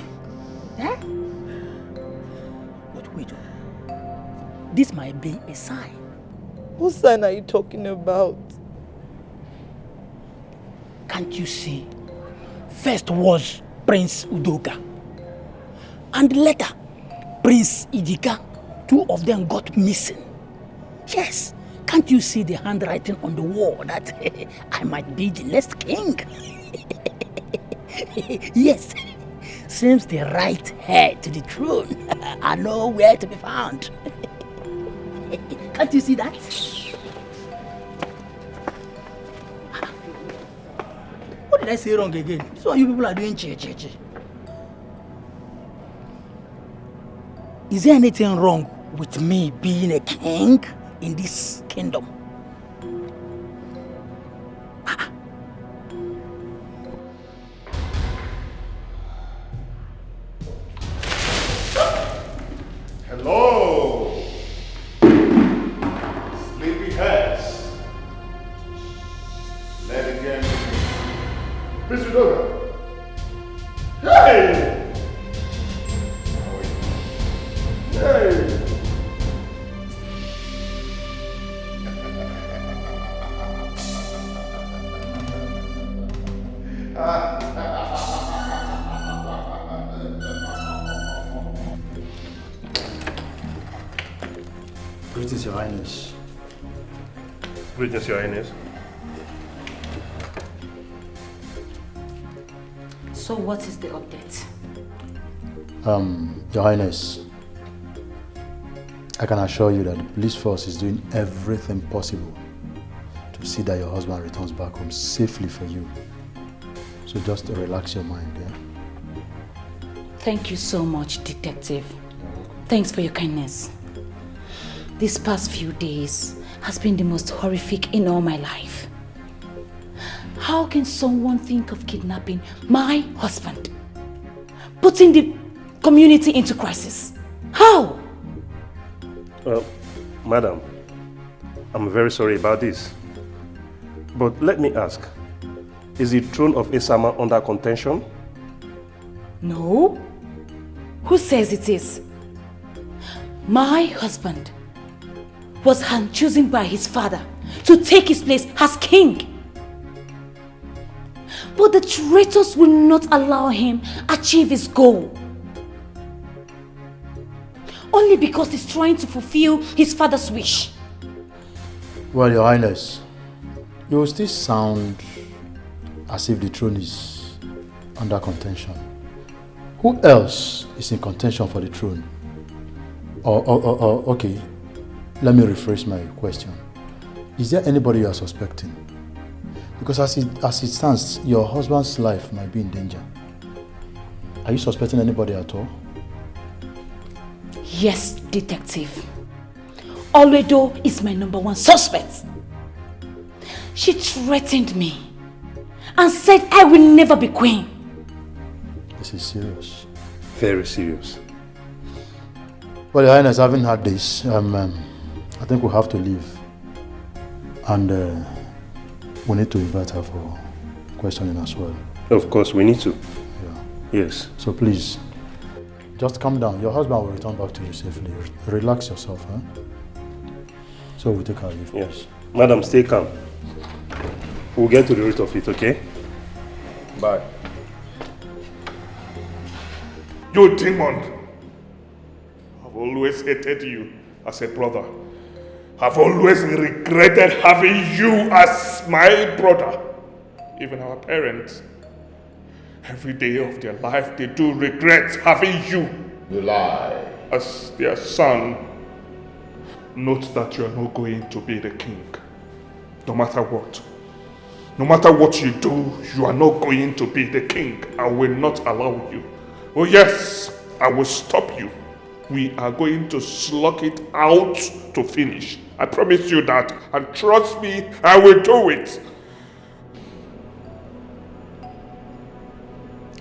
Huh? Wait. This might be a sign. What sign are you talking about? Can't you see? First was Prince Udoka. And later, Prince Idika. Two of them got missing. Yes. Can't you see the handwriting on the wall that I might be the next king? Yes. Seems the right heir to the throne are nowhere to be found. Can't you see that? What did I say wrong again? This is what you people are doing, che. Is there anything wrong with me being a king in this kingdom? Hello, sleepyheads. Let again, Prince Udoka. Hey! Hey! Greetings, Your Highness. Greetings, Your Highness. So what is the update? Your Highness, I can assure you that the police force is doing everything possible to see that your husband returns back home safely for you. So just relax your mind, yeah? Thank you so much, Detective. Thanks for your kindness. These past few days has been the most horrific in all my life. How can someone think of kidnapping my husband? Putting the community into crisis? How? Well, madam, I'm very sorry about this. But let me ask, is the throne of Esama under contention? No. Who says it is? My husband was hand-chosen by his father to take his place as king. But the traitors will not allow him achieve his goal. Only because he's trying to fulfill his father's wish. Well, Your Highness, you will still sound as if the throne is under contention. Who else is in contention for the throne? Okay, let me rephrase my question. Is there anybody you are suspecting? Because as it stands, your husband's life might be in danger. Are you suspecting anybody at all? Yes, detective. Oledo is my #1 suspect. She threatened me and said I will never be queen. This is serious. Very serious. Well, Your Highness, having had this, I think we'll have to leave. And we need to invite her for questioning as well. Of course, we need to. Yeah. Yes. So please, just calm down. Your husband will return back to you safely. Relax yourself, huh? So we'll take our leave. Yes. Madam, stay calm. We'll get to the root of it, okay? Bye. You demon! I've always hated you as a brother. I've always regretted having you as my brother. Even our parents. Every day of their life they do regret having you. You lie. As their son. Note that you're not going to be the king. No matter what. No matter what you do, you are not going to be the king. I will not allow you. Oh yes, I will stop you. We are going to slug it out to finish. I promise you that. And trust me, I will do it.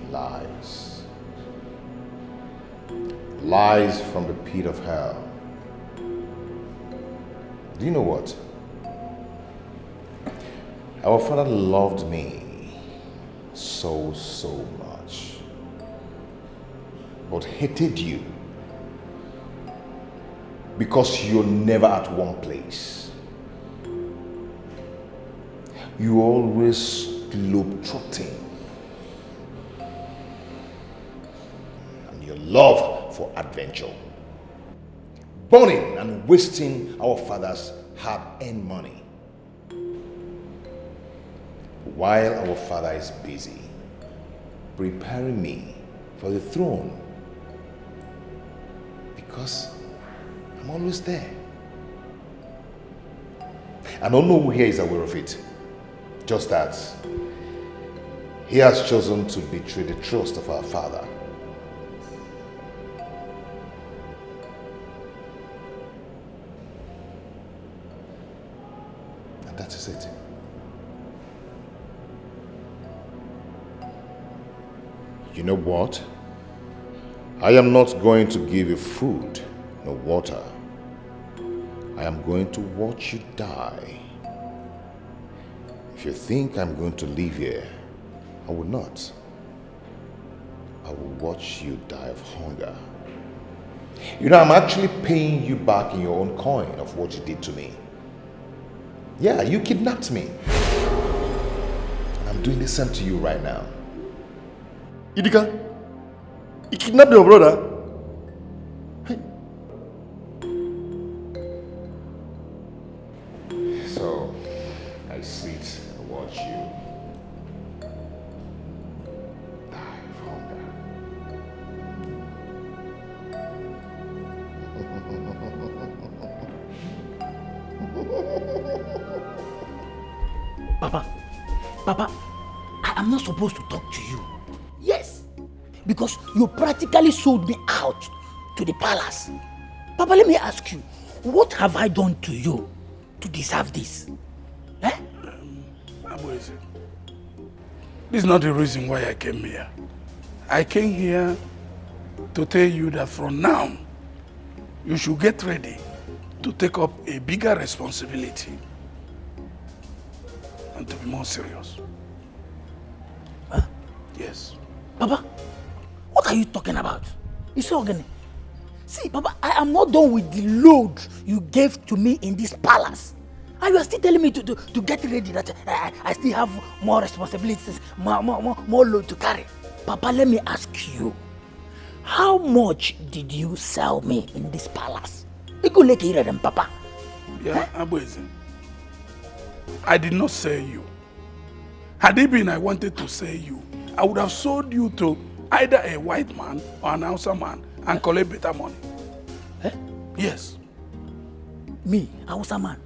Lies. Lies from the pit of hell. Do you know what? Our father loved me so much, but hated you because you're never at one place. You always globe-trotting. And your love for adventure. Burning and wasting our father's hard-earned money. While our father is busy preparing me for the throne. Because I'm always there. I don't know who here is aware of it. Just that he has chosen to betray the trust of our father. And that is it. You know what? I am not going to give you food, no water. I am going to watch you die. If you think I'm going to live here, I will not. I will watch you die of hunger. You know, I'm actually paying you back in your own coin of what you did to me. Yeah, you kidnapped me. And I'm doing the same to you right now. Idika, you kidnapped your brother? So, I sit and watch you die of hunger. Papa, I am not supposed to talk to you. Yes, because you practically sold me out to the palace. Papa, let me ask you, what have I done to you to deserve this? Eh? This is not the reason why I came here. I came here to tell you that from now, you should get ready to take up a bigger responsibility and to be more serious. Huh? Yes. Papa, what are you talking about? You see, Ogene? See, Papa, I am not done with the load you gave to me in this palace. And you are still telling me to get ready, that I still have more responsibilities, more load to carry. Papa, let me ask you, how much did you sell me in this palace? Papa. Yeah, Abueze. I did not sell you. Had it been I wanted to sell you, I would have sold you to either a white man or an Hausa man and collect better money. Eh? Yes. Me, Hausa man?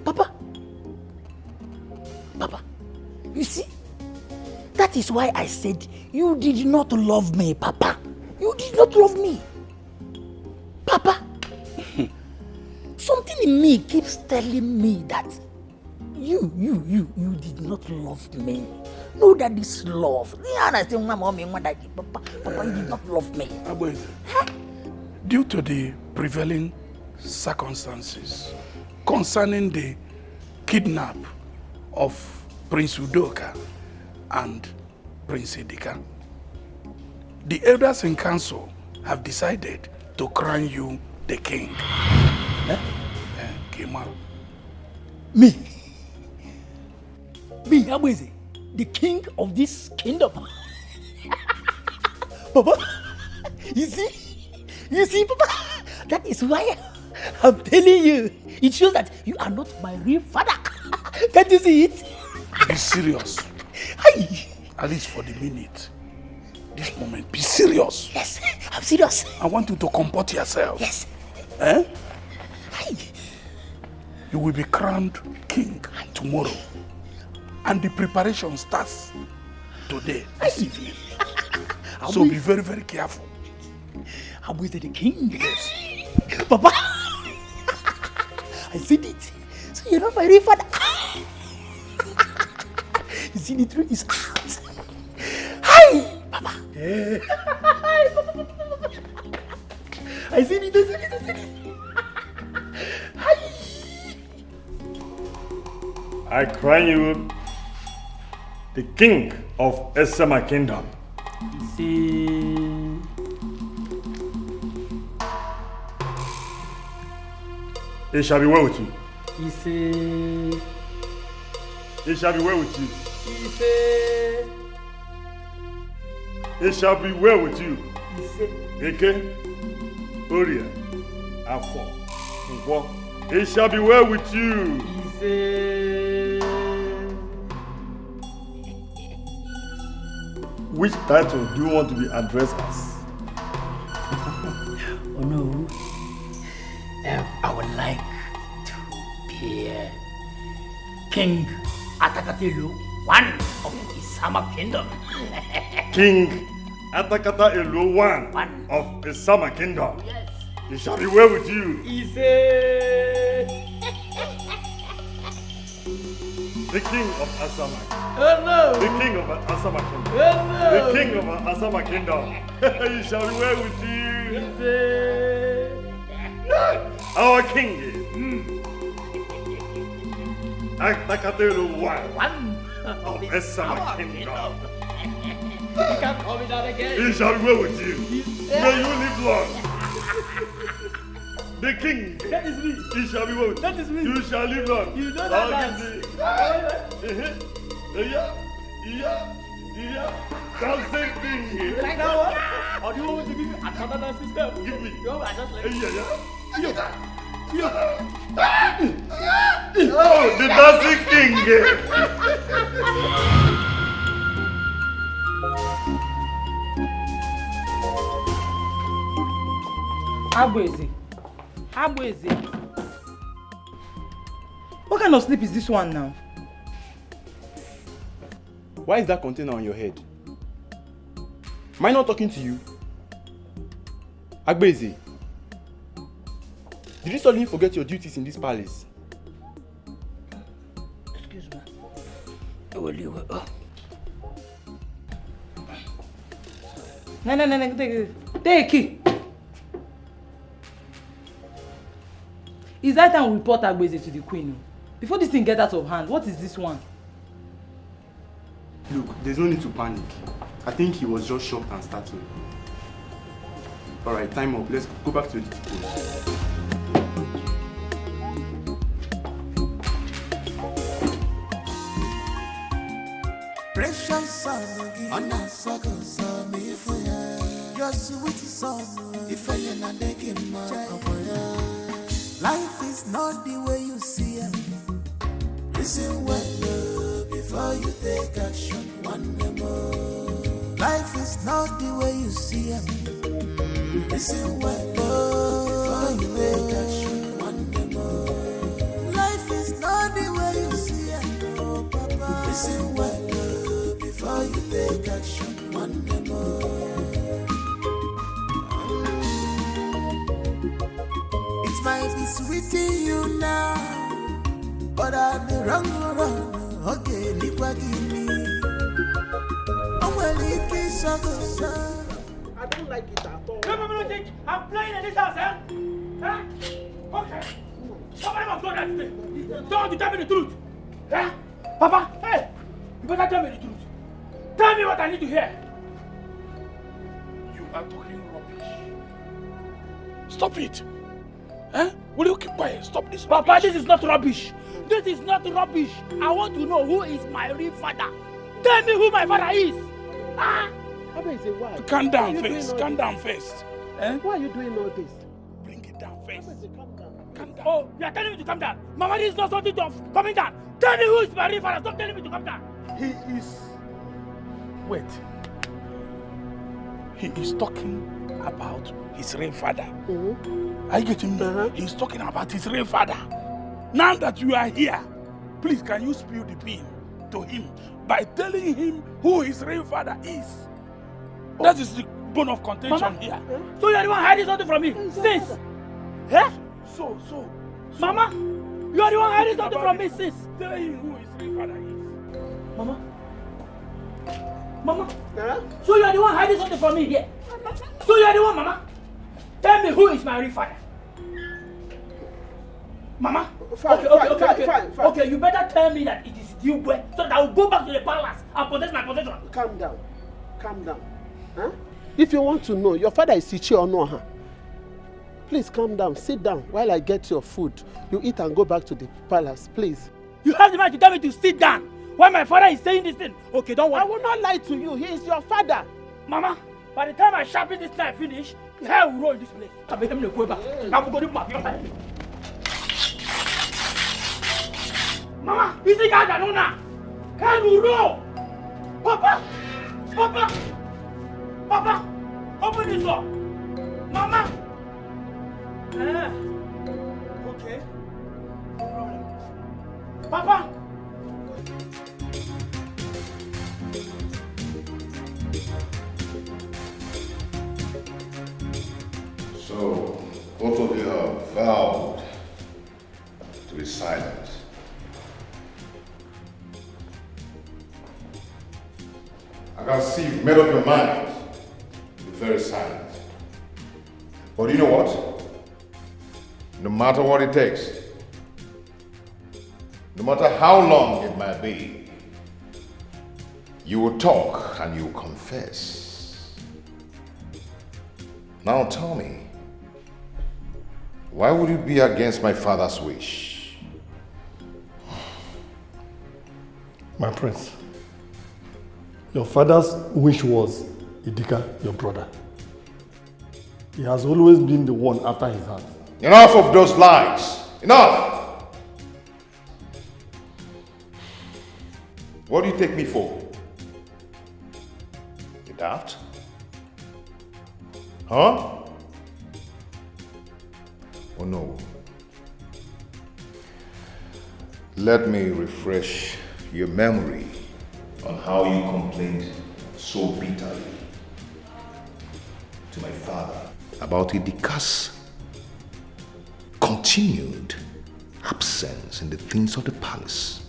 Papa, you see, that is why I said you did not love me, Papa. You did not love me. Papa, something in me keeps telling me that you did not love me. No, that is love. Papa, you did not love me. Due to the prevailing circumstances concerning the kidnap of Prince Udoka and Prince Dikeh, the elders in council have decided to crown you the king. Kimaru. Me, Abueze, the king of this kingdom. Papa, you see, Papa, that is why I'm telling you. It shows that you are not my real father. Can't you see it? Be serious. Hey. At least for the minute. This moment, be serious. Yes, I'm serious. I want you to comport yourself. Yes. Eh? Hey. You will be crowned king tomorrow. And the preparation starts today, this evening. So be very, very careful. I'm with the king. Yes. Papa, I said it. So you're not my real father. You see, the truth is out. Hi, Papa. Hi, Papa. I said it, I said it. Hi. I crown you the king of Esema Kingdom. See. It shall be well with you. He say. It shall be well with you. He say. It shall be well with you. He say. Eke, Oria, Afo, Nkwo. It shall be well with you. He say. Which title do you want to be addressed as? Oh no. I would like to be King Atakatelu, one of Isama Kingdom. King Atakata Elu, one of Isama Kingdom. Yes. It shall be well with you. The king of Asama. Oh no. The king of Asama Kingdom. Oh no. The king of Asama Kingdom. It shall be well with you. Our king is Atakatelu, one of Asama Kingdom. You can't call me that again. It shall be well with you. May you live long. The king. That is me. He shall be well. That is me. You shall live long. You know that dance. Dancing king. You like that one? Or do you want me to give you another dance system? Give me. No, I just like Oh, the dancing king. Abueze. What kind of sleep is this one now? Why is that container on your head? Am I not talking to you? Agbeze, did you suddenly forget your duties in this palace? Excuse me. Oh. No, take it. It's that time we report Agbeze to the queen. Before this thing gets out of hand, what is this one? Look, there's no need to panic. I think he was just shocked and startled. Alright, time up. Let's go back to the duty post. Precious son, on a circle, son, if you're sweet son, if you're not making life is not the way you see it. Listen well before you take action. One more. Life is not the way you see it. Listen well before you take action. One more. Life is not the way you see it. Oh, Papa. Listen well before you take action. One more. It might be sweet to you now, but I'll be wrong. Okay, Likwa give me. Oh, well, it is so good. I don't like it at all. No, think I'm playing in this house, eh? Huh? Okay. Somebody must go there today. Don't want to tell me the truth. Huh? Papa, hey! You better tell me the truth. Tell me what I need to hear. You are talking rubbish. Stop it. Huh? Will you keep quiet? Stop this. Papa, rubbish. This is not rubbish. This is not rubbish. I want to know who is my real father. Tell me who my father is. Ah! Calm down first. Calm down first. Eh? Why are you doing all this? Bring it down first. Calm down. Oh, you are telling me to calm down. Mama, this is not something to coming down. Tell me who is my real father. Stop telling me to calm down. He is... Wait. He is talking about his real father. Are you getting me? He's talking about his real father. Now that you are here, please can you spill the bean to him by telling him who his real father is? That is the bone of contention Mama? here. So you are the one hiding something from me since? Eh? So. Mama, you are the one hiding something from me since? Tell him who his real father is. Mama? So you are the one hiding something from me here? So you are the one, Mama? Tell me who is my real father? Mama? Fine. Okay, you better tell me that it is you, boy, so that I will go back to the palace and possess my possession. Calm down. Huh? If you want to know, your father is Ichi or no? Huh? Please calm down. Sit down while I get your food. You eat and go back to the palace, please. You have the right to tell me to sit down while my father is saying this thing. Okay, don't worry. I will not lie to you. He is your father. Mama, by the time I sharpen this knife finish, the hair will roll in this place. I make him go back. I will go to my Mama, is the guy that know now? Hair will roll. Papa, open this door. Mama. Okay. No problem. Papa. So, both of you have vowed to be silent. I can see you've made up your mind to be very silent. But you know what? No matter what it takes, no matter how long it might be, you will talk and you will confess. Now tell me, why would you be against my father's wish? My prince, your father's wish was Dikeh, your brother. He has always been the one after his heart. Enough of those lies! Enough! What do you take me for? You daft? Huh? Oh no. Let me refresh your memory on how you complained so bitterly to my father about Dikeh's continued absence in the things of the palace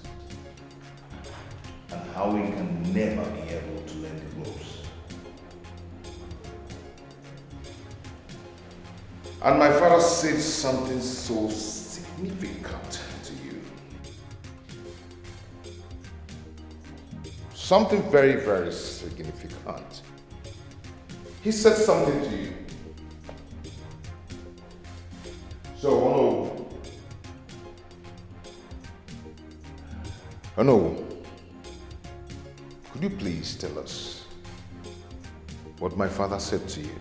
and how he can never be able to learn the ropes. And my father said something so sick. significant to you. Something very, very significant. He said something to you. So, Ono, could you please tell us what my father said to you?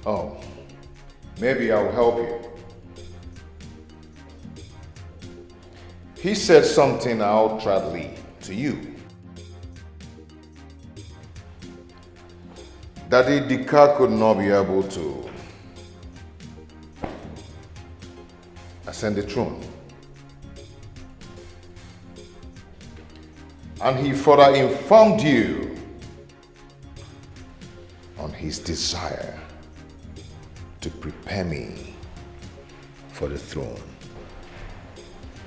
Oh, maybe I'll help you. He said something outrightly to you. Daddy Dikeh could not be able to ascend the throne. And he further informed you on his desire to prepare me for the throne.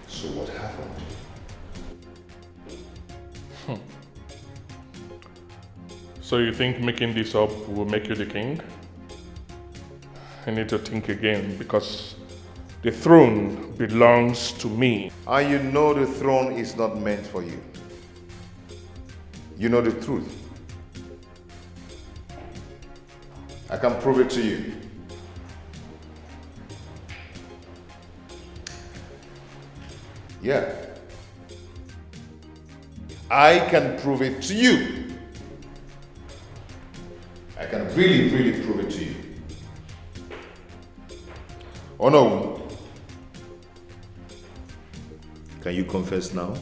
So what happened? So you think making this up will make you the king? I need to think again because the throne belongs to me. And you know the throne is not meant for you. You know the truth. I can prove it to you. Yeah. I can prove it to you. I can really, really prove it to you. Oh no. Can you confess now?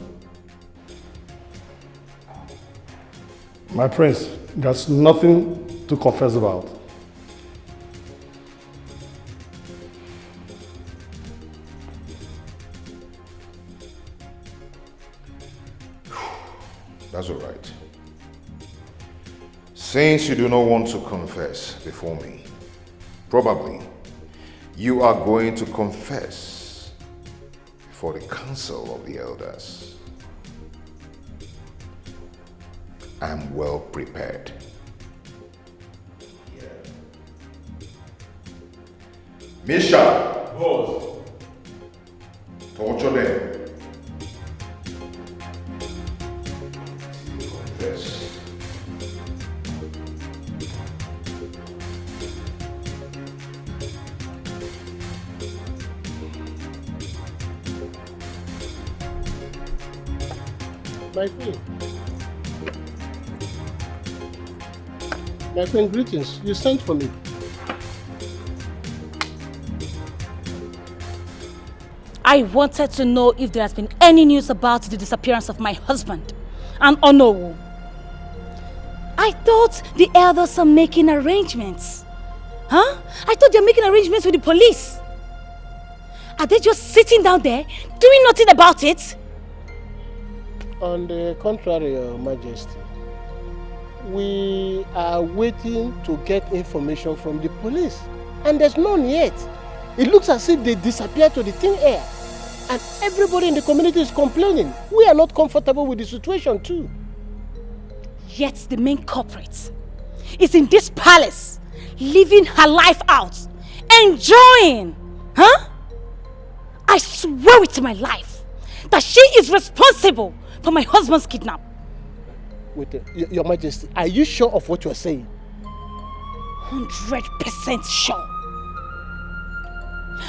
My prince, there's nothing to confess about. That's all right. Since you do not want to confess before me, probably you are going to confess before the council of the elders. I'm well prepared. Misha! Boss. Torture them. Confess. My queen. My queen, greetings. You sent for me. I wanted to know if there has been any news about the disappearance of my husband and Onowu. I thought the elders are making arrangements. Huh? I thought they're making arrangements with the police. Are they just sitting down there doing nothing about it? On the contrary, Your Majesty, we are waiting to get information from the police, and there's none yet. It looks as if they disappeared to the thin air, and everybody in the community is complaining. We are not comfortable with the situation too. Yet the main culprit is in this palace, living her life out, enjoying, huh? I swear it to my life that she is responsible for my husband's kidnap. Wait, Your Majesty, are you sure of what you're saying? 100% sure.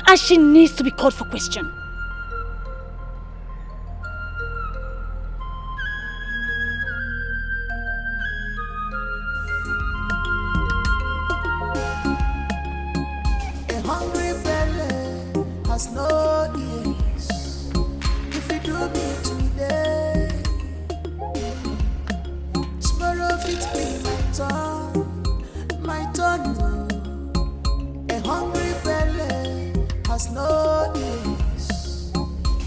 And she needs to be called for question. A hungry belly has no ears. If you do me today, tomorrow it be my turn. A hungry belly has no ears.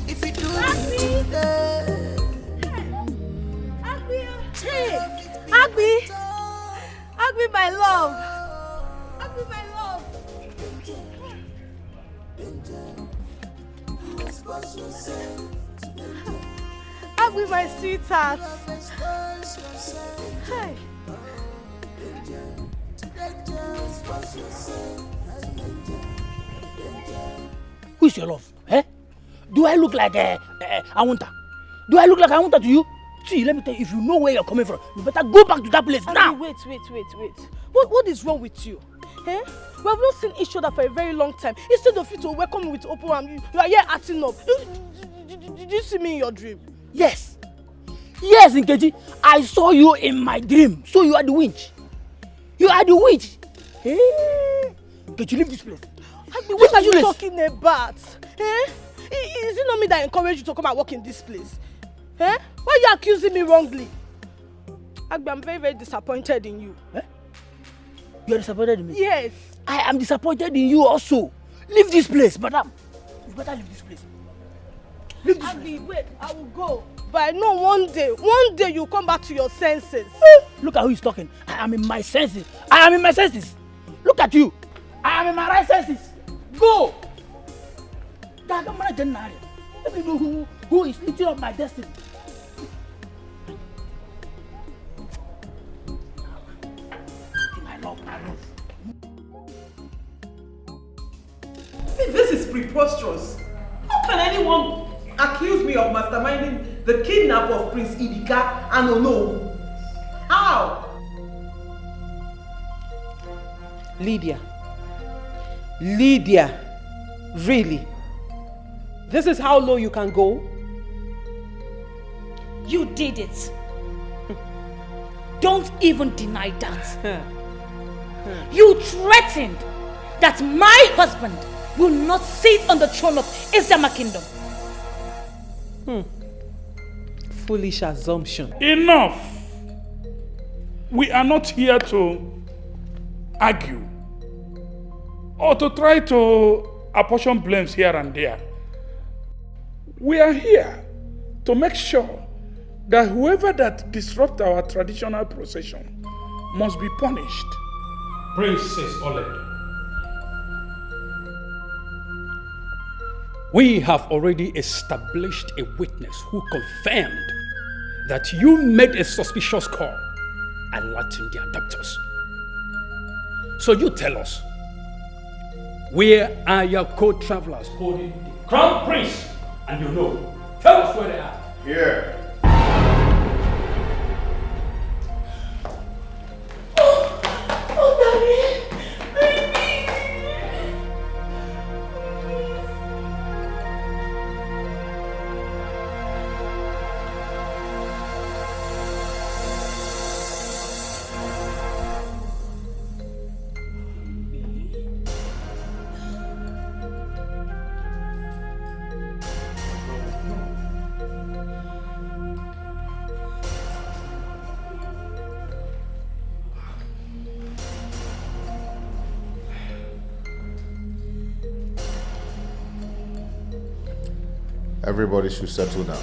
If you do me today, Agbi, Agbi, my love, Agbi, my love. Agbi, my sweetheart. Hey. Who is your love? Eh? Do I look like Awunta? Do I look like Awunta to you? See, let me tell you, if you know where you're coming from, you better go back to that place now. Wait. What is wrong with you? Eh? We have not seen each other for a very long time. Instead of you to welcome me with open arms, you are here acting up. Did you see me in your dream? Yes. Yes, Nkechi. I saw you in my dream. So you are the witch. You are the witch. Hey. Nkechi, leave this place. What are you talking about? Eh? Is it not me that encouraged you to come and work in this place? Eh? Why are you accusing me wrongly? Agbe, I'm very, very disappointed in you. Eh? You are disappointed in me? Yes. I am disappointed in you also. Leave this place, madam. You better leave this place. Leave this place. Wait, I will go. But I know one day you'll come back to your senses. Look at who is talking. I am in my senses. I am in my senses. Look at you. I am in my right senses. Go. Let me know who is eating up my destiny. This is preposterous. How can anyone accuse me of masterminding the kidnap of Prince Dikeh and Ono? How? Lydia, really? This is how low you can go? You did it. Don't even deny that. You threatened that my husband will not sit on the throne of Isiama Kingdom. Foolish assumption. Enough! We are not here to argue or to try to apportion blames here and there. We are here to make sure that whoever that disrupts our traditional procession must be punished. Princess Oled, we have already established a witness who confirmed that you made a suspicious call alerting the adopters. So you tell us, where are your co-travelers holding the crown prince? And you know, tell us where they are. Here. Everybody should settle down.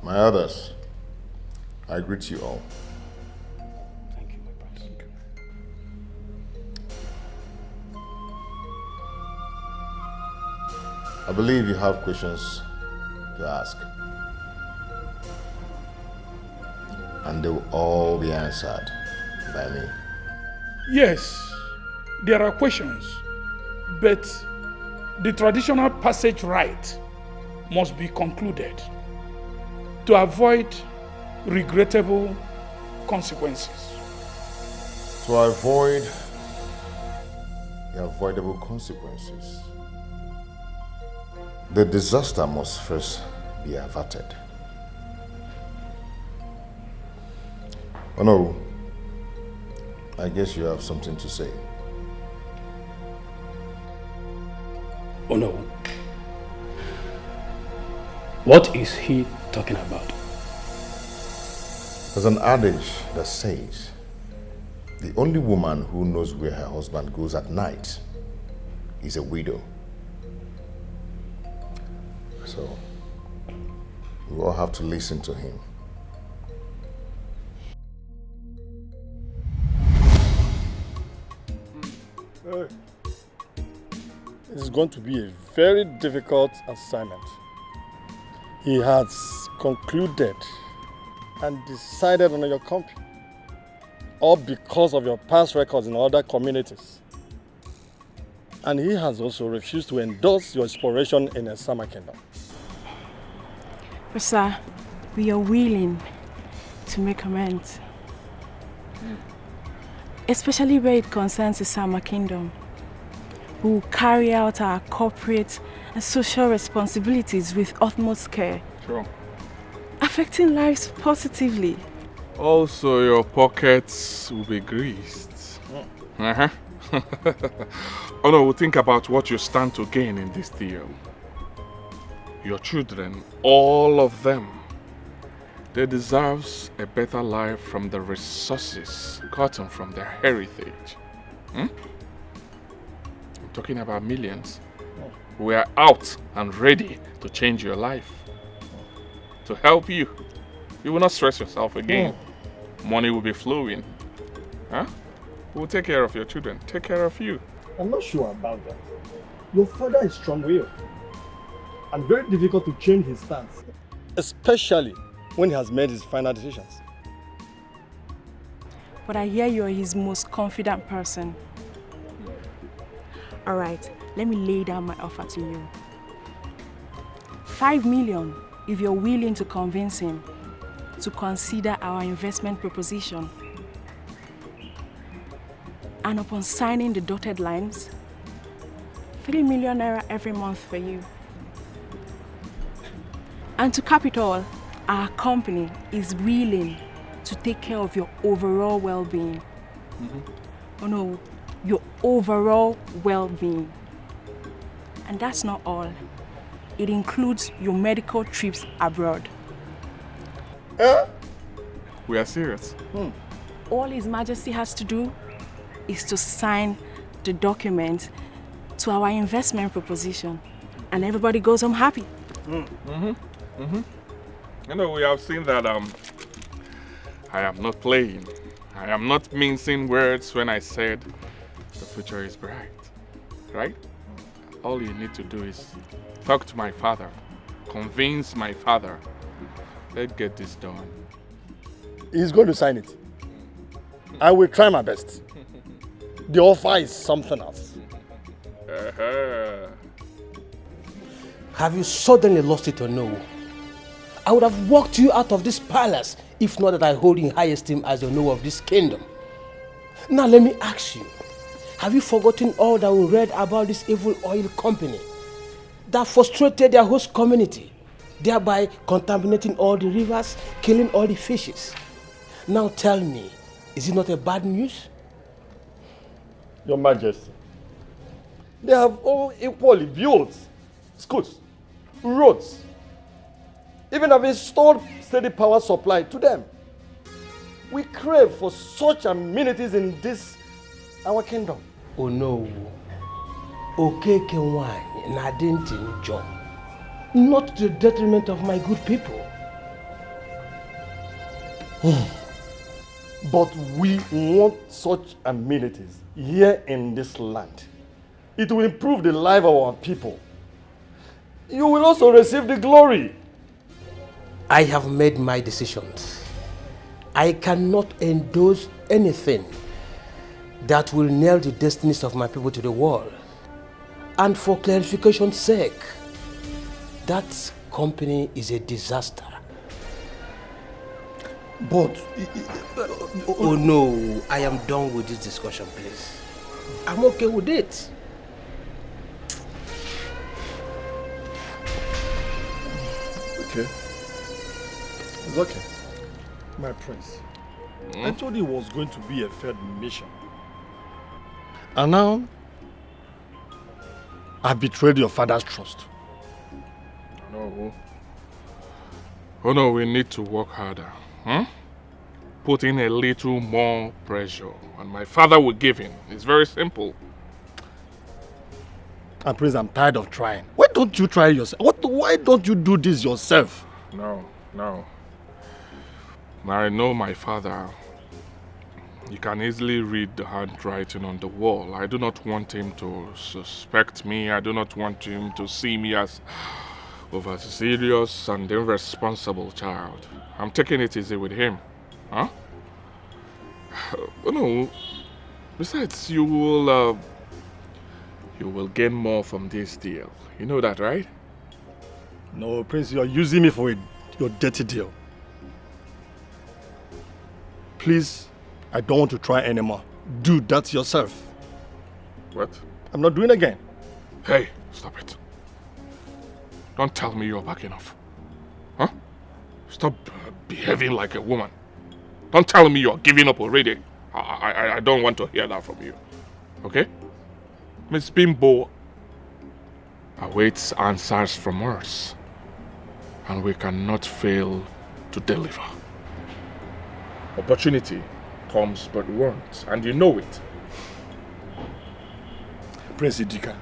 My others, I greet you all. Thank you, my brother. I believe you have questions to ask. And they will all be answered by me. Yes, there are questions, but the traditional passage rite must be concluded to avoid regrettable consequences. To avoid the avoidable consequences, the disaster must first be averted. Oh no, I guess you have something to say. Oh no. What is he talking about? There's an adage that says the only woman who knows where her husband goes at night is a widow. So we all have to listen to him. It's going to be a very difficult assignment. He has concluded and decided on your company, all because of your past records in other communities. And he has also refused to endorse your exploration in the Summer Kingdom. But sir, we are willing to make amends. Especially where it concerns the Summer Kingdom. We will carry out our corporate and social responsibilities with utmost care. Sure. Affecting lives positively. Also, your pockets will be greased. Uh-huh. Oh no, think about what you stand to gain in this deal. Your children, all of them, they deserve a better life from the resources gotten from their heritage. I'm talking about millions. We are out and ready to change your life. To help you. You will not stress yourself again. Money will be flowing. Huh? We'll take care of your children. Take care of you. I'm not sure about that. Your father is strong-willed and very difficult to change his stance, especially when he has made his final decisions. But I hear you are his most confident person. Alright, let me lay down my offer to you. 5 million if you're willing to convince him to consider our investment proposition. And upon signing the dotted lines, 3 million naira every month for you. And to cap it all, our company is willing to take care of your overall well-being. Oh no, your overall well-being. And that's not all. It includes your medical trips abroad. We are serious. All His Majesty has to do is to sign the document to our investment proposition, and everybody goes home happy. You know, we have seen that I am not playing. I am not mincing words when I said the future is bright, right? All you need to do is talk to my father, convince my father. Let's get this done. He's going to sign it. I will try my best. The offer is something else. Have you suddenly lost it or no? I would have walked you out of this palace if not that I hold in high esteem as the owner of this kingdom. Now let me ask you, have you forgotten all that we read about this evil oil company that frustrated their host community, thereby contaminating all the rivers, killing all the fishes? Now tell me, is it not a bad news? Your Majesty, they have all equally built schools, roads, even have installed steady power supply to them. We crave for such amenities in this, our kingdom. Oh no. Okeke wine na didn't enjoy. Not to the detriment of my good people. But we want such amenities here in this land. It will improve the life of our people. You will also receive the glory. I have made my decisions. I cannot endorse anything that will nail the destinies of my people to the wall. And for clarification's sake, that company is a disaster. But... oh no, I am done with this discussion, please. I'm okay with it. Okay. It's okay. My prince, I told you it was going to be a failed mission. And now, I betrayed your father's trust. No. Oh no, we need to work harder. Put in a little more pressure, and my father will give in. It's very simple. And Prince, I'm tired of trying. Why don't you try yourself? Why don't you do this yourself? No. I know my father. You can easily read the handwriting on the wall. I do not want him to suspect me. I do not want him to see me as Overzealous and irresponsible child. I'm taking it easy with him. Huh? No. Besides, you will gain more from this deal. You know that, right? No, Prince, you are using me for your dirty deal. Please, I don't want to try anymore. Do that yourself. What? I'm not doing it again. Hey, stop it. Don't tell me you're backing off. Huh? Stop behaving like a woman. Don't tell me you're giving up already. I don't want to hear that from you. Okay? Miss Bimbo awaits answers from us. And we cannot fail to deliver. Opportunity comes but once, and you know it. Prince Dikeh,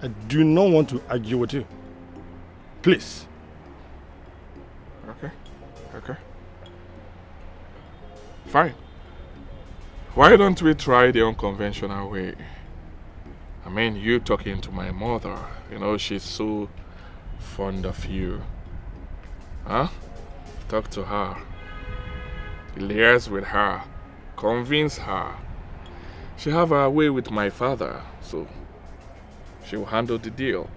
I do not want to argue with you. Please. Okay. Fine. Why don't we try the unconventional way? I mean, you talking to my mother. You know, she's so fond of you. Huh? Talk to her. Liaise with her. Convince her. She have her way with my father, so she will handle the deal.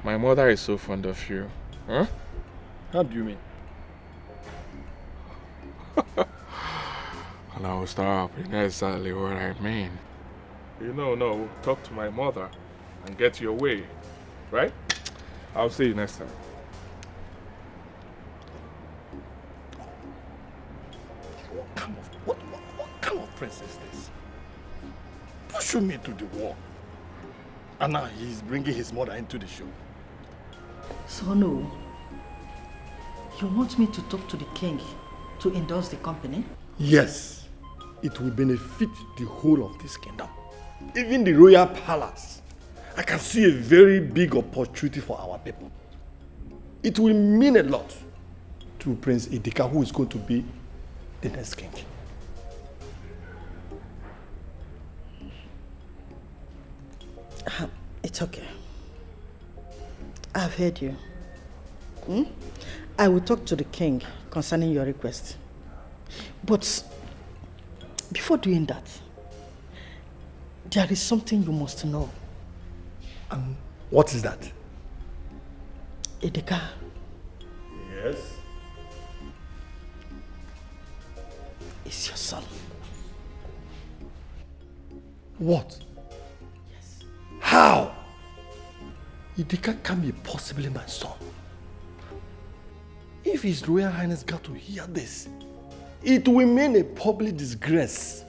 My mother is so fond of you. Huh? How do you mean? Now stop. You know exactly what I mean. You know, no, talk to my mother and get your way. Right? I'll see you next time. What kind of prince is this? Pushing me to the wall. And now he's bringing his mother into the show. So no, you want me to talk to the king to endorse the company? Yes, it will benefit the whole of this kingdom. Even the royal palace. I can see a very big opportunity for our people. It will mean a lot to Prince Dikeh, who is going to be the next king. It's okay. I've heard you. I will talk to the king concerning your request. But before doing that, there is something you must know. What is that? Dikeh. Yes? Is your son. What? Yes. How? Dikeh can't be possibly my son. If His Royal Highness got to hear this, it will mean a public disgrace.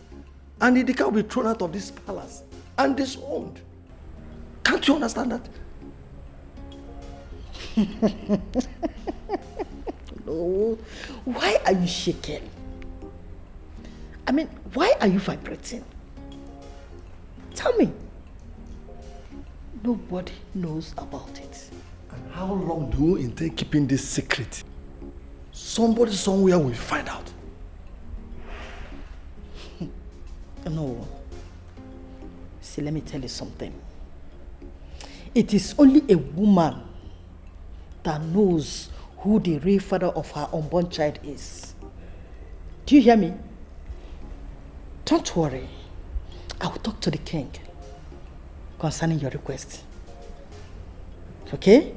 And Dikeh will be thrown out of this palace and disowned. Can't you understand that? No. Why are you shaking? I mean, why are you vibrating? Tell me. Nobody knows about it. And how long do you intend keeping this secret? Somebody somewhere will find out. No. See, let me tell you something. It is only a woman that knows who the real father of her unborn child is. Do you hear me? Don't worry. I will talk to the king concerning your request. Okay?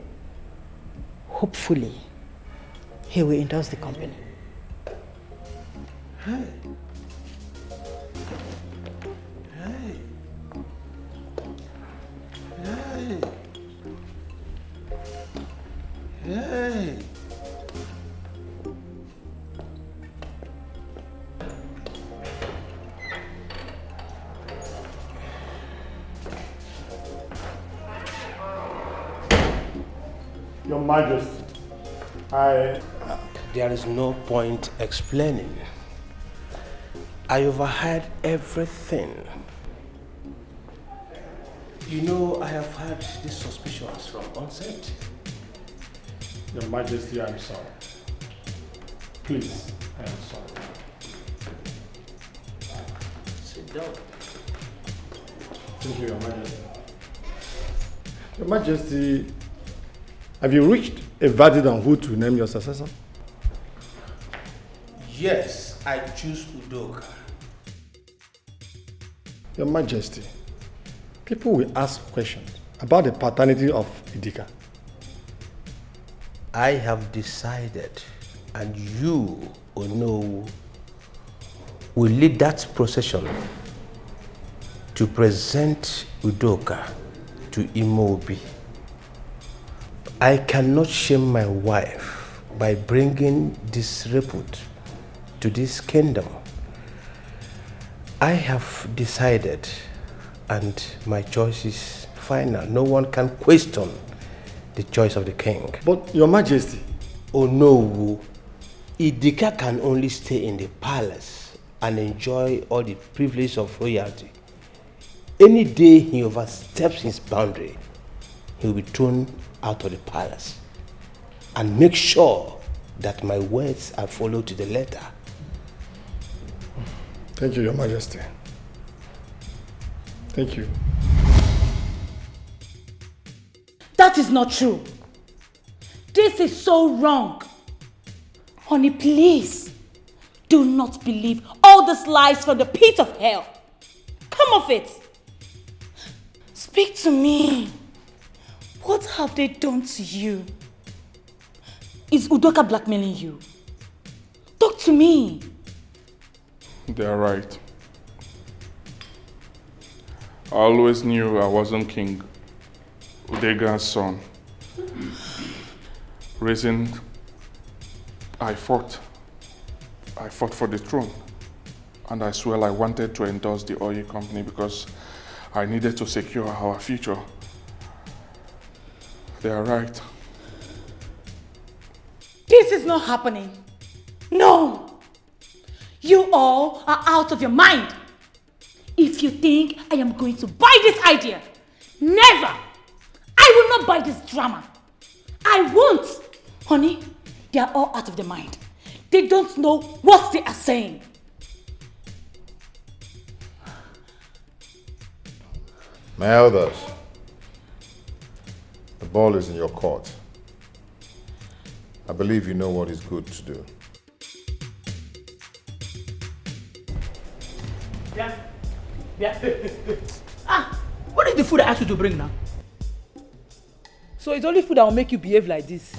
Hopefully, he will endorse the company. Hey. Hey. Hey. Hey. Your Majesty, There is no point explaining. I overheard everything. You know, I have had these suspicions from onset. Your Majesty, I am sorry. Please, I am sorry. Sit down. Thank you, Your Majesty. Your Majesty, Have you reached a verdict on who to name your successor? Yes, I choose Udoka. Your Majesty, people will ask questions about the paternity of Dikeh. I have decided, and you, Ono, will lead that procession to present Udoka to Imobi. I cannot shame my wife by bringing disrepute to this kingdom. I have decided, and my choice is final. No one can question the choice of the king. But Your Majesty... Oh no, Dikeh can only stay in the palace and enjoy all the privileges of royalty. Any day he oversteps his boundary, he will be thrown out of the palace. And make sure that my words are followed to the letter. Thank you, Your Majesty. Thank you. That is not true. This is so wrong. Honey, please, do not believe all these lies from the pit of hell. Come off it. Speak to me. What have they done to you? Is Udoka blackmailing you? Talk to me. They're right. I always knew I wasn't King Udega's son. Reason I fought for the throne. And I swear I wanted to endorse the oil company because I needed to secure our future. They are right. This is not happening. No. You all are out of your mind. If you think I am going to buy this idea, never. I will not buy this drama. I won't. Honey, they are all out of their mind. They don't know what they are saying. My elders, the ball is in your court. I believe you know what is good to do. Yeah. What is the food I asked you to bring now? So it's only food that will make you behave like this?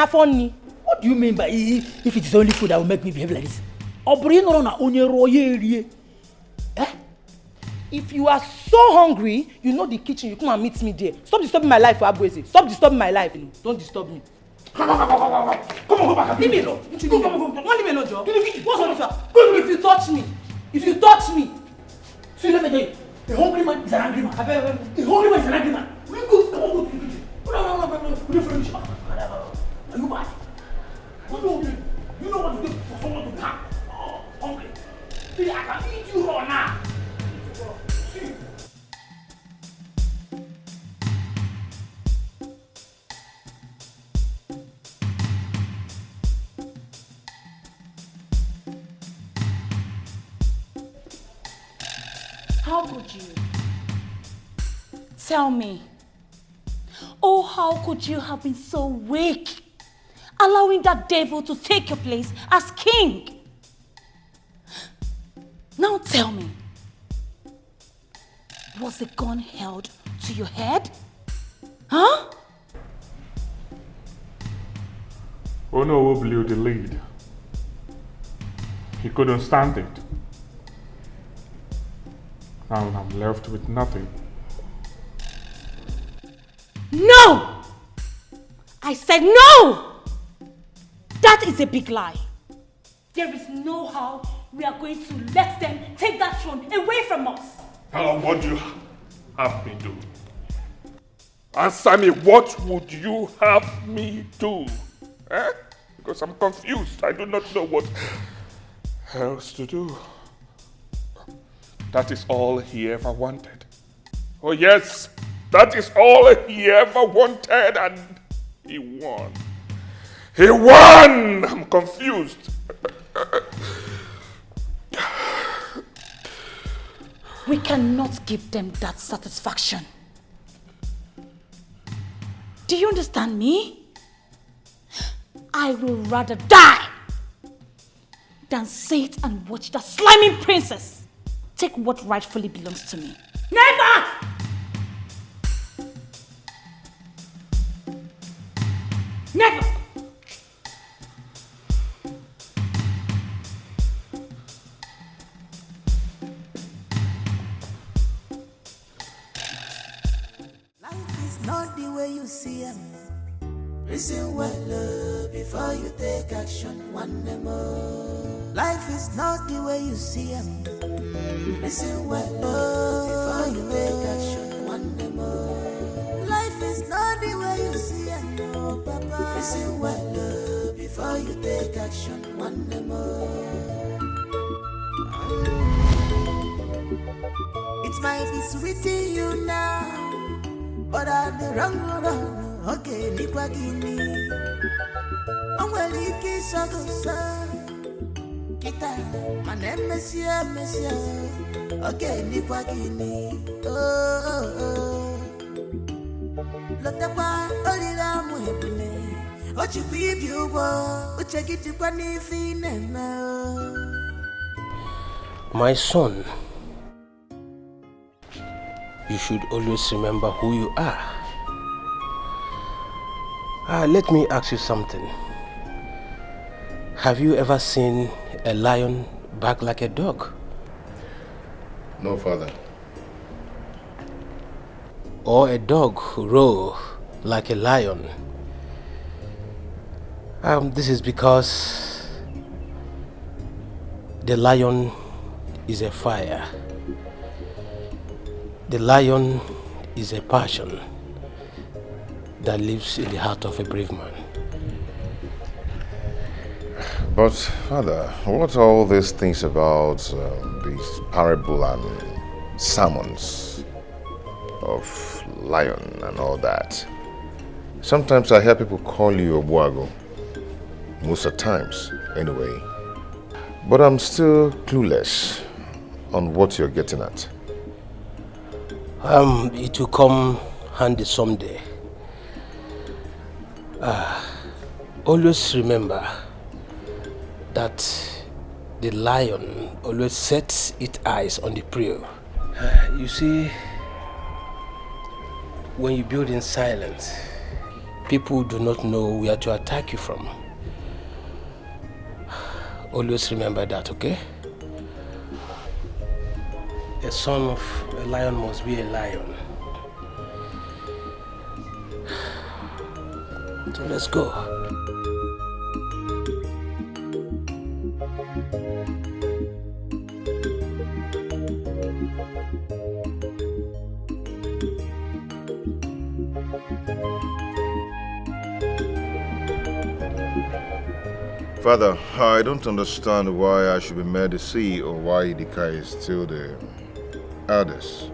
Funny. What do you mean by if it is only food that will make me behave like this? If you are so hungry, you know the kitchen, you come and meet me there. Stop disturbing my life, Abueze. Stop disturbing my life. Don't disturb me. Come on, go back. Leave me alone. Come on. Leave me alone, Joe. What's on this? If you touch me. See, let me tell you. A hungry man is an angry man. A hungry man is an angry man. Come on, go to the kitchen. No. Are you mad? You know what to do for someone to come. Hungry. See, I can eat you raw now. How could you? Tell me. Oh, how could you have been so weak, allowing that devil to take your place as king? Now tell me, was the gun held to your head? Huh? Ono blew the lead. He couldn't stand it. Now I'm left with nothing. No! I said no! That is a big lie. There is no how we are going to let them take that throne away from us. What do you have me do? Answer me, what would you have me do? Because I'm confused. I do not know what else to do. That is all he ever wanted. Oh yes, that is all he ever wanted, and he won. He won! I'm confused. We cannot give them that satisfaction. Do you understand me? I will rather die than sit and watch that slimy princess take what rightfully belongs to me. Never! Never! Life is not the way you see it. Reason well before you take action one more. Life is not the way you see it. Reason well before you take action one more. Life is not the way you see it, no papa. Reason well before you take action one more. It might be sweet in you now, but I'm the wrong road. Okay, nikwa gini. Onweli kisogo sa. Kita manem mesia. Okay, nikwa gini. Oh. Lotepa olila muhebune. Ochi bibi ubo. Uchegiti kwa nifine na. My son, you should always remember who you are. Let me ask you something. Have you ever seen a lion bark like a dog? No, father. Or a dog roar like a lion? This is because the lion is a fire. The lion is a passion that lives in the heart of a brave man. But, Father, what are all these things about these parable and sermons of lion and all that? Sometimes I hear people call you a Buago. Most of the times, anyway. But I'm still clueless on what you're getting at. It will come handy someday. Always remember that the lion always sets its eyes on the prey. You see, when you build in silence, people do not know where to attack you from. Always remember that, okay? A son of a lion must be a lion. So let's go. Father, I don't understand why I should be made the CEO or why Dikeh is still the eldest.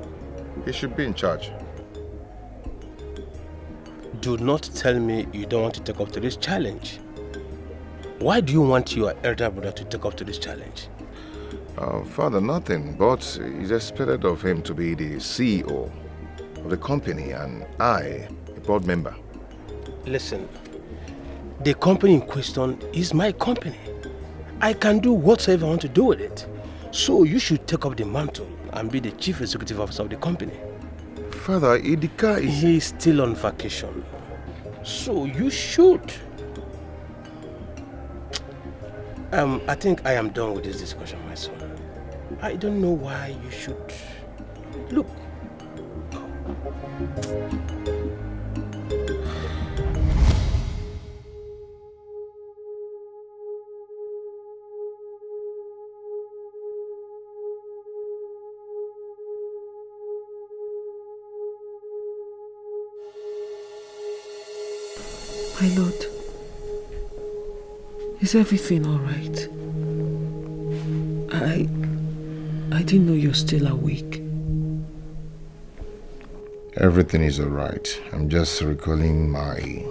He should be in charge. Do not tell me you don't want to take up to this challenge. Why do you want your elder brother to take up to this challenge? Father, nothing, but it's expected of him to be the CEO of the company and I, a board member. Listen, the company in question is my company. I can do whatsoever I want to do with it. So you should take up the mantle and be the chief executive officer of the company. Father, Dikeh is... He is still on vacation. So you should. I think I am done with this discussion, my son. I don't know why you should... Look. My lord, is everything all right? I didn't know you're still awake. Everything is all right. I'm just recalling my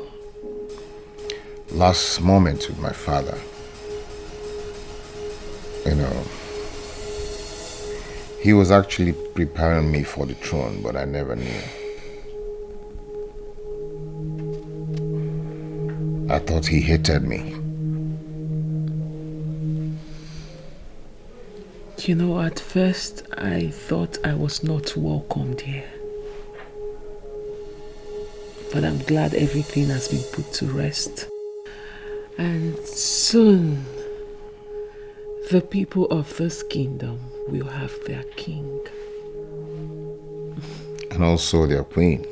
last moment with my father. You know, he was actually preparing me for the throne, but I never knew. I thought he hated me. You know, at first I thought I was not welcomed here. But I'm glad everything has been put to rest. And soon, the people of this kingdom will have their king. And also their queen.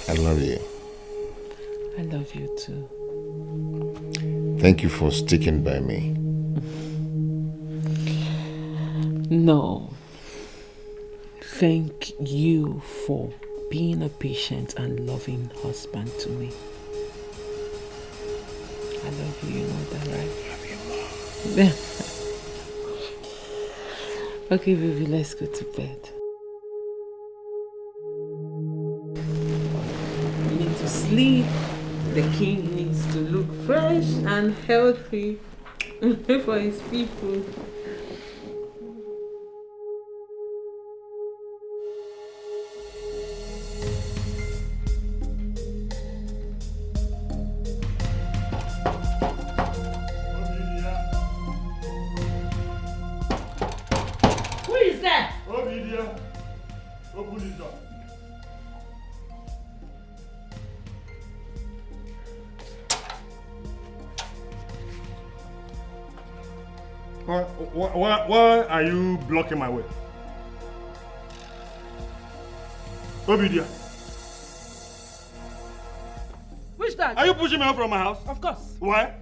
I love you. I love you too. Thank you for sticking by me. No. Thank you for being a patient and loving husband to me. I love you, you know that, right? I love you, okay, baby, let's go to bed. You need to sleep. The king needs to look fresh and healthy for his people. Who is there? Obidia, open the door. Why are you blocking my way? Obidia. Which dad? Are you pushing me out from my house? Of course. Why?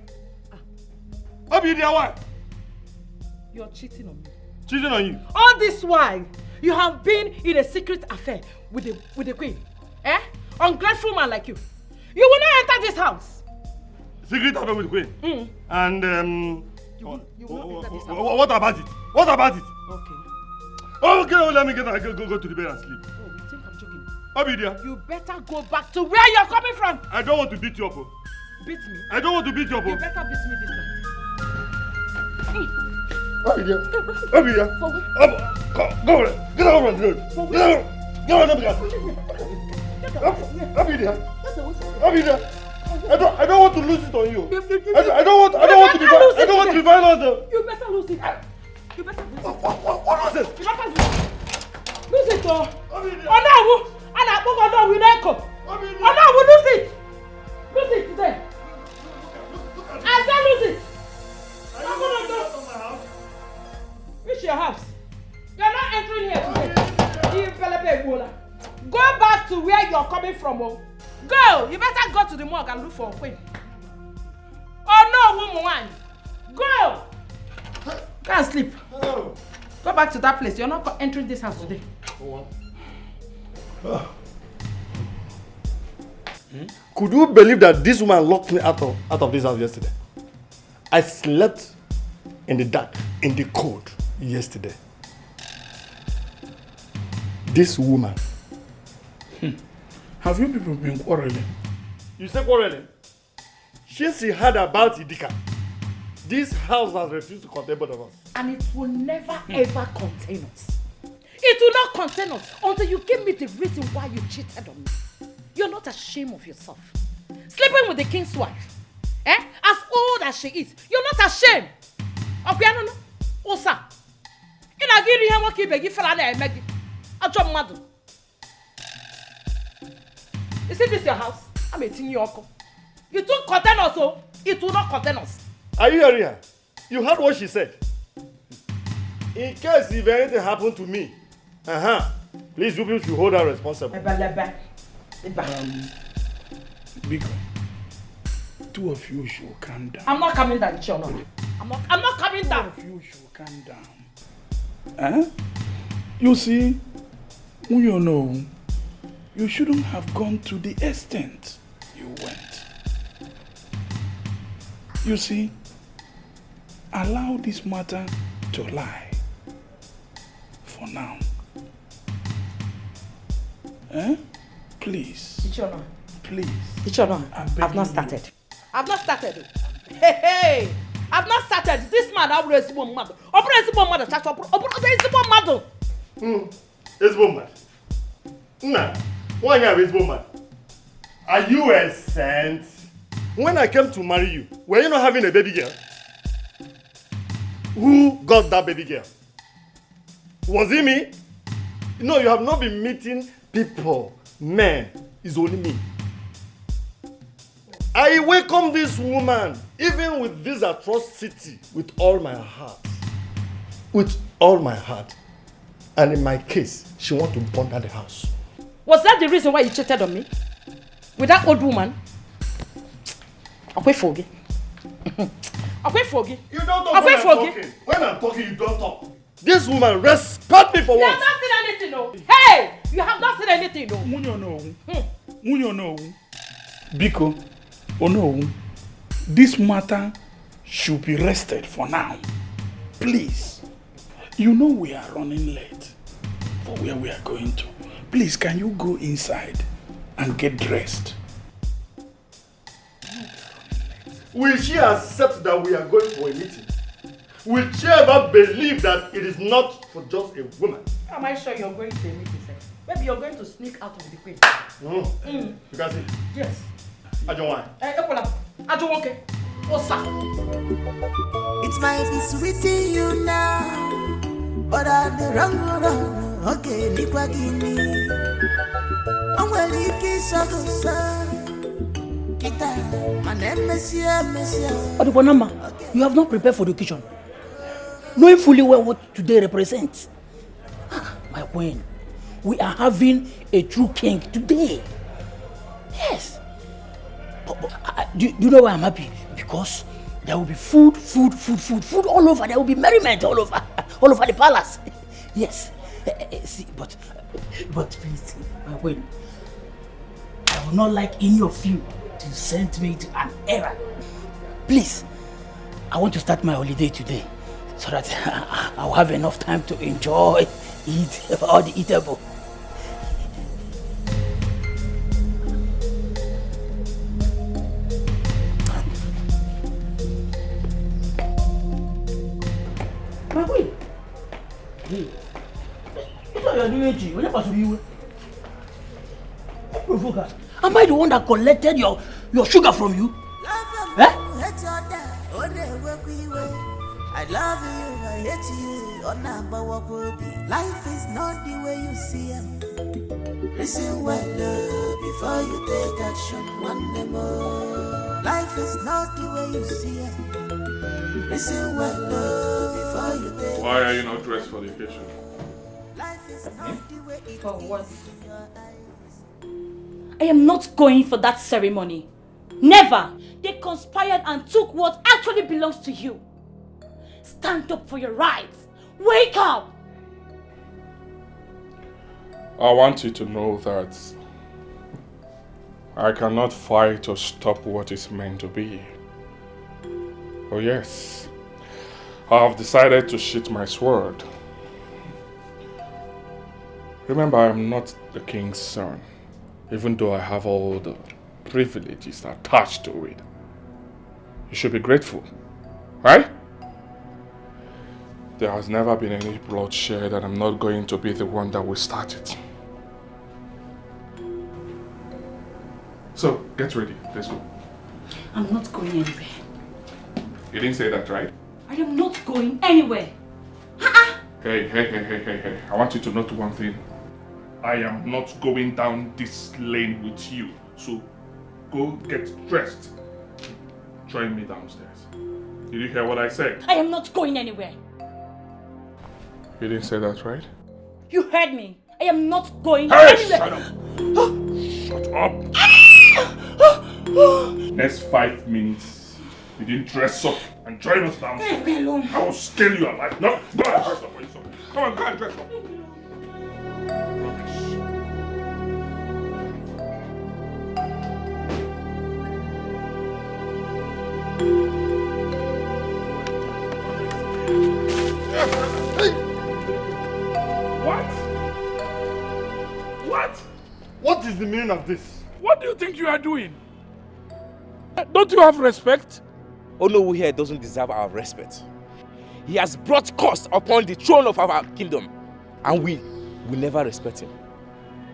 Obidia, why? You're cheating on me. Cheating on you? All this while, you have been in a secret affair with the queen. Eh? Ungrateful man like you. You will not enter this house. Secret affair with the queen? Mm. And You will not enter this house. what about it? What about it? Okay. Okay, let me go to the bed and sleep. Oh, you think I'm joking? Obidia. You better go back to where you're coming from. I don't want to beat you up. Beat me. I don't want to beat you up. You better beat me this time. Obidia. Obidia. Go over there. Get over on the road. Get over. Get over there. Obidia. Obidia. I don't want to lose it on you. I don't want to be violent. You better lose it. You better lose it. What was this? You better lose it. Lose it, oh. Oh no, and I put on with echo. Oh no, lose it. Lose it today. I said lose it. I'm gonna go. Reach your house. You're not entering here today. Go back to where you're coming from. Oh. Go! You better go to the morgue and look for a queen. Oh no, woman! Go! Go and sleep. Go back to that place. You're not entering this house today. Could you believe that this woman locked me out of this house yesterday? I slept in the dark, in the cold yesterday. This woman. Have you people been quarreling? You say quarreling? Since he heard about Dikeh, this house has refused to contain both of us. And it will never ever contain us. It will not contain us until you give me the reason why you cheated on me. You're not ashamed of yourself. Sleeping with the king's wife. As old as she is, you're not ashamed. Okay, no. Osa. Ina giri he woki begi fela na emegi. Ajo mmadu. Is this your house? I'm eating your uncle. You don't contain us, so it will not contain us. Are you hearing her? You heard what she said. In case if anything happened to me, please you people should hold her responsible. Biko, two of you should calm down. I'm not coming down, Chiono. I'm not coming down. Two of you should calm down. You see, you know, you shouldn't have gone to the extent you went. You see, allow this matter to lie for now. Please. Ichiono. Please. Ichiono, I've not started. I've not started. Hey! I've not started. This man, I will raise one mother. It's woman. Nah, why are you woman? Are you a saint? When I came to marry you, were you not having a baby girl? Who got that baby girl? Was it me? No, you have not been meeting people. Men, it's only me. I welcome this woman, even with this atrocity, with all my heart. With all my heart. And in my case, she wants to burn down the house. Was that the reason why you cheated on me? With that old woman? I'll wait for you. I'll wait for you. You don't talk when I'm talking. When I'm talking, you don't talk. This woman, respect me for once. You have not seen anything, no. Hey! You have not seen anything, no. Munyo no. Biko, oh no. This matter should be rested for now. Please. You know we are running late for where we are going to. Please, can you go inside and get dressed? Will she accept that we are going for a meeting? Will she ever believe that it is not for just a woman? Am I sure you're going to a meeting, sir? Maybe you're going to sneak out of the queen. No. You can see. Yes. I don't want. I don't want. Osa. It might be sweet to you now, but I'm the wrong one. Okay, Nikwa Gini. I'm well, you kiss a good son. My name is Monsieur. Odukonama, you have not prepared for the occasion. Knowing fully well what today represents. My queen, we are having a true king today. Yes. Do you know why I'm happy? Because there will be food all over. There will be merriment all over the palace. Yes. See, but please, my queen, I would not like any of you to send me to an error. Please, I want to start my holiday today so that I'll have enough time to enjoy, eat all the eatable. My queen, what are you doing? What are you doing? Am I the one that collected your sugar from you? I love you, I hate you. Life is not the way you see it. Listen well before you take action. One more. Life is not the way you see it. Listen well before you take. Why are you not dressed for the occasion? Life is not the way it for what? I am not going for that ceremony. Never! They conspired and took what actually belongs to you. Stand up for your rights. Wake up! I want you to know that I cannot fight or stop what is meant to be. Oh yes, I have decided to sheath my sword. Remember, I am not the king's son, even though I have all the privileges attached to it. You should be grateful, right? There has never been any bloodshed, and I'm not going to be the one that will start it. So, get ready. Let's go. I'm not going anywhere. You didn't say that, right? I am not going anywhere. Hey. I want you to note one thing. I am not going down this lane with you. So, go get dressed. Join me downstairs. Did you hear what I said? I am not going anywhere. You didn't say that, right? You heard me. I am not going anywhere. Shut up. Next 5 minutes, you didn't dress up and join us downstairs. Leave me alone. I will scale you alive. No, go and dress up for yourself. Come on, go and dress up. What is the meaning of this? What do you think you are doing? Don't you have respect? Onowu here doesn't deserve our respect. He has brought curse upon the throne of our kingdom, and we will never respect him.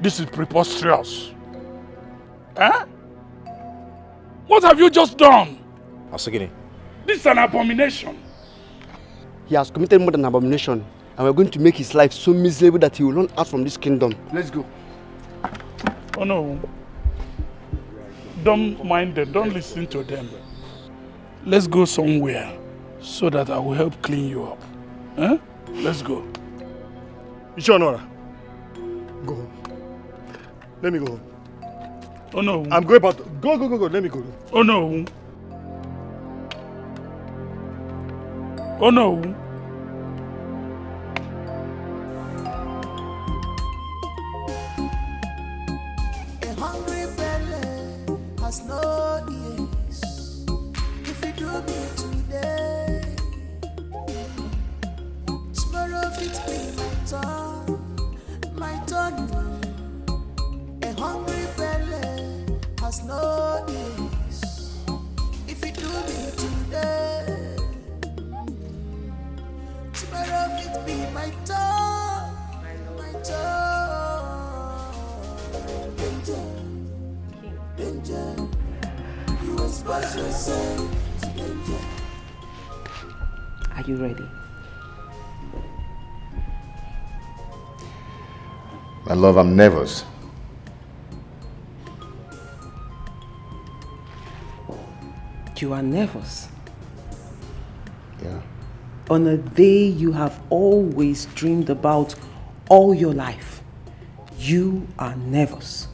This is preposterous. Eh? What have you just done? Asogini. This is an abomination. He has committed more than abomination, and we're going to make his life so miserable that he will run out from this kingdom. Let's go. Oh no. Don't mind them. Don't listen to them. Let's go somewhere so that I will help clean you up. Eh? Let's go. Ishonora, go home. Let me go home. Oh no. I'm going back. Go. Let me go. Oh no. Oh no. A hungry belly has no ears. If you do me today, tomorrow it be my turn. A hungry belly has no ears. If you do me today, tomorrow it be my turn. My turn. Danger. You expose yourself to danger. Are you ready? My love, I'm nervous. You are nervous. Yeah. On a day you have always dreamed about all your life, you are nervous.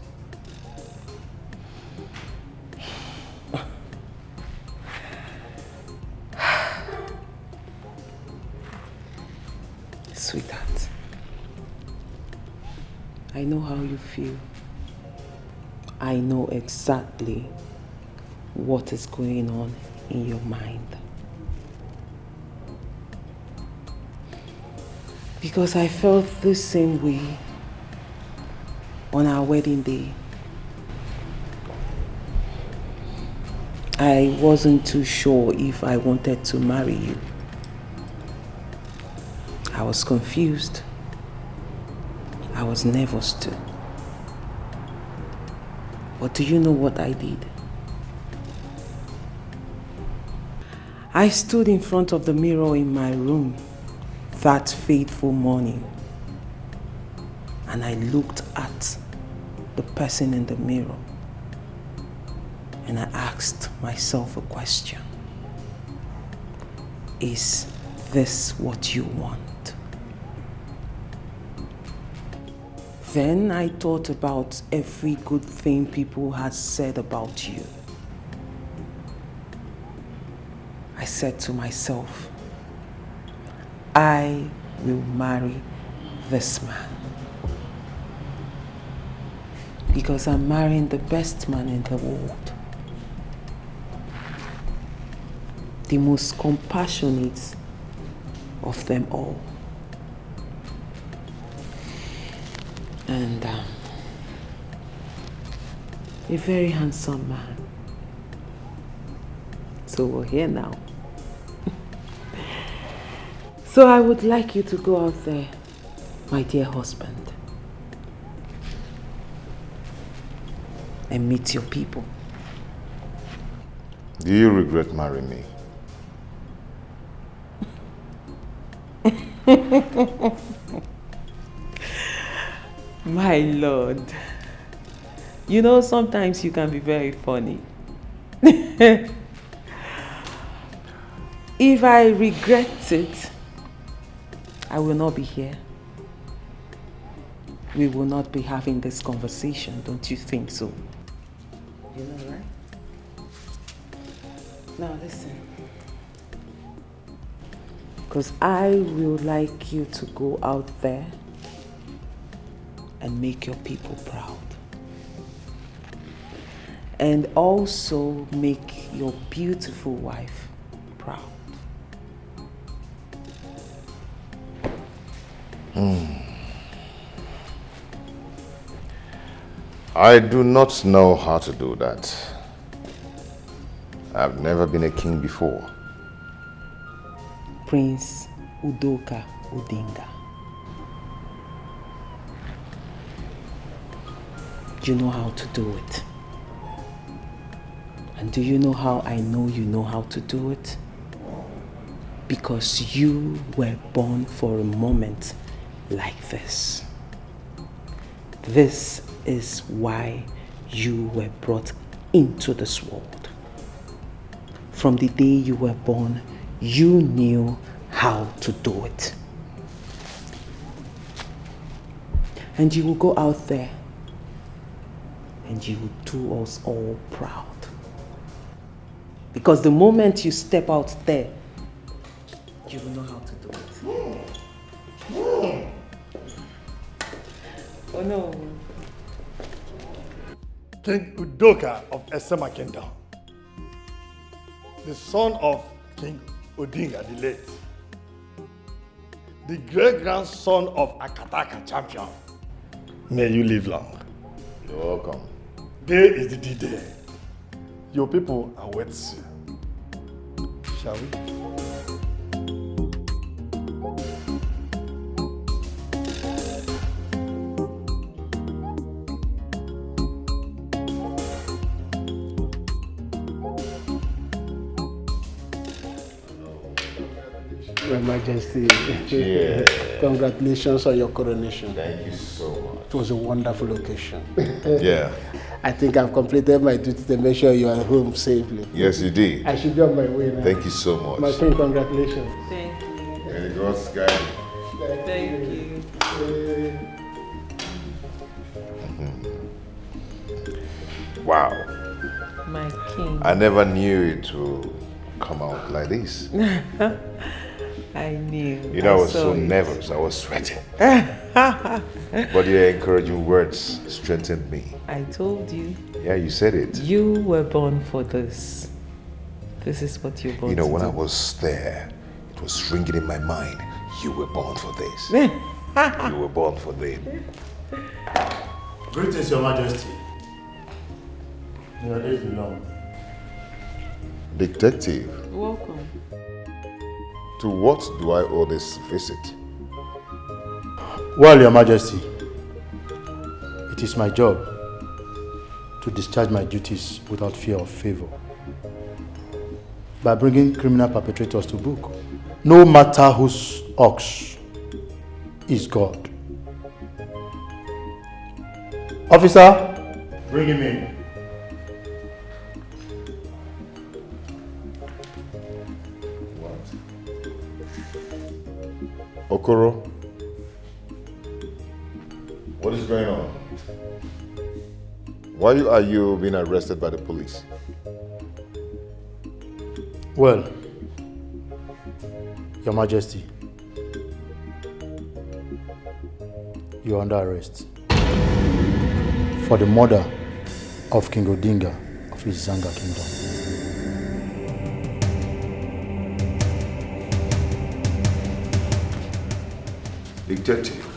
Sweetheart, I know how you feel. I know exactly what is going on in your mind. Because I felt the same way on our wedding day. I wasn't too sure if I wanted to marry you. I was confused. I was nervous too. But do you know what I did? I stood in front of the mirror in my room that fateful morning, and I looked at the person in the mirror, and I asked myself a question. Is this what you want? Then I thought about every good thing people had said about you. I said to myself, I will marry this man. Because I'm marrying the best man in the world. The most compassionate of them all. And a very handsome man. So we're here now. So I would like you to go out there, my dear husband, and meet your people. Do you regret marrying me? My Lord, you know sometimes you can be very funny. If I regret it, I will not be here. We will not be having this conversation, don't you think so? You know, right? Now listen. Because I will like you to go out there and make your people proud. And also make your beautiful wife proud. I do not know how to do that. I've never been a king before. Prince Udoka Odinga. You know how to do it. And do you know how I know you know how to do it? Because you were born for a moment like this. This is why you were brought into this world. From the day you were born, you knew how to do it. And you will go out there and you will do us all proud. Because the moment you step out there, you will know how to do it. Oh no. King Udoka of Esema Kingdom, the son of King Odinga the late, the great-grandson of Akataka champion. May you live long. You're welcome. Day is the D-Day. Your people are waiting. Shall we? Your Majesty, Yeah. Congratulations on your coronation. Thank you so much. It was a wonderful occasion. Yeah. I think I've completed my duty to make sure you are home safely. Yes, you did. I should be on my way now. Thank you so much. My friend, congratulations. Thank you. May the gods guide you. Thank you. Wow. My king. I never knew it would come out like this. I knew. You know, I was saw so it. nervous. I was sweating. But your encouraging words strengthened me. I told you. Yeah, you said it. You were born for this. This is what you're born You know, to when do. I was there, it was ringing in my mind. You were born for this. You were born for this. Greetings, Your Majesty. Your days belong. Detective, Welcome. to what do I owe this visit? Well, Your Majesty, it is my job to discharge my duties without fear of favor by bringing criminal perpetrators to book, no matter whose ox is God. Officer, bring him in. Okoro, what is going on? Why are you being arrested by the police? Well, Your Majesty, you are under arrest for the murder of King Odinga of Izanga Kingdom. Detective,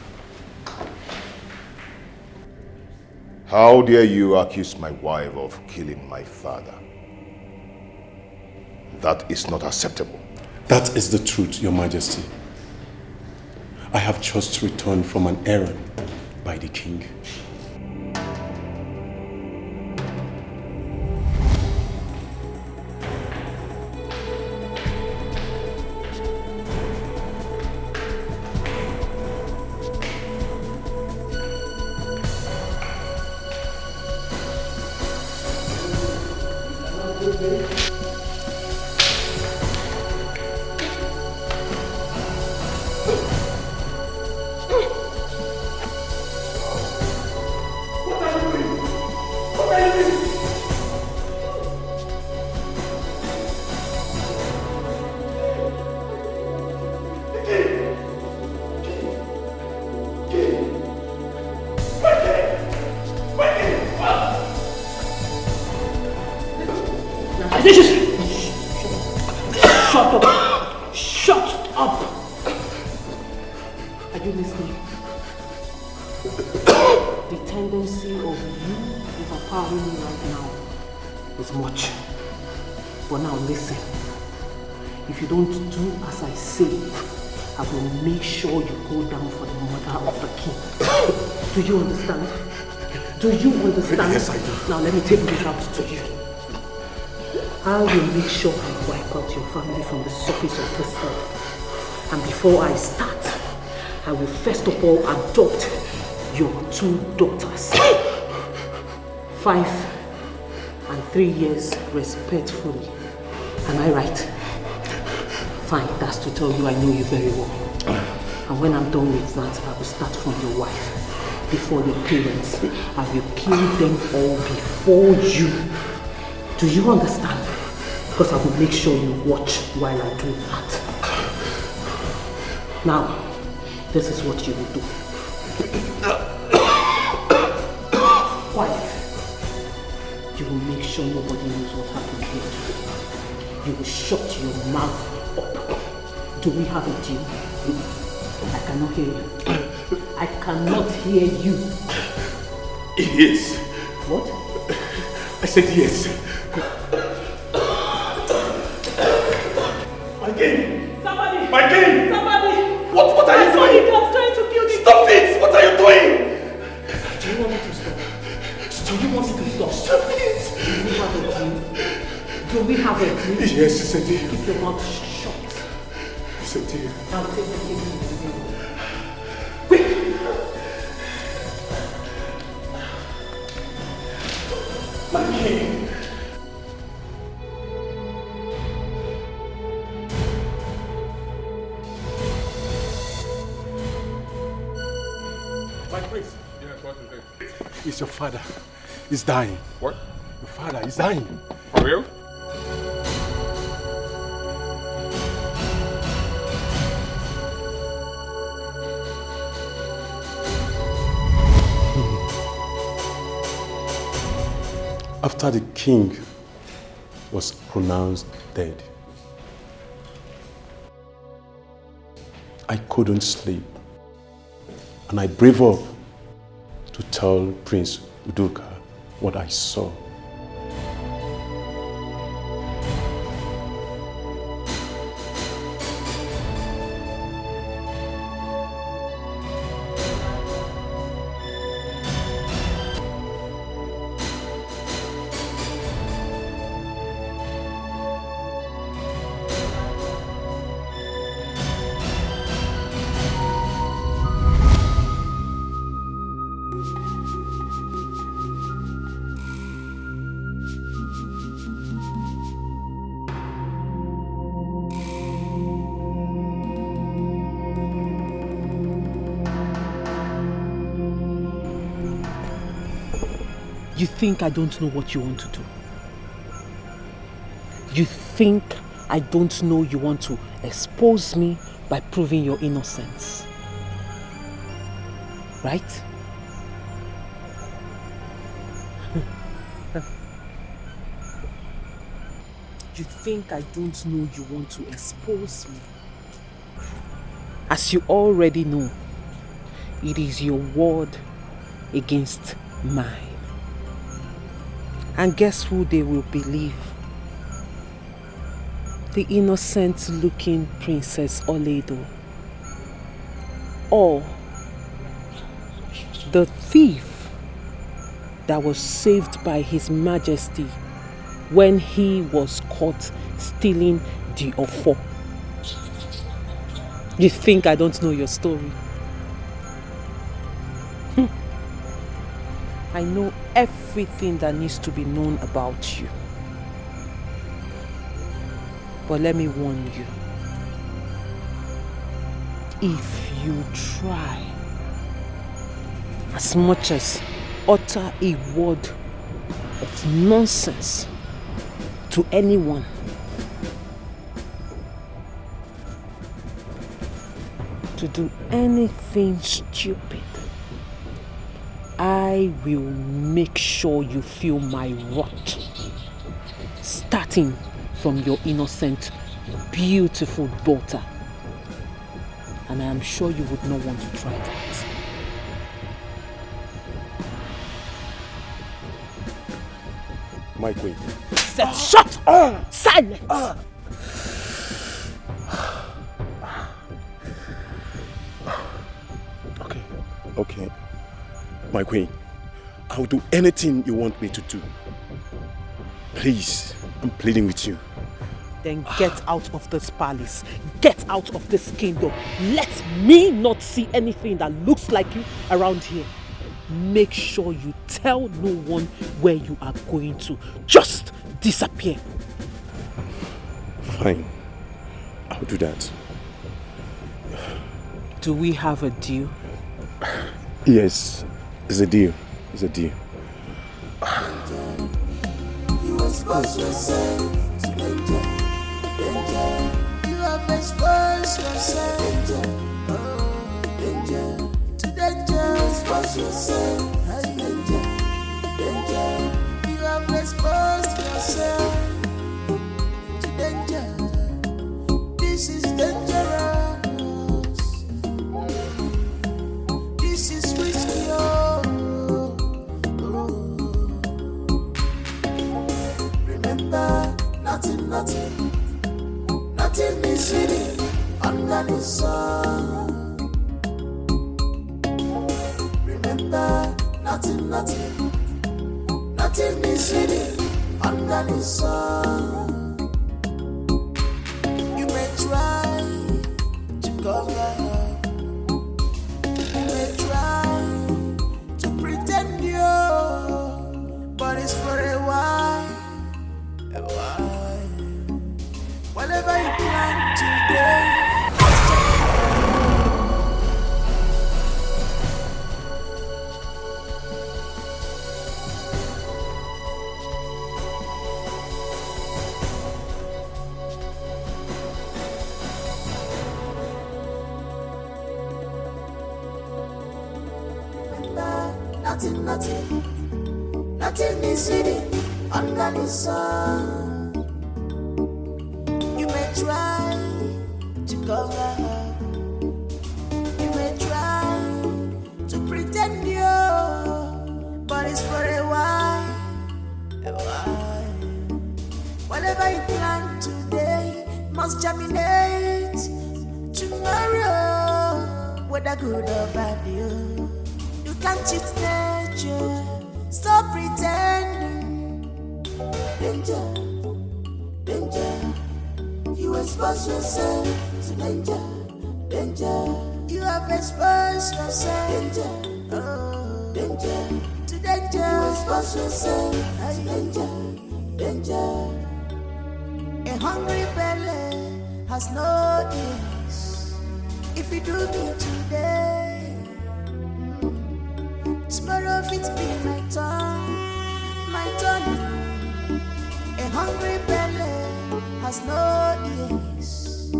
how dare you accuse my wife of killing my father? That is not acceptable. That is the truth, Your Majesty. I have just returned from an errand by the king. Shut up! Shut up! Are you listening? The tendency of you overpowering me right now is much. But now listen, if you don't do as I say, I will make sure you go down for the murder of the king. Do you understand? Do you understand? Yes, I do. Now let me take this out to you. I will make sure I wipe out your family from the surface of this earth. And before I start, I will first of all adopt your 2 daughters. 5 and 3 years respectfully. Am I right? Fine, that's to tell you I know you very well. And when I'm done with that, I will start from your wife. Before your parents, I will kill them all before you. Do you understand? Because I will make sure you watch while I do that. Now, this is what you will do. Quiet. You will make sure nobody knows what happened here today. You will shut your mouth up. Do we have a deal? I cannot hear you. I cannot hear you. Yes. What? I said yes. My king! Somebody! My king! Somebody! What are you doing? I saw trying to kill me! Stop this! What are you doing? Do you want me to stop? Do you want me to stop? Stop it! Do we have a deal? Do we have a deal? Yes, it's a deal. Keep your mouth shut. It's a deal. Now take the king to the room. My king! My prince. Yes, what is it? It's your father. He's dying. What? Your father is dying. For real? After the king was pronounced dead, I couldn't sleep. And I braved up to tell Prince Udoka what I saw. You think I don't know what you want to do? You think I don't know you want to expose me by proving your innocence? Right? You think I don't know you want to expose me? As you already know, it is your word against mine. And guess who they will believe? The innocent-looking Princess Oledo. Or the thief that was saved by His Majesty when he was caught stealing the ofo. You think I don't know your story? I know everything that needs to be known about you. But let me warn you. If you try as much as utter a word of nonsense to anyone, to do anything stupid, I will make sure you feel my wrath, starting from your innocent, beautiful daughter. And I am sure you would not want to try that. My queen. Shut up! Silence! silent. Okay. My queen, I will do anything you want me to do. Please, I'm pleading with you. Then get out of this palace. Get out of this kingdom. Let me not see anything that looks like you around here. Make sure you tell no one where you are going to. Just disappear. Fine. I'll do that. Do we have a deal? Yes, it's a deal. It's a deal. You expose yourself to danger, danger. You have exposed yourself, danger, to danger. Expose yourself to danger, danger. You have exposed yourself to danger. This is dangerous. This is risky. Remember, nothing is hidden under the sun. Remember, nothing is hidden under the sun. You may try to cover up, you may try to pretend but it's for a while. Whatever you plan today, nothing is hidden under the sun. You may try to cover up, you may try to pretend but it's for a while, Whatever you plan today must germinate tomorrow, whether good or bad. You can't cheat nature, stop pretending. Danger, danger. You expose yourself to danger, danger. You have exposed yourself, danger, danger, to danger. You expose yourself to danger, danger. A hungry belly has no ears. If you do me today, tomorrow it be my turn, my turn. A hungry belly has no ears.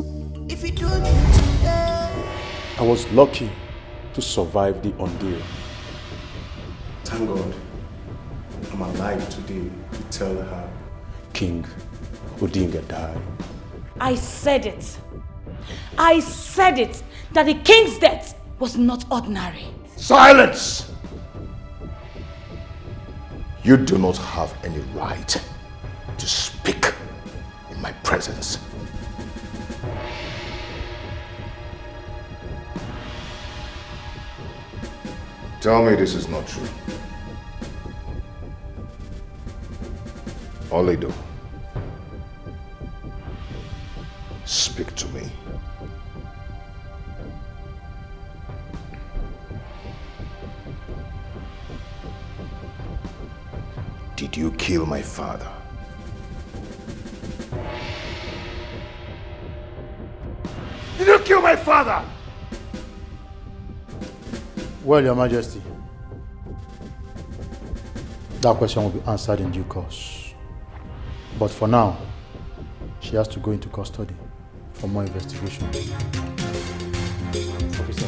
If you do me today, I was lucky to survive the ordeal. Thank God I'm alive today to tell her King Odinga died. I said it. I said it, that the king's death was not ordinary. Silence! You do not have any right to speak in my presence. Tell me this is not true. Ini Edo, speak to me. Did you kill my father? Did you kill my father? Well, Your Majesty, that question will be answered in due course. But for now, she has to go into custody for more investigation. Officer.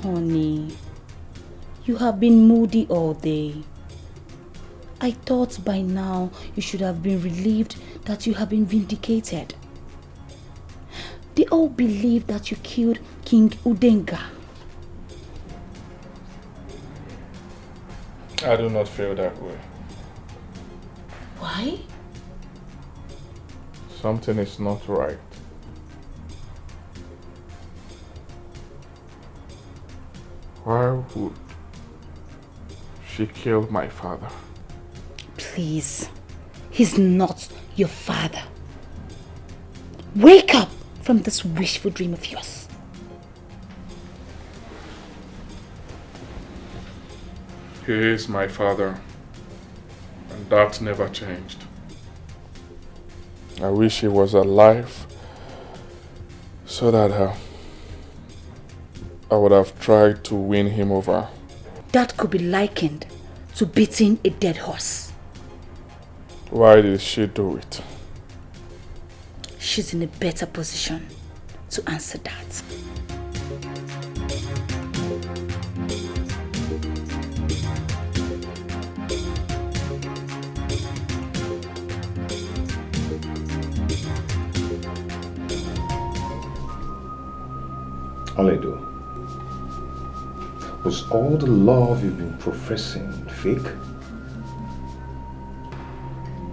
Honey, you have been moody all day. I thought by now you should have been relieved that you have been vindicated. They all believe that you killed King Udenga. I do not feel that way. Why? Something is not right. Why would she kill my father? Please, he's not your father. Wake up from this wishful dream of yours. He is my father, and that never changed. I wish he was alive so that I would have tried to win him over. That could be likened to beating a dead horse. Why did she do it? She's in a better position to answer that. Aledo, was all the love you've been professing fake?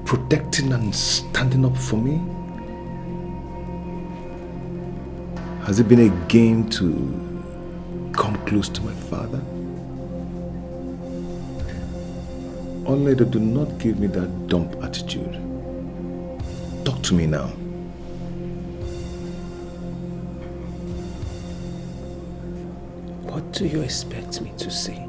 Protecting and standing up for me? Has it been a game to come close to my father? Aledo, do not give me that dumb attitude. Talk to me now. What do you expect me to say?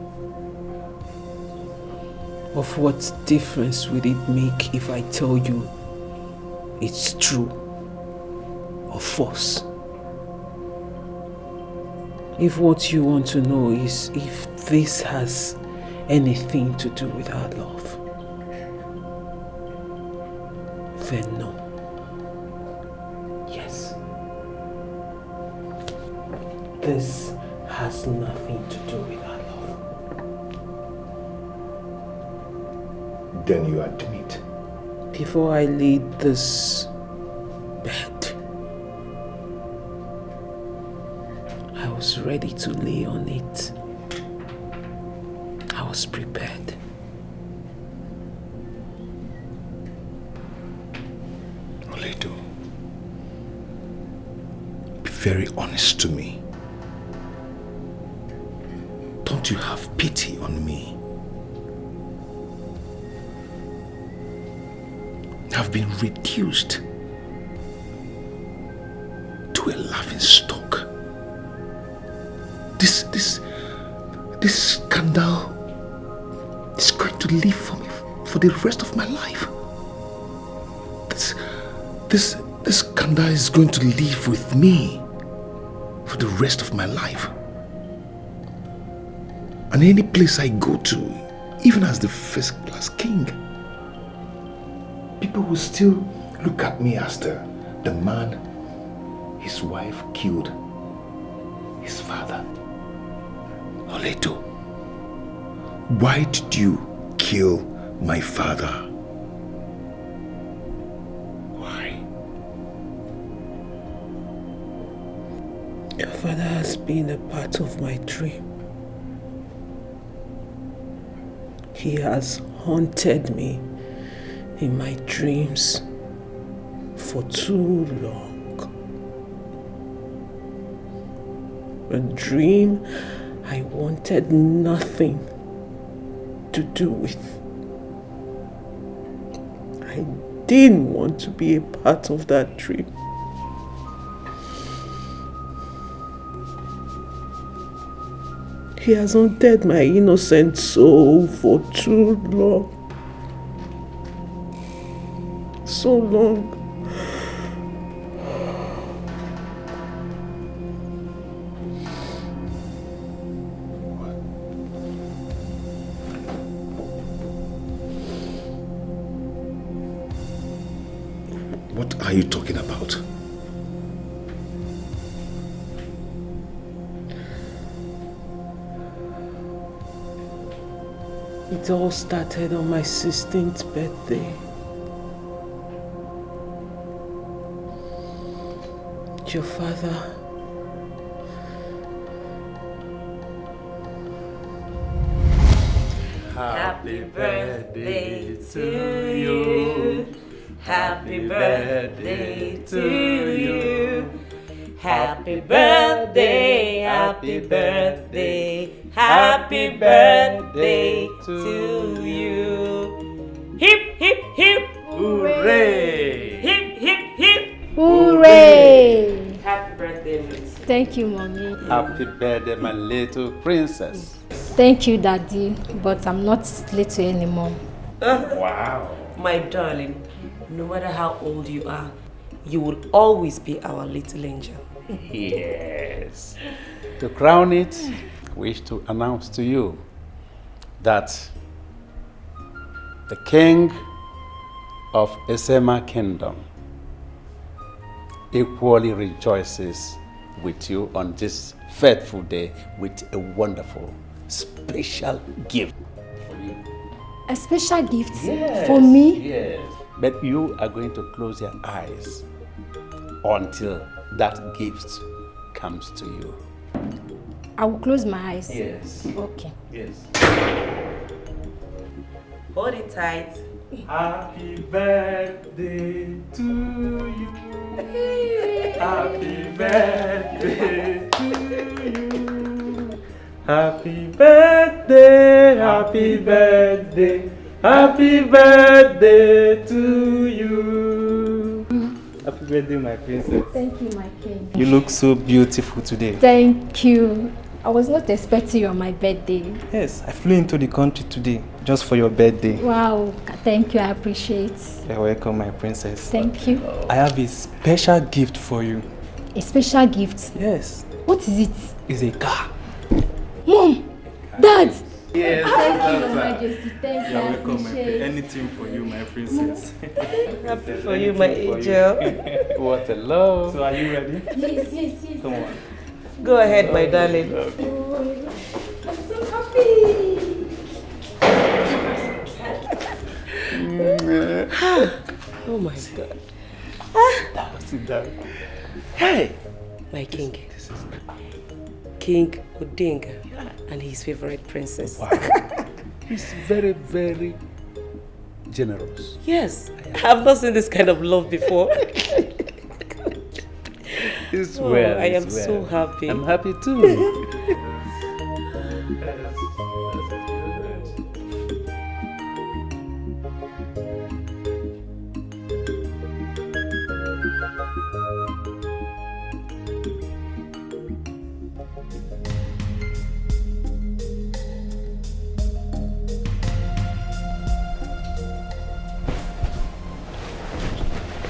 Of what difference would it make if I tell you it's true or false? If what you want to know is if this has anything to do with our love, then no. Yes. This has nothing to do with our love. Then you admit. Before I laid this bed, I was ready to lay on it. I was prepared. Aledo, be very honest to me. Don't you have pity on me? I've been reduced to a laughing stock. This scandal is going to live for me for the rest of my life. This scandal is going to live with me for the rest of my life. And any place I go to, even as the first class king, people will still look at me as the man his wife killed his father. Aledo, why did you kill my father? Why? Your father has been a part of my dream. He has haunted me in my dreams for too long. A dream I wanted nothing to do with. I didn't want to be a part of that dream. He has haunted my innocent soul for too long. So long. are you talking about? It all started on my 16th birthday. Your father Happy birthday to you. Happy birthday to you. Happy birthday, happy birthday, happy birthday to you. Hip, hip, hip. Hooray! Hip, hip, hip. Hooray! Happy birthday, Miss. Thank you, Mommy. Happy birthday, my little princess. Thank you, Daddy, but I'm not little anymore. Wow. My darling, no matter how old you are, you will always be our little angel. Yes. To crown it, I wish to announce to you that the king of Esema Kingdom equally rejoices with you on this fateful day with a wonderful, special gift for you. A special gift for me? Yes. But you are going to close your eyes until that gift comes to you. I will close my eyes. Yes. Okay. Yes. Hold it tight. Happy birthday to you. Happy birthday to you. Happy birthday, happy birthday, happy birthday to you. Happy birthday, my princess. Thank you, my king. You look so beautiful today. Thank you. I was not expecting you on my birthday. Yes, I flew into the country today just for your birthday. Wow, thank you, I appreciate. You're welcome, my princess. Thank you. I have a special gift for you. A special gift? Yes. What is it? It's a car. Mom! Dad! Yes, thank you, that's Your right. Majesty. Thank you, You're I welcome, my appreciate. anything for you, my princess. Happy for you, my angel. What a love. So are you ready? Yes, yes, yes. Come on. Go ahead, my darling. Oh, I'm so happy. Oh my God. Sit down. Hey, my king. King Odinga and his favorite princess. Wow. He's very, very generous. Yes, I've not seen this kind of love before. It's Oh, well. I am it's so well. happy. I'm happy too.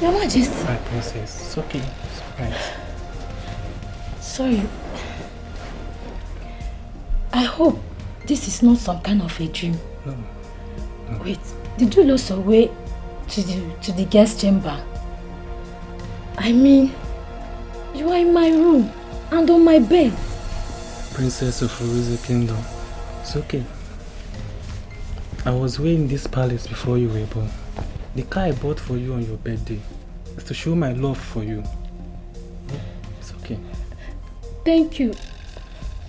Your Majesty. My princess, it's okay. It's alright. Sorry. I hope this is not some kind of a dream. No. Wait, did you lose your way to the guest chamber? I mean, you are in my room and on my bed. Princess of Uruze Kingdom, it's okay. I was way in this palace before you were born. The car I bought for you on your birthday is to show my love for you. It's okay. Thank you.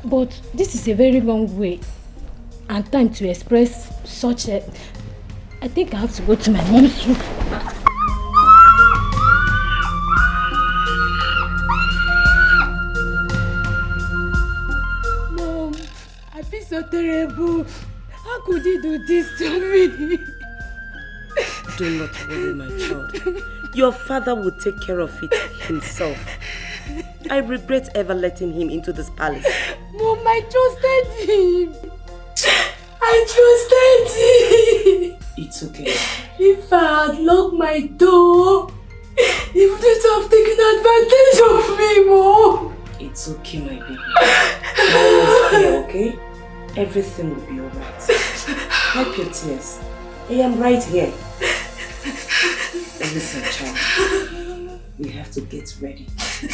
But this is a very long way and time to express such a... I think I have to go to my mom's room. Mom, I feel so terrible. How could you do this to me? Do not worry, my child. Your father will take care of it himself. I regret ever letting him into this palace. Mom, I trusted him. I trusted him. It's okay. If I had locked my door, he wouldn't have taken advantage of me, Mom. It's okay, my baby. Mom is here, okay? Everything will be alright. Wipe your tears. I am right here. Listen, child. we have to get ready.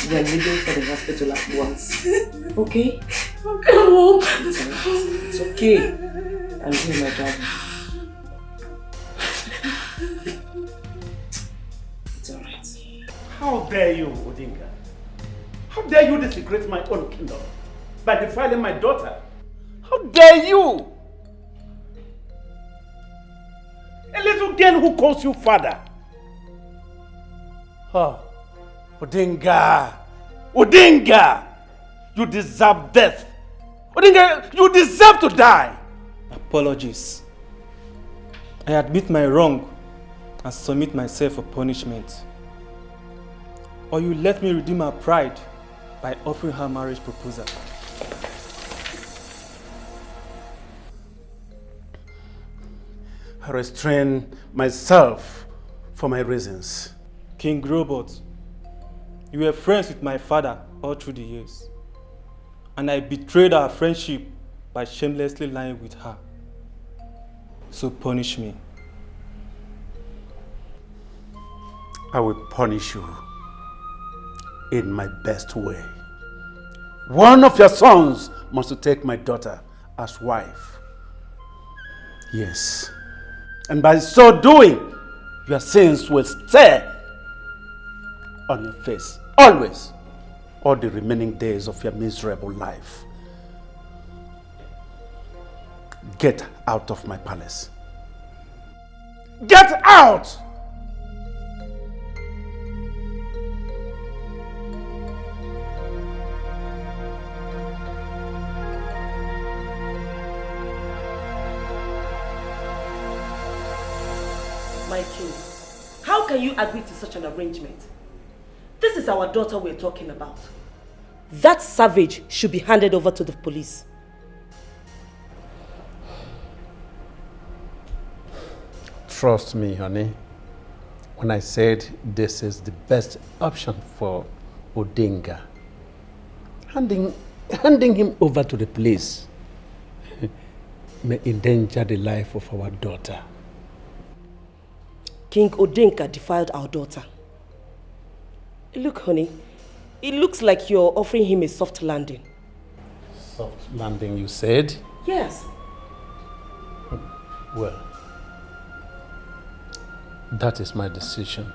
We're leaving for the hospital at once. Okay? Okay, Mom. It's okay. I'm here, my darling. It's alright. How dare you, Odinga? How dare you desecrate my own kingdom by defiling my daughter? How dare you? A little girl who calls you father. Oh, Odinga! Odinga! You deserve death. Odinga, you deserve to die. Apologies. I admit my wrong and submit myself for punishment. Or you let me redeem her pride by offering her marriage proposal. I restrain myself for my reasons. King Robert, you were friends with my father all through the years. And I betrayed our friendship by shamelessly lying with her. So punish me. I will punish you in my best way. One of your sons must take my daughter as wife. Yes. And by so doing, your sins will stay on your face, always, all the remaining days of your miserable life. Get out of my palace. Get out! My king, how can you agree to such an arrangement? This is our daughter we're talking about. That savage should be handed over to the police. Trust me, honey, when I said this is the best option for Odinga. Handing him over to the police may endanger the life of our daughter. King Odinga defiled our daughter. Look, honey, it looks like you're offering him a soft landing. Soft landing, you said? Yes. Well, that is my decision.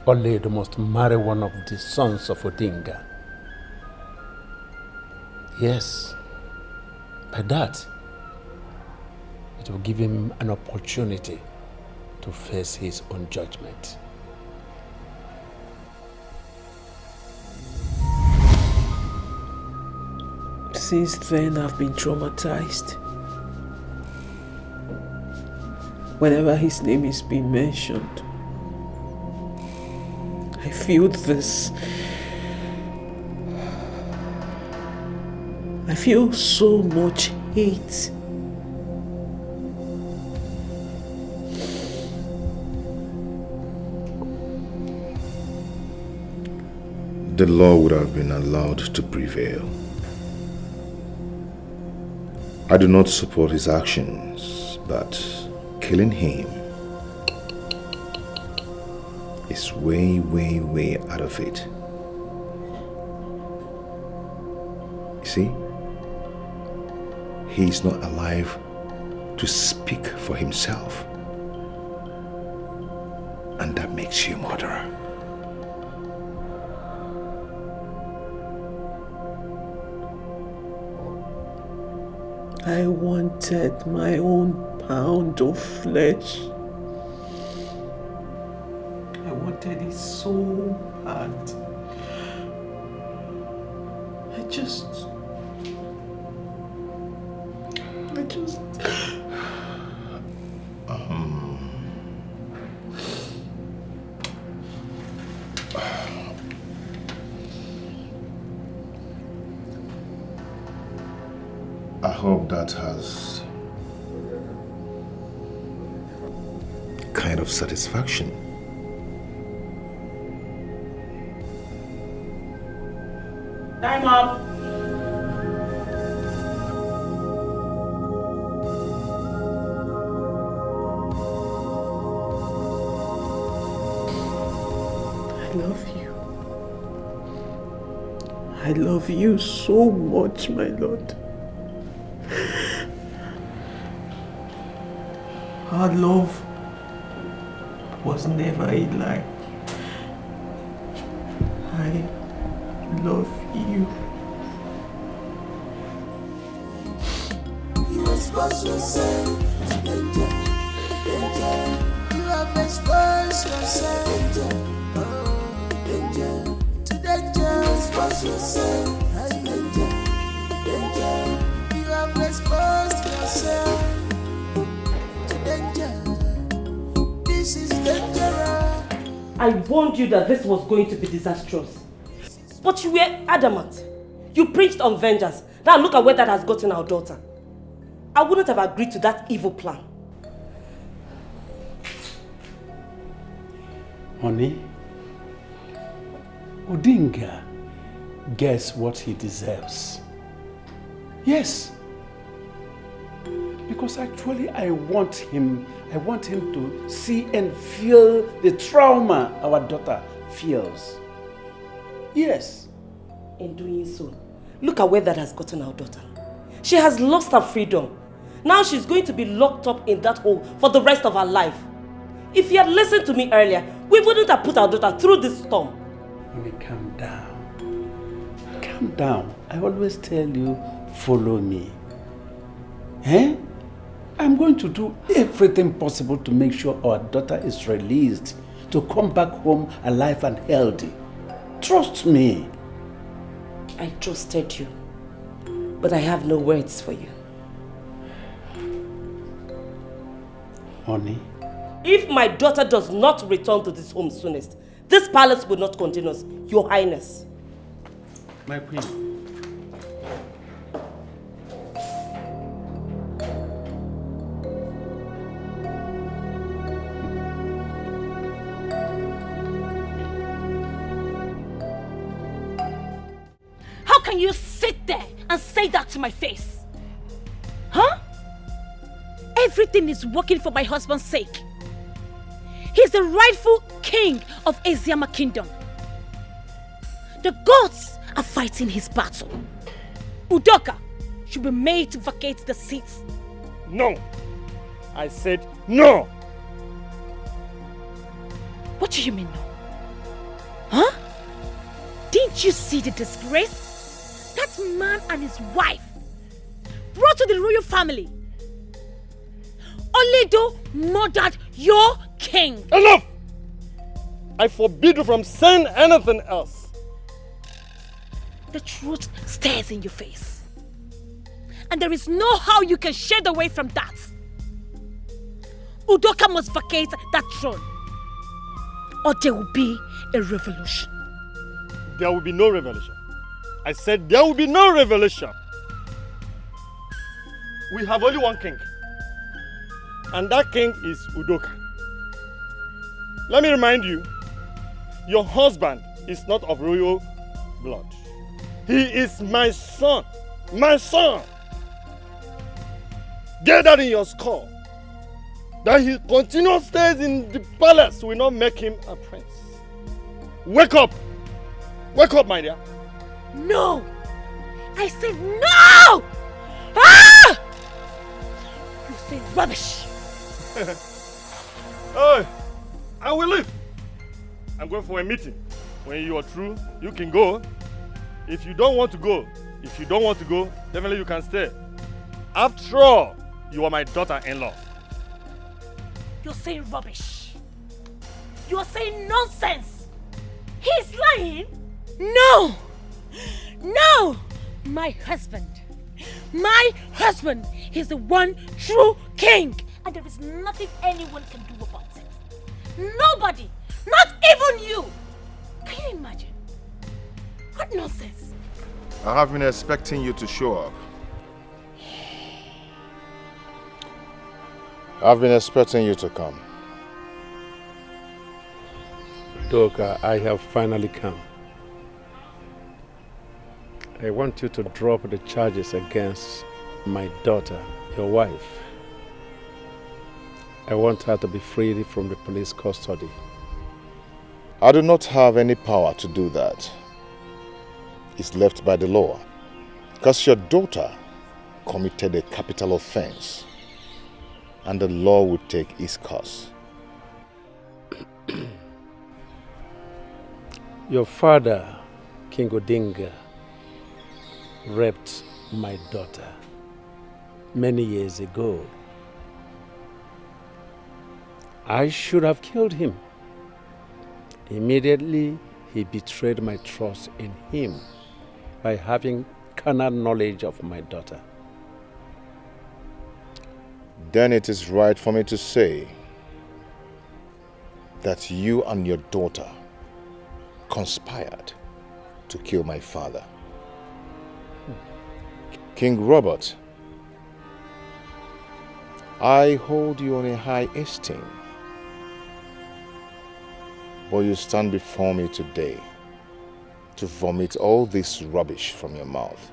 Oledo must marry one of the sons of Odinga. Yes, by that, it will give him an opportunity to face his own judgment. Since then, I've been traumatized. Whenever his name is being mentioned, I feel this. I feel so much hate. The law would have been allowed to prevail. I do not support his actions, but killing him is way, way, way out of it. You see, he is not alive to speak for himself, and that makes you a murderer. I wanted my own pound of flesh. I wanted it so bad. I hope that has kind of satisfaction. Time up. I love you so much, my Lord. Our love was never a lie. I love you. You expose yourself to danger, danger. You have exposed yourself danger, to danger. Expose yourself to danger, danger. You have exposed yourself to danger. This is dangerous. I warned you that this was going to be disastrous. But you were adamant. You preached on vengeance. Now look at where that has gotten our daughter. I wouldn't have agreed to that evil plan. Honey, Odinga gets what he deserves. Yes. Because actually I want him to see and feel the trauma our daughter feels. Yes. In doing so, look at where that has gotten our daughter. She has lost her freedom. Now she's going to be locked up in that hole for the rest of her life. If you had listened to me earlier, we wouldn't have put our daughter through this storm. Honey, calm down. Calm down. I always tell you, follow me. Eh? I'm going to do everything possible to make sure our daughter is released, to come back home alive and healthy. Trust me. I trusted you, but I have no words for you. Honey? If my daughter does not return to this home soonest, this palace will not contain us, Your Highness. My queen. How can you sit there and say that to my face? Huh? Everything is working for my husband's sake. He's the rightful king of Eziama Kingdom. The gods are fighting his battle. Udoka should be made to vacate the seats. No. I said no. What do you mean no? Huh? Didn't you see the disgrace? That man and his wife brought to the royal family. Oledo murdered your king. Enough! I forbid you from saying anything else. The truth stares in your face. And there is no how you can shed away from that. Udoka must vacate that throne, or there will be a revolution. There will be no revolution. I said there will be no revolution. We have only one king. And that king is Udoka. Let me remind you, your husband is not of royal blood. He is my son. My son. Get that in your skull. That he continues stays in the palace will not make him a prince. Wake up. Wake up, my dear. No! I said no! Ah! You say rubbish. Hey, I will leave. I'm going for a meeting. When you are through, you can go. If you don't want to go, definitely you can stay. After all, you are my daughter-in-law. You're saying rubbish. You're saying nonsense. He's lying. No! No! My husband. He's the one true king. And there is nothing anyone can do about it. Nobody. Not even you. Can you imagine? What nonsense. I have been expecting you to show up. I've been expecting you to come. Doka, I have finally come. I want you to drop the charges against my daughter, your wife. I want her to be freed from the police custody. I do not have any power to do that. is left by the law. Because your daughter committed a capital offense, and the law would take its course. Your father, King Odinga, raped my daughter many years ago. I should have killed him. Immediately, he betrayed my trust in him by having carnal knowledge of my daughter. Then it is right for me to say that you and your daughter conspired to kill my father. King Robert, I hold you in a high esteem, but you stand before me today to vomit all this rubbish from your mouth.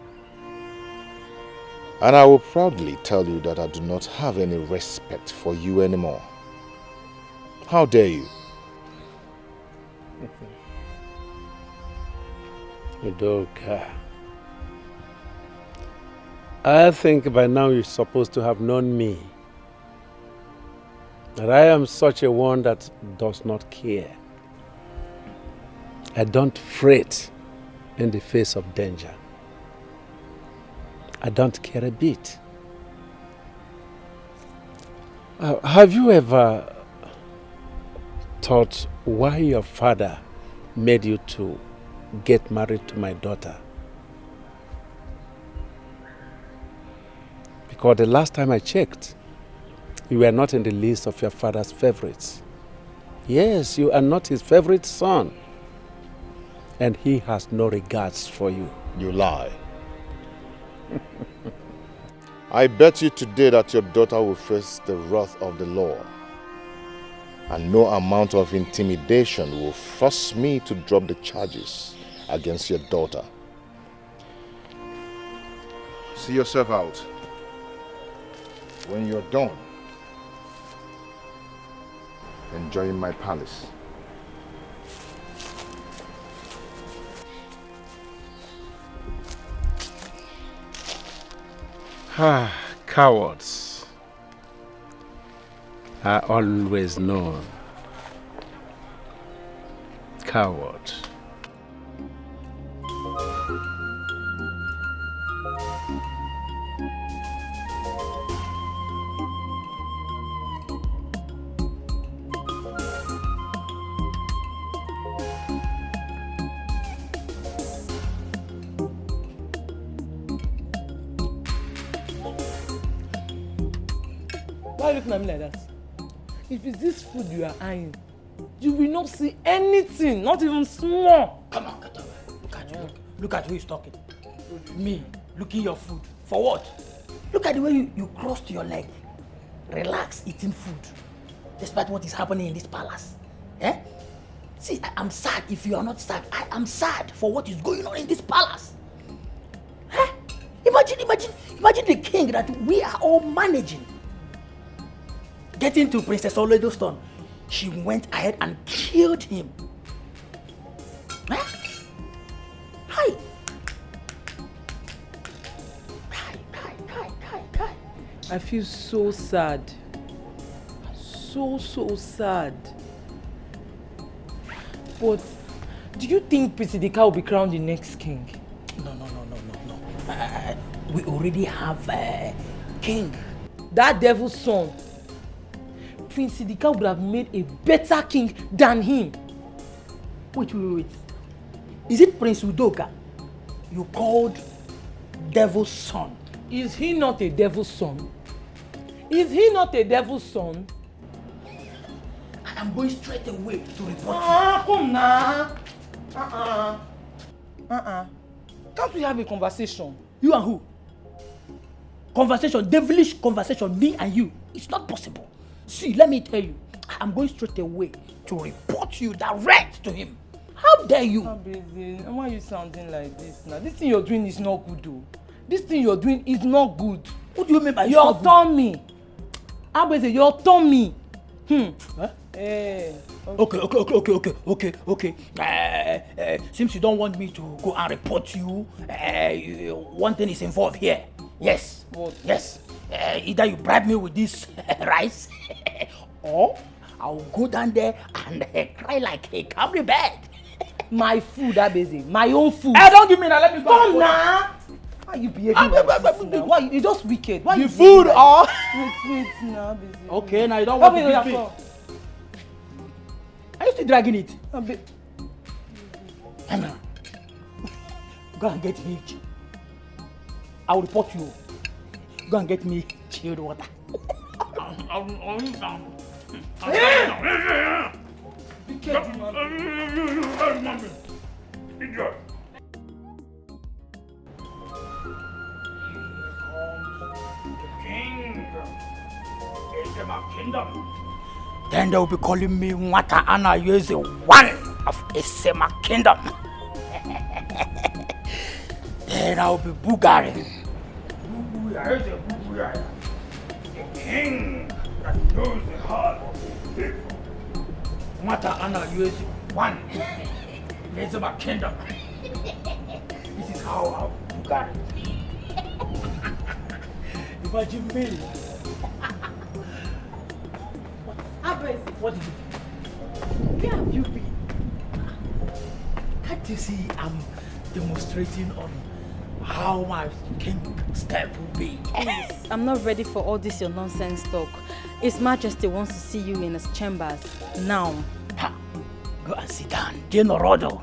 And I will proudly tell you that I do not have any respect for you anymore. How dare you? Udoka, I think by now you're supposed to have known me. That I am such a one that does not care. I don't fret in the face of danger. I don't care a bit. Have you ever thought why your father made you to get married to my daughter? Because the last time I checked, you were not in the list of your father's favorites. Yes, you are not his favorite son. And he has no regards for you. You lie. I bet you today that your daughter will face the wrath of the law. And no amount of intimidation will force me to drop the charges against your daughter. See yourself out. When you're done enjoying my palace. Cowards are always known. Coward. Why are you looking at me like that? If it's this food you are eyeing, you will not see anything, not even small. Come on, get away. Look at who is talking. Me, looking your food. For what? Look at the way you crossed your leg. Relax, eating food. Despite what is happening in this palace. Eh? See, I'm sad if you are not sad. I am sad for what is going on in this palace. Eh? Imagine the king that we are all managing. Getting to Princess Oledo's son, she went ahead and killed him. Eh? Hi. I feel so sad. So sad. But do you think Prince Dikeh will be crowned the next king? No. We already have a king. That devil's son. Prince Dikeh would have made a better king than him. Wait. Is it Prince Udoka you called devil's son? Is he not a devil's son? Is he not a devil's son? I am going straight away to report you. Come now. Can't we have a conversation? You and who? Conversation, devilish conversation, me and you. It's not possible. See, let me tell you, I am going straight away to report you direct to him. How dare you? Abeze, why are you sounding like this now? This thing you're doing is not good, though. This thing you're doing is not good. What do you mean by your tummy? Abeze, your tummy. Huh? Okay. Since you don't want me to go and report you, one thing is involved here. Yes. What? Yes. Either you bribe me with this rice, or I'll go down there and cry like a Camry bed. My food, Abeze. My own food. Don't give me that. Let me go. Come now. Why you behaving like this now? Why you just wicked? Why The you food like or wait now, Abeze. okay, now you don't want to beat me. Are you still dragging it? Anna, go and get me. I will report you. Go and get me chilled water. Then they will be calling me Nwata Anna Yeze, one of Esema Kingdom. Then I will be Bulgarian. The king that knows the heart of his people. Nwata Anna Yeze, one. Esema Kingdom. This is how I will be Bulgarian. Imagine me. What did you do? Where have you been? Can't you see I'm demonstrating on how my king step will be? Please, I'm not ready for all this your nonsense talk. His Majesty wants to see you in his chambers now. Ha! Go and sit down, Generodo.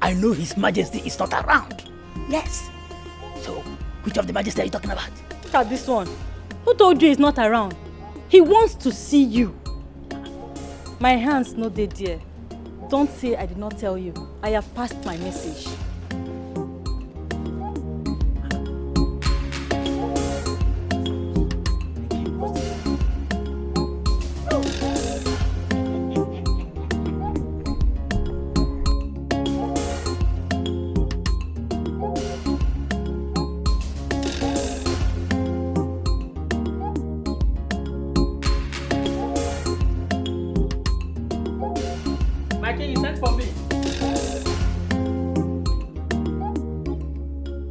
I know His Majesty is not around. Yes. So, which of the Majesty are you talking about? Look at this one. Who told you he's not around? He wants to see you. My hands no dey there. Don't say I did not tell you. I have passed my message.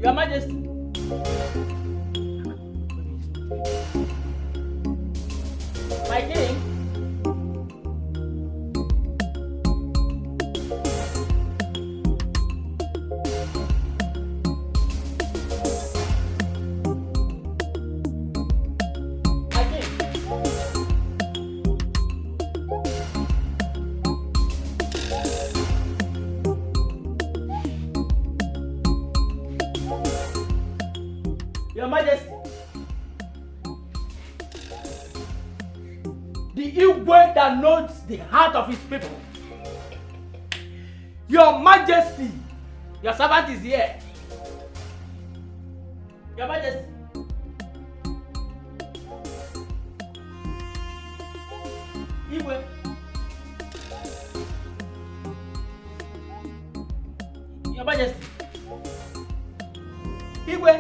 Your Majesty. My king. Your Majesty, the Igwe that knows the heart of his people. Your Majesty, your servant is here. Your Majesty. Igwe. Your Majesty. Igwe.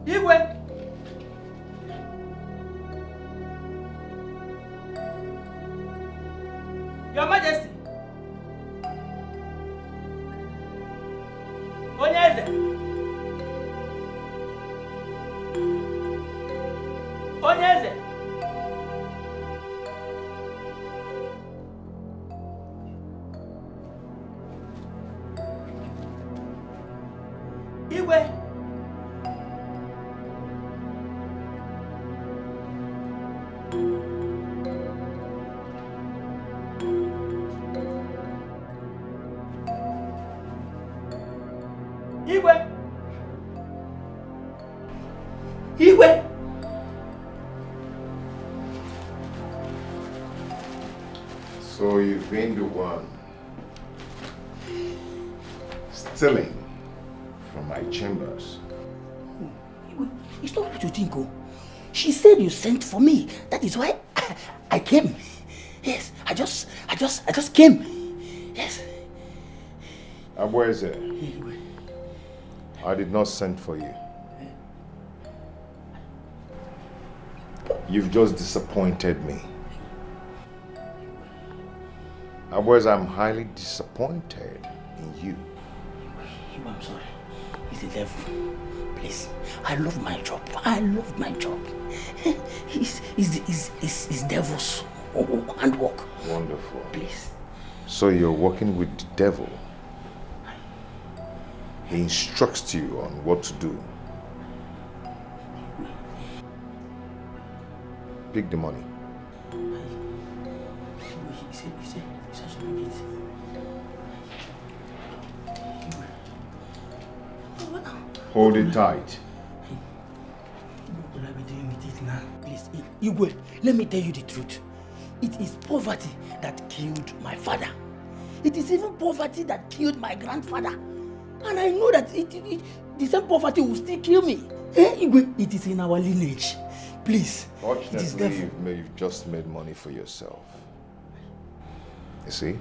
Igwe. Your Majesty. Onyeze. Onyeze. Igwe. Igwe. Igwe. So you've been the one stealing from my chambers. It's not what you think, oh. She said you sent for me. That is why I came. Yes, I just came. Yes. Abweze, I did not send for you. You've just disappointed me. Otherwise, I'm highly disappointed in you. I'm sorry. He's the devil. Please. I love my job. I love my job. He's devil's handwork. Wonderful. Please. So you're working with the devil. He instructs you on what to do. Pick the money. Hold it tight. What will I be doing with it now? Please, Igwe, let me tell you the truth. It is poverty that killed my father. It is even poverty that killed my grandfather. And I know that the same poverty will still kill me. Igwe, it is in our lineage. Please. Fortunately, you've just made money for yourself. You see?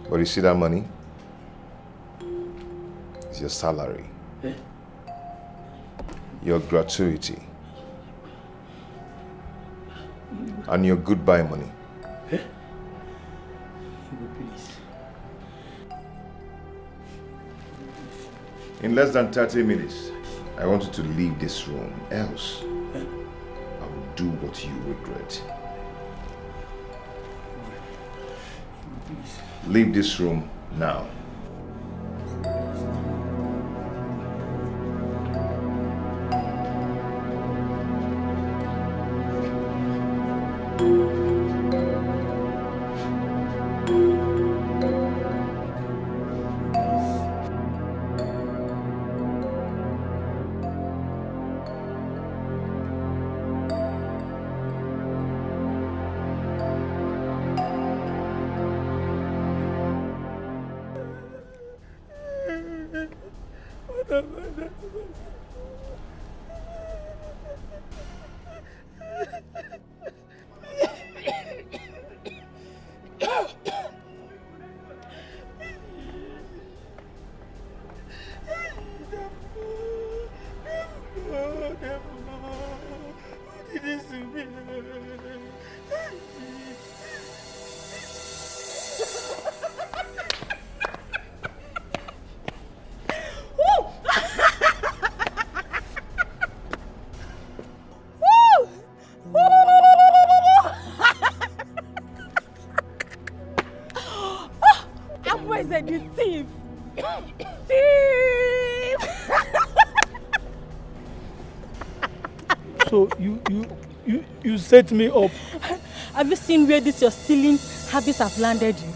But you see that money? It's your salary. Your gratuity. And your goodbye money. In less than 30 minutes, I want you to leave this room, else I will do what you regret. Leave this room now. You thief! So you set me up. Have you seen where this your stealing habits have landed you?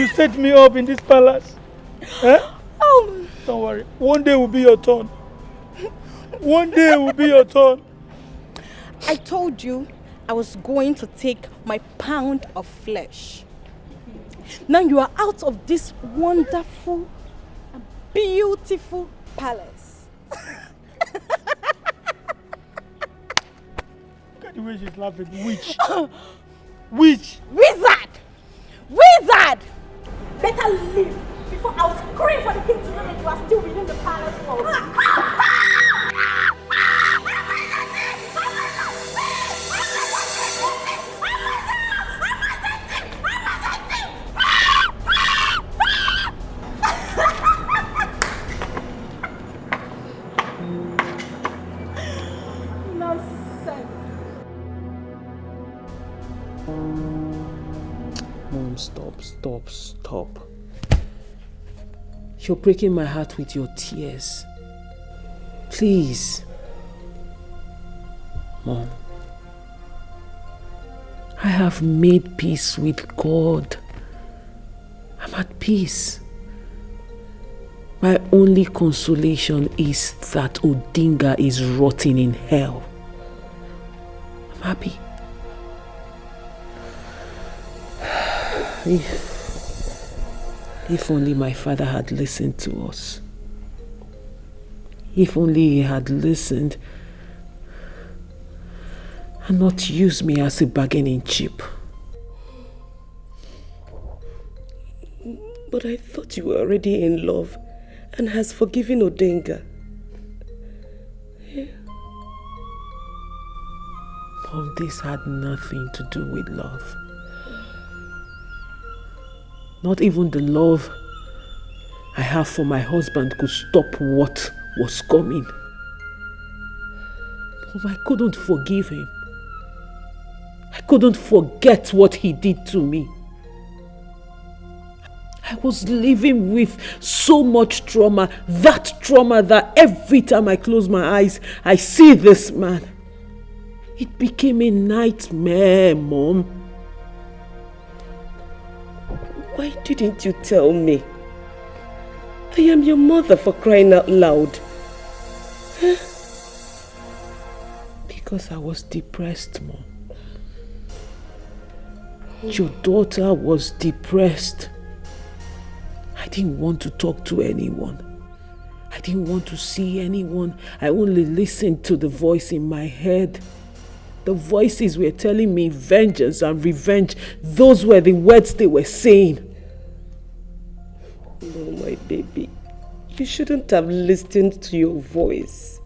You set me up in this palace. Don't worry. One day will be your turn. One day will be your turn. I told you I was going to take my pound of flesh. Now you are out of this wonderful, beautiful palace. Look at the way she's laughing. Witch. Witch. Wizard. Wizard. Better leave before I will scream for the king to know that you are still within the palace walls. Mom, stop. You're breaking my heart with your tears. Please. Mom, I have made peace with God. I'm at peace. My only consolation is that Odinga is rotting in hell. I'm happy. If only my father had listened to us. If only he had listened and not used me as a bargaining chip. But I thought you were already in love and has forgiven Odenga. Mom, this had nothing to do with love. Not even the love I have for my husband could stop what was coming. Mom, I couldn't forgive him. I couldn't forget what he did to me. I was living with so much trauma, that every time I close my eyes, I see this man. It became a nightmare, Mom. Why didn't you tell me? I am your mother, for crying out loud. Huh? Because I was depressed, Mom. Your daughter was depressed. I didn't want to talk to anyone. I didn't want to see anyone. I only listened to the voice in my head. The voices were telling me vengeance and revenge. Those were the words they were saying. No, my baby. You shouldn't have listened to your voice.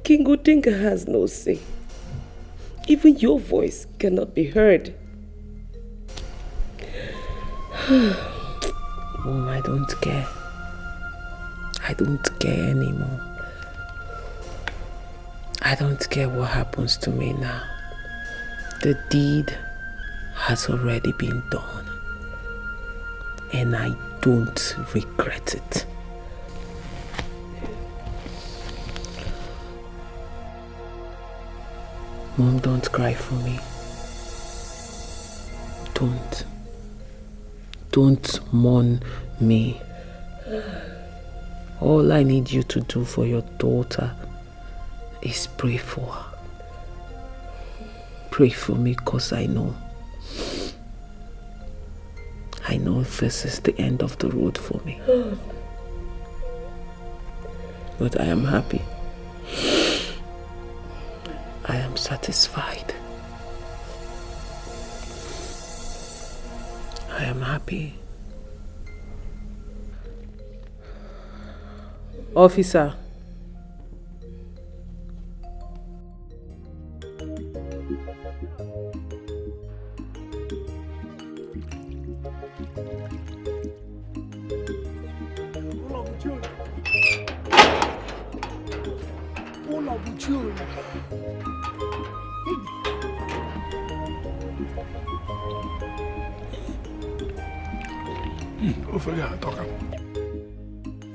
King Odenga has no say. Even your voice cannot be heard. Mom, I don't care. I don't care anymore. I don't care what happens to me now. The deed has already been done. And I don't regret it. Mom, don't cry for me. Don't mourn me. All I need you to do for your daughter is pray for her. Pray for me, because I know this is the end of the road for me. But I am happy. I am satisfied. I am happy. Officer.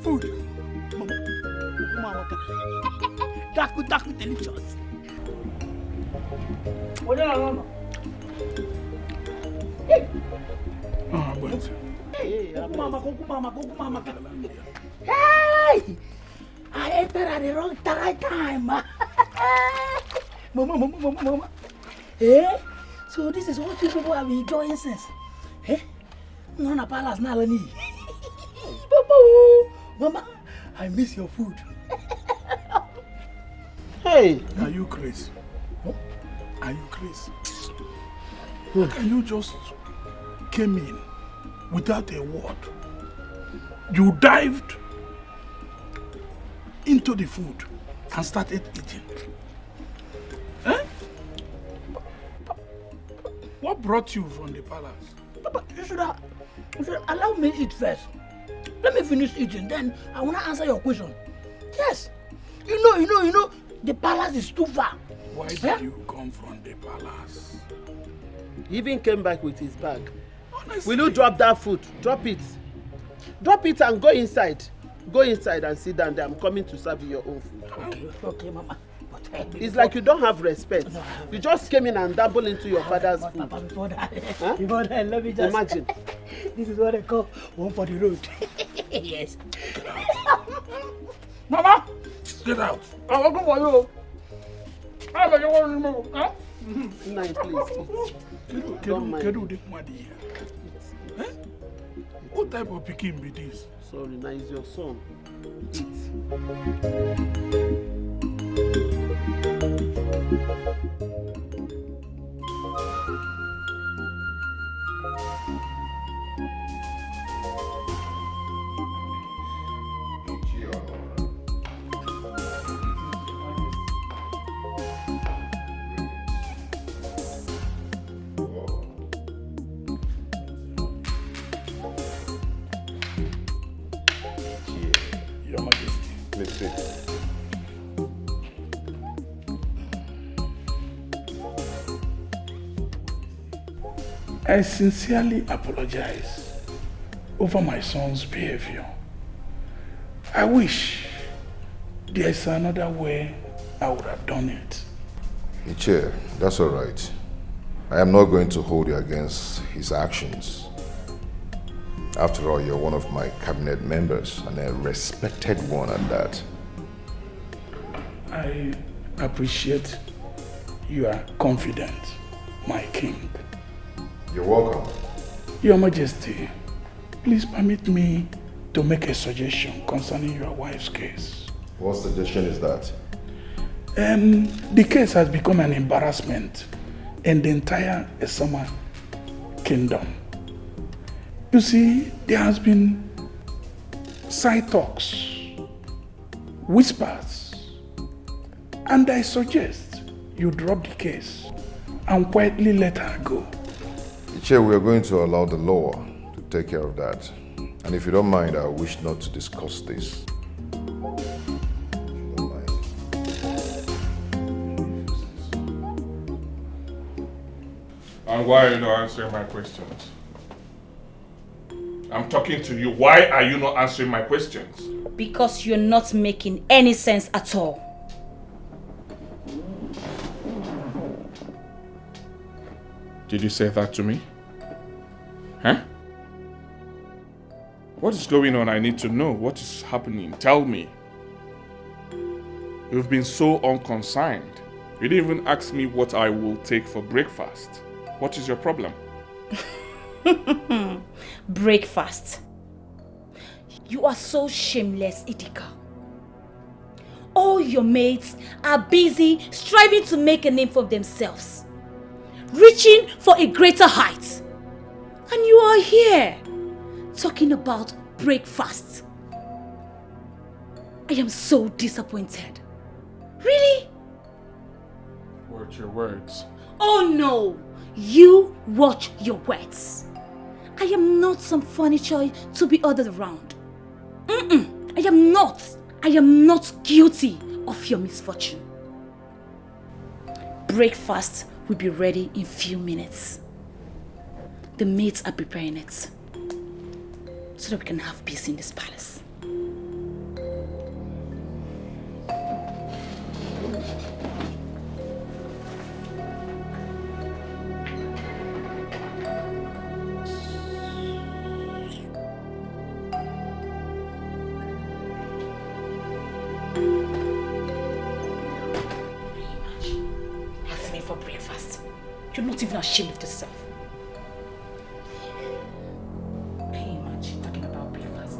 Food. Daku delicious. Mama. Hey! I entered at the wrong time. Mama. Eh? So this is what you people have been enjoying since. Eh? No, na palace na lani. Mama, I miss your food. Hey! Are you crazy? Are you crazy? Can you just came in without a word? You dived into the food and started eating. Eh? What brought you from the palace? Papa, you should allow me eat first. Let me finish eating, then I want to answer your question. Yes. You know, the palace is too far. Why did you come from the palace? He even came back with his bag. Honestly. Will you drop that food? Drop it. Drop it and go inside. Go inside and sit down there. I'm coming to serve you your own food. Okay, Mama. But it's like you don't have respect. No, you just came in and dabbled into your father's food. Papa, before that, let me just... Imagine. This is what I call one for the road. Yes. Mama! Get out. I'm looking for you. I'm like, you want to remember? Huh? Nine, please. What type of picking be this? Sorry, now it's your son. I sincerely apologize over my son's behavior. I wish there's another way I would have done it. Iche, that's all right. I am not going to hold you against his actions. After all, you're one of my cabinet members, and a respected one at that. I appreciate your confidence, my king. You're welcome. Your Majesty, please permit me to make a suggestion concerning your wife's case. What suggestion is that? The case has become an embarrassment in the entire Esama kingdom. You see, there has been side talks, whispers, and I suggest you drop the case and quietly let her go. Iche, we are going to allow the law to take care of that. And if you don't mind, I wish not to discuss this. And why are you not answering my questions? I'm talking to you. Why are you not answering my questions? Because you're not making any sense at all. Did you say that to me? Huh? What is going on? I need to know. What is happening? Tell me. You've been so unconcerned. You didn't even ask me what I will take for breakfast. What is your problem? Breakfast. You are so shameless, Idika. All your mates are busy striving to make a name for themselves, reaching for a greater height. And you are here talking about breakfast. I am so disappointed. Really? Watch your words. Oh no! You watch your words. I am not some furniture to be ordered around. I am not. I am not guilty of your misfortune. Breakfast will be ready in few minutes. The maids are preparing it so that we can have peace in this palace. Asking me for breakfast. You're not even ashamed of yourself. Can you imagine talking about breakfast?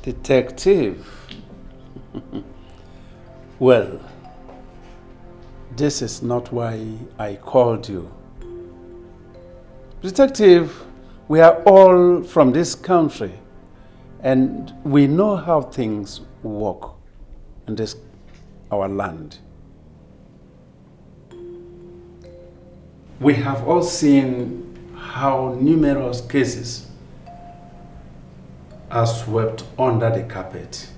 Detective. Well, this is not why I called you. Detective, we are all from this country and we know how things work in this, our land. We have all seen how numerous cases are swept under the carpet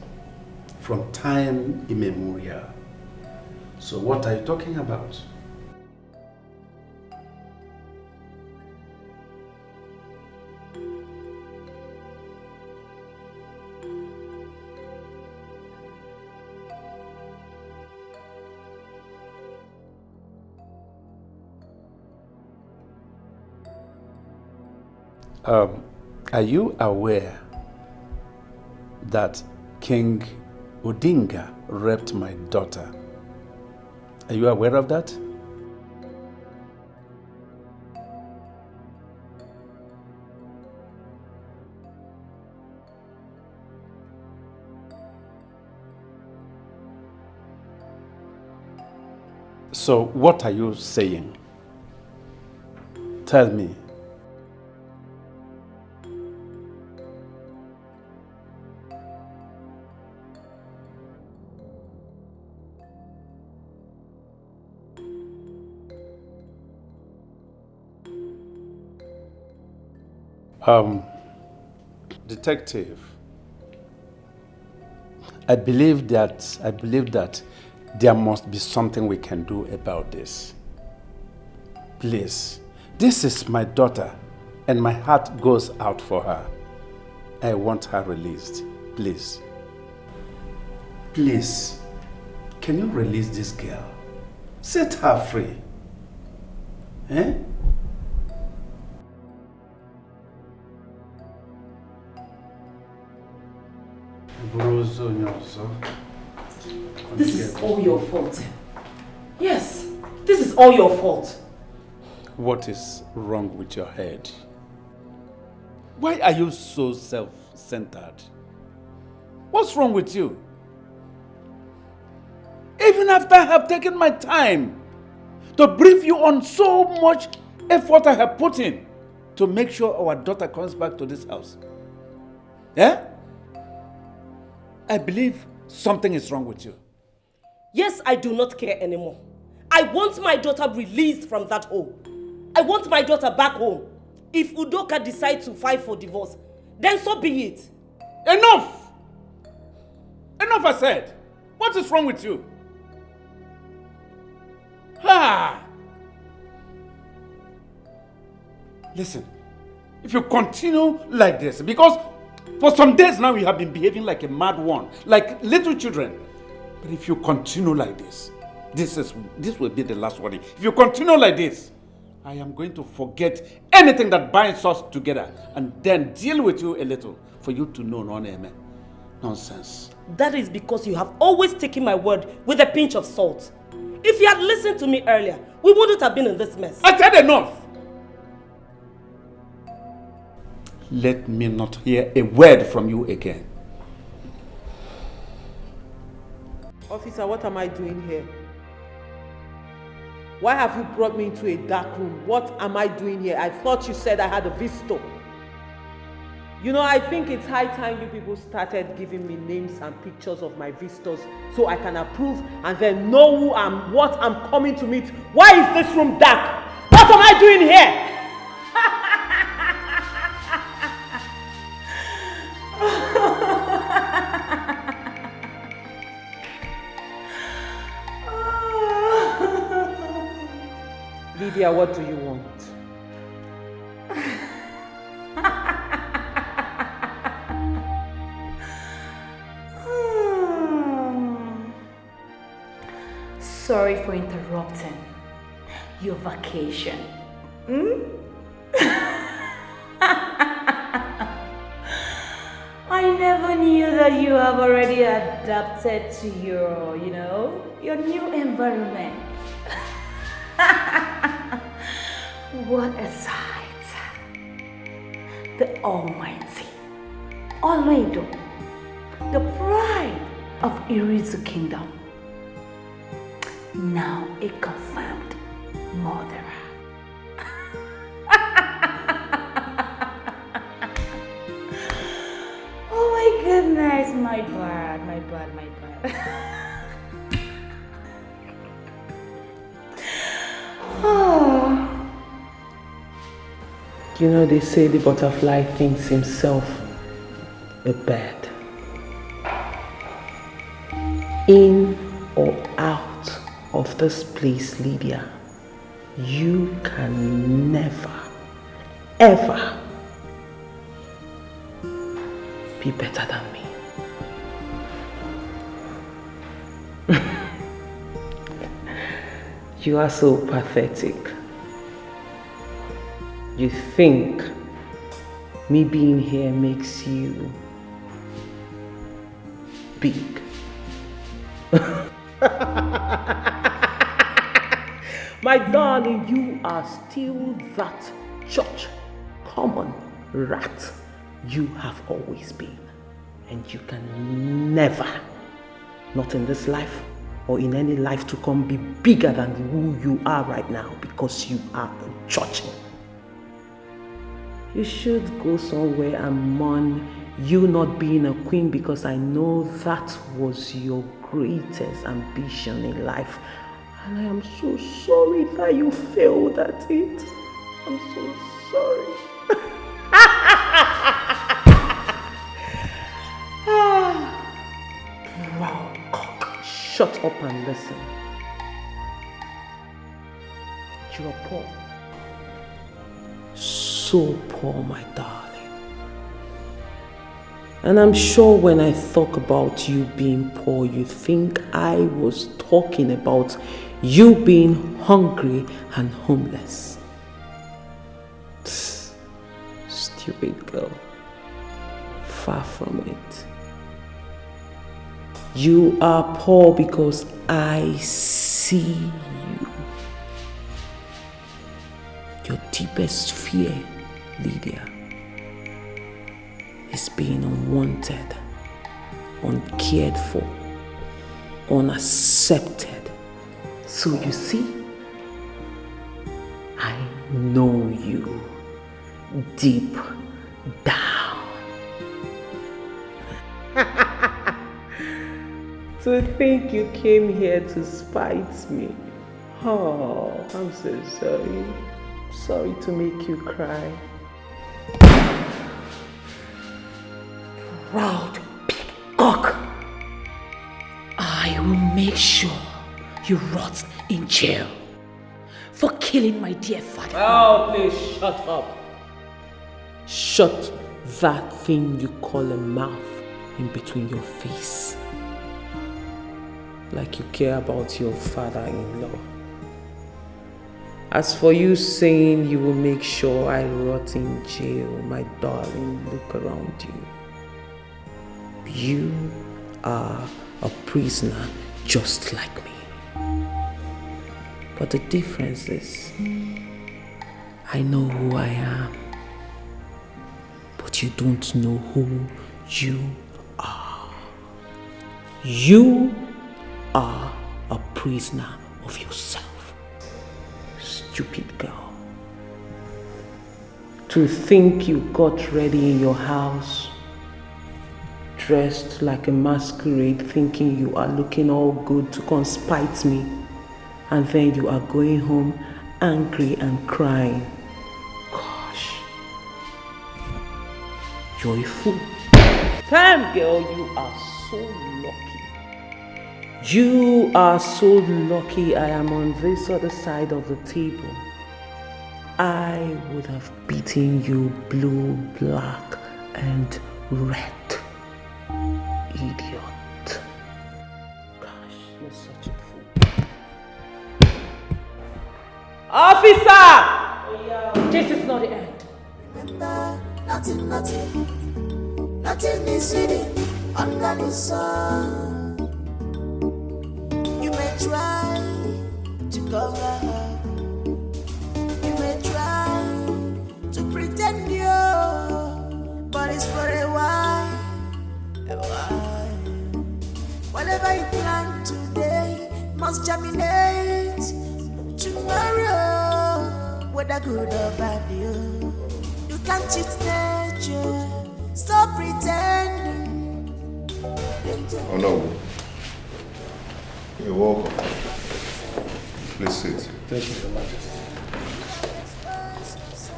from time immemorial. So what are you talking about? Are you aware that King Odinga raped my daughter? Are you aware of that? So what are you saying? Tell me. Detective, I believe that there must be something we can do about this. Please, this is my daughter and my heart goes out for her. I want her released, please. Please, can you release this girl? Set her free. Eh? This is all your fault. Yes, this is all your fault. What is wrong with your head? Why are you so self-centered? What's wrong with you? Even after I have taken my time to brief you on so much effort I have put in to make sure our daughter comes back to this house. Yeah? I believe something is wrong with you. Yes, I do not care anymore. I want my daughter released from that hole. I want my daughter back home. If Udoka decides to file for divorce, then so be it. Enough! Enough, I said. What is wrong with you? Ha! Listen, if you continue like this, because for some days now you have been behaving like a mad one, like little children. But if you continue like this, this will be the last warning. If you continue like this, I am going to forget anything that binds us together and then deal with you a little for you to know nonsense. That is because you have always taken my word with a pinch of salt. If you had listened to me earlier, we wouldn't have been in this mess. I said enough! Let me not hear a word from you again. Officer, what am I doing here? Why have you brought me into a dark room? What am I doing here? I thought you said I had a visitor. You know, I think it's high time you people started giving me names and pictures of my visitors so I can approve and then know what I'm coming to meet. Why is this room dark? What am I doing here? Lydia, what do you want? Sorry for interrupting your vacation. I never knew that you have already adapted to your new environment. What a sight. The Almighty, Ini Edo, the pride of Irizu Kingdom, now a confirmed murderer. Oh my goodness, my bad. Oh. You know, they say the butterfly thinks himself a bird. In or out of this place, Lydia, you can never, ever be better than me. You are so pathetic. You think me being here makes you big. My darling, you are still that church common rat you have always been. And you can never, not in this life or in any life to come, be bigger than who you are right now because you are a church. You should go somewhere and mourn you not being a queen, because I know that was your greatest ambition in life. And I am so sorry that you failed at it. I'm so sorry. Proud cock. Shut up and listen. You are poor. So poor, my darling. And I'm sure when I talk about you being poor, you think I was talking about you being hungry and homeless. Psst, stupid girl. Far from it. You are poor because I see you. Your deepest fear, Lydia, is being unwanted, uncared for, unaccepted. So you see, I know you deep down. To think you came here to spite me. Oh, I'm so sorry. Sorry to make you cry. Proud peacock. I will make sure you rot in jail for killing my dear father. Oh, please shut up. Shut that thing you call a mouth in between your face. Like you care about your father-in-law. As for you saying you will make sure I rot in jail, my darling, look around you. You are a prisoner just like me. But the difference is, I know who I am, but you don't know who you are. You are a prisoner of yourself. Stupid girl. To think you got ready in your house, dressed like a masquerade, thinking you are looking all good to come spite me, and then you are going home angry and crying. Gosh, you're a fool. Damn girl, you are so lucky. You are so lucky I am on this other side of the table. I would have beaten you blue, black, and red. Idiot. Gosh, you're such a fool. Officer! This is not the end. Remember, nothing is hidden under the sun. You may try to cover up. You may try to pretend you, but it's for a while. Whatever you plant today must germinate tomorrow, whether good or bad. You can't cheat nature. Stop pretending. Oh no. You're welcome. Please sit. Thank you, Your Majesty.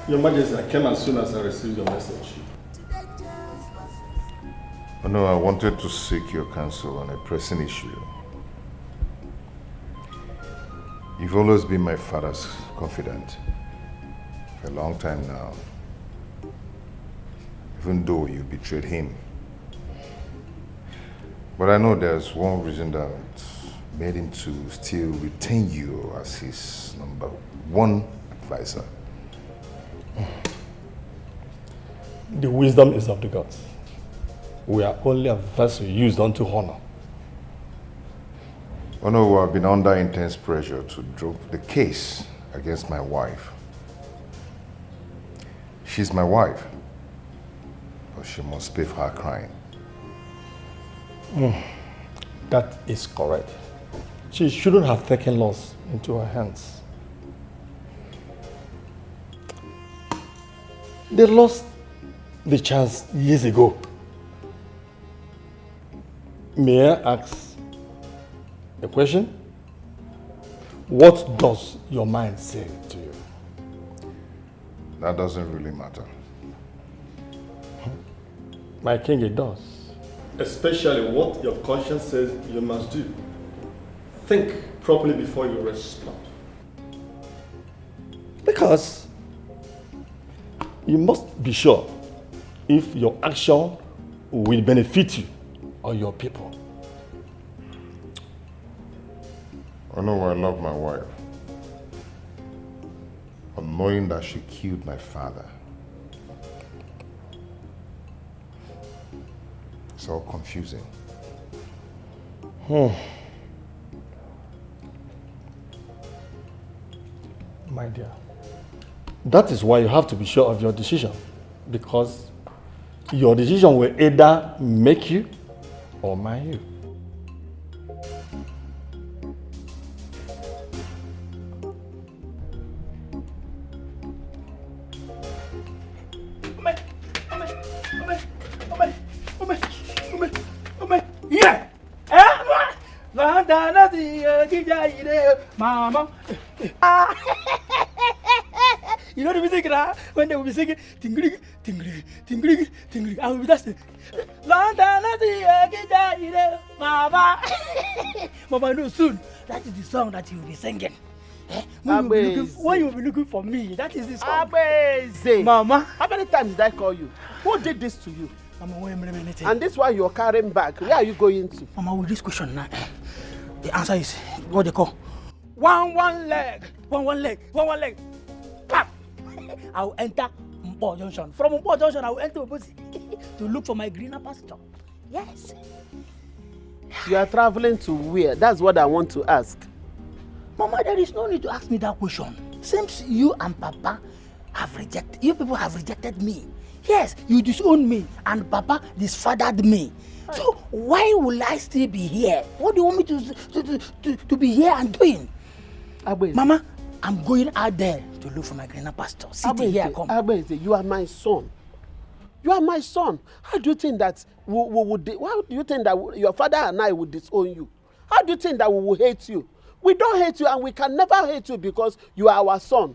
Your Majesty, I came as soon as I received your message. Oh no, I wanted to seek your counsel on a pressing issue. You've always been my father's confidant for a long time now, even though you betrayed him. But I know there's one reason that made him to still retain you as his #1 advisor. The wisdom is of the gods. We are only a vessel used unto honor. Oh no, I've been under intense pressure to drop the case against my wife. She's my wife, but she must pay for her crime. That is correct. She shouldn't have taken laws into her hands. They lost the chance years ago. May I ask a question? What does your mind say to you? That doesn't really matter. My king, it does. Especially what your conscience says you must do. Think properly before you respond. Because you must be sure if your action will benefit you or your people. I know I love my wife. But knowing that she killed my father, it's all confusing. My dear, that is why you have to be sure of your decision, because your decision will either make you or mar you. Yeah! Mama. You know the music, right? When they will be singing, tingling, tingling, tingling, tingling. I will be dancing. Mama. Mama knows soon. That is the song that you will be singing. When you will be looking for me, that is the song. Mama, how many times did I call you? Who did this to you? Mama, wait a minute. And this one you're carrying back. Where are you going to? Mama, with this question now, the answer is what they call one leg. Pap! I will enter Mpo Junction. From Mpo Junction, I will enter Obosi to look for my greener pasture. Yes. You are traveling to where? That's what I want to ask. Mama, there is no need to ask me that question. Since you and Papa have rejected, you people have rejected me. Yes, you disowned me and Papa disfathered me. So why will I still be here? What do you want me to be here and doing? Mama, I'm going out there to look for my greener pasture. Sitting here, come. You are my son. You are my son. How do you think that why do you think that your father and I would disown you? How do you think that we will hate you? We don't hate you, and we can never hate you because you are our son.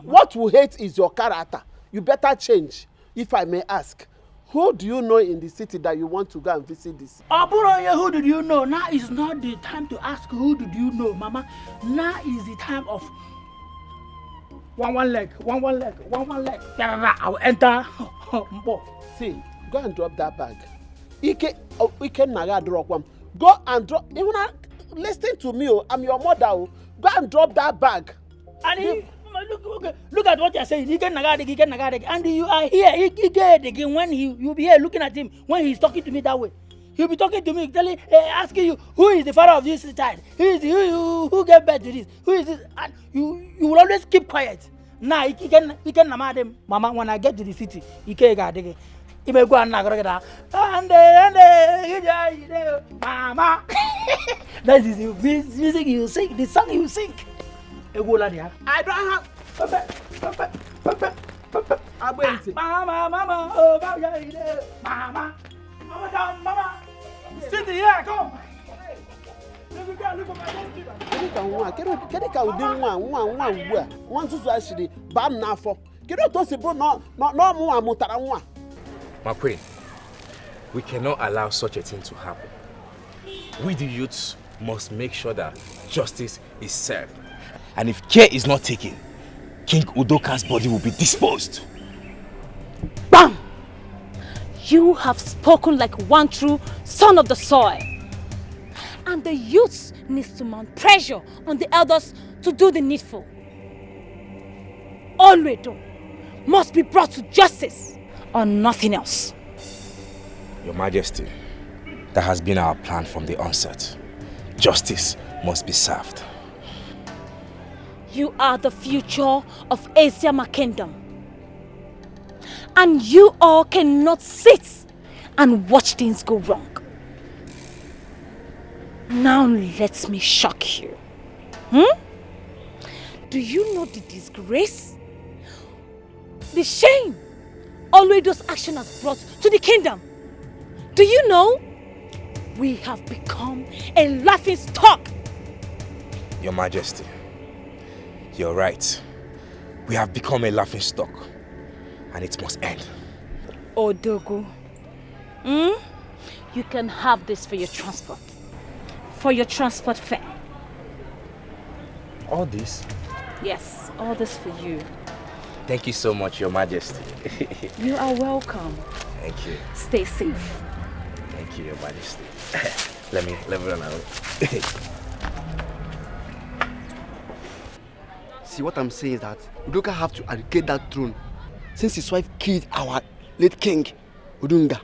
What we hate is your character. You better change, if I may ask. Who do you know in the city that you want to go and visit this? Who did you know? Now is not the time to ask who did you know, Mama. Now is the time of one leg. I will enter. See, go and drop that bag. Go and drop. Listen to me, I'm your mother. Go and drop that bag. And look at what you're saying. And you are here. When you'll be here looking at him when he's talking to me that way. He'll be talking to me, asking you, who is the father of this child? Who gave birth to this? Who is this? And you will always keep quiet. Now, he can namad him. Mama, when I get to the city, he can't go. He may go and nagara. Mama. That is the music you sing, the song you sing. I don't have. Mama. Sit here, come. My queen, we cannot allow such a thing to happen. We the youths must make sure that justice is served. And if care is not taken, King Udoka's body will be disposed. Bam! You have spoken like one true son of the soil. And the youths need to mount pressure on the elders to do the needful. Olwedo must be brought to justice or nothing else. Your Majesty, that has been our plan from the onset. Justice must be served. You are the future of Asiama Kingdom. And you all cannot sit and watch things go wrong. Now let me shock you. Do you know the disgrace? The shame Olwedo's action has brought to the kingdom? Do you know? We have become a laughing stock. Your Majesty, you're right. We have become a laughing stock, and it must end. Odogo, You can have this for your transport. For your transport fare. All this? Yes, all this for you. Thank you so much, Your Majesty. You are welcome. Thank you. Stay safe. Thank you, Your Majesty. let me run out. See, what I'm saying is that Udoka have to abdicate that throne. Since his wife killed our late king, Udunga.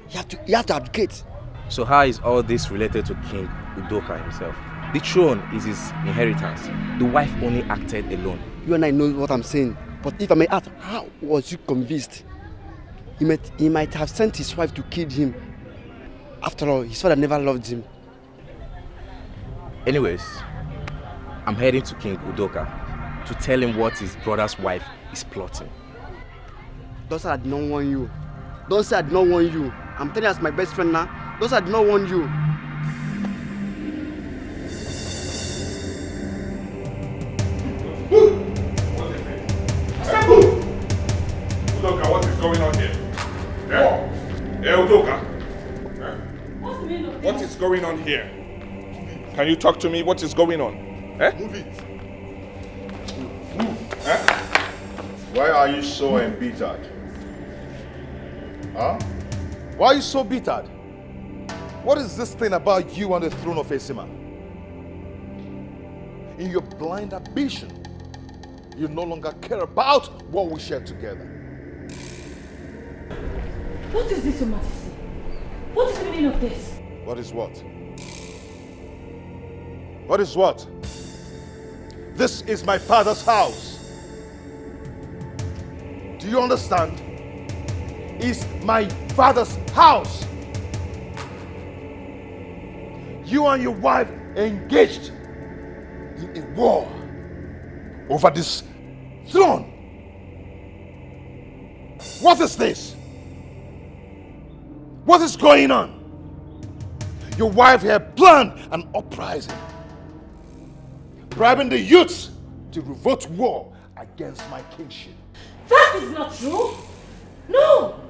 He have to abdicate. So how is all this related to King Udoka himself? The throne is his inheritance. The wife only acted alone. You and I know what I'm saying. But if I may ask, how was you convinced? He might have sent his wife to kill him. After all, his father never loved him. Anyways, I'm heading to King Udoka to tell him what his brother's wife is plotting. Don't say I did not warn you. Don't say I did not warn you. I'm telling you as my best friend now. Don't say I did not warn you. Udoka, what is going on here? Udoka. What's the meaning of this? What is going on here? Can you talk to me? What is going on? Move it. Why are you so embittered? Huh? Why are you so bittered? What is this thing about you on the throne of Esima? In your blind ambition, you no longer care about what we share together. What is this, Your Majesty? What is the meaning of this? What is what? What is what? This is my father's house. Do you understand? It's my father's house. You and your wife engaged in a war over this throne. What is this? What is going on? Your wife had planned an uprising, bribing the youths to revolt war against my kingship. That is not true. No.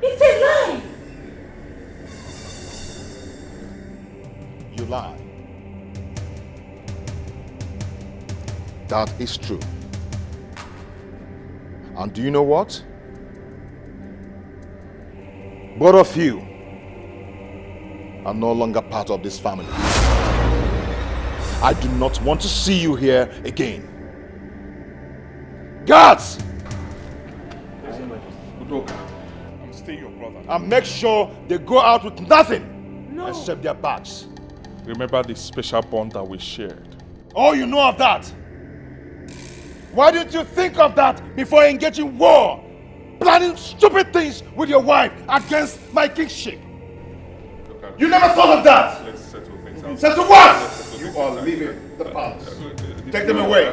It's a lie. You lie. That is true. And do you know what? Both of you are no longer part of this family. I do not want to see you here again. Guards! Udoka, I'm still your brother. And make sure they go out with nothing except their bags. Remember the special bond that we shared. Oh, you know of that? Why didn't you think of that before engaging war? Planning stupid things with your wife against my kingship. You never thought of that! Let's settle things out. Settle what? You are leaving the palace. Take them away.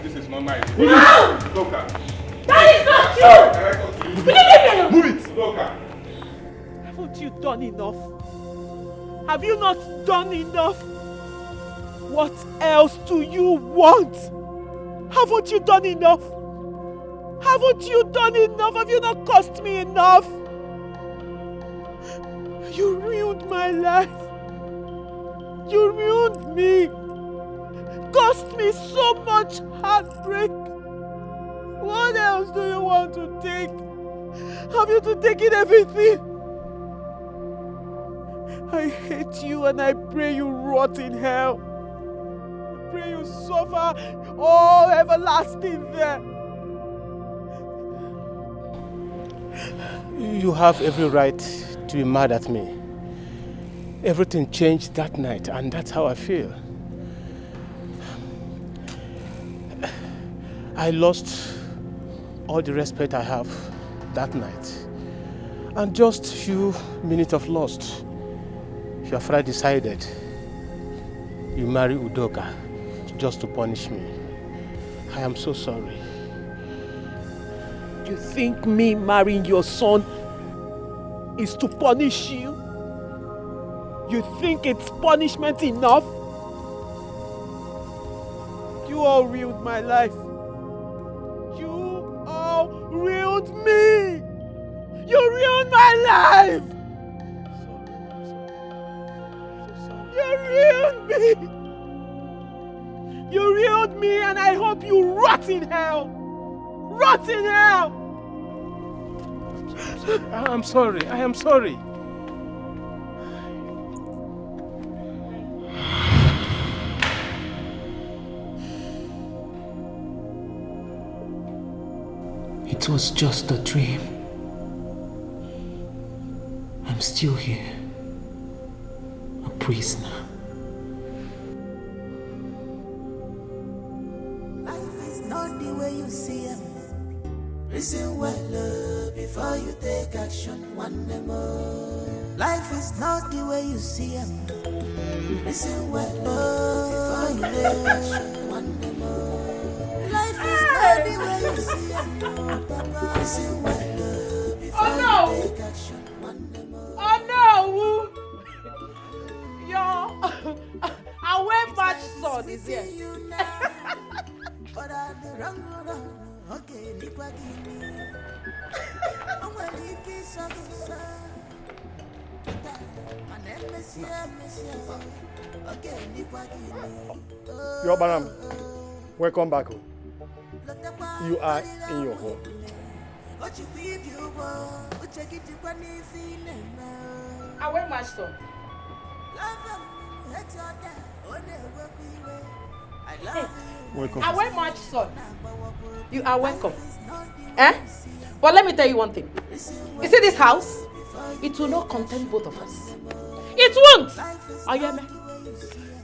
This is not nice. No! Udoka. That is not true! Move it! Udoka. Haven't you done enough? Have you not done enough? What else do you want? Haven't you done enough? Haven't you done enough? Have you not cost me enough? You ruined my life. You ruined me. Cost me so much heartbreak. What else do you want to take? Have you to take in everything? I hate you and I pray you rot in hell. I pray you suffer all everlasting there. You have every right to be mad at me. Everything changed that night, and that's how I feel. I lost all the respect I have that night. And just a few minutes of lost, your father decided you marry Udoka just to punish me. I am so sorry. You think me marrying your son is to punish you? You think it's punishment enough? You all ruined my life. You all ruined me. You ruined ruined my life! You ruined me! You ruined me and I hope you rot in hell! Rot in hell! I'm sorry. I am sorry. It was just a dream. I'm still here, a prisoner. Life is not the way you see it. Listen well before you take action. One more. Life is not the way you see it. Listen well before you take action. One more. Life is not the way you see it. Listen well before you take action. Oh no! Your away match sword is here. Your Baram, welcome back home. You are in your home. Away match sword. Welcome. Away match sword. You are welcome. Eh? But let me tell you one thing. You see this house? It will not contain both of us. It won't! Oh, yeah, man.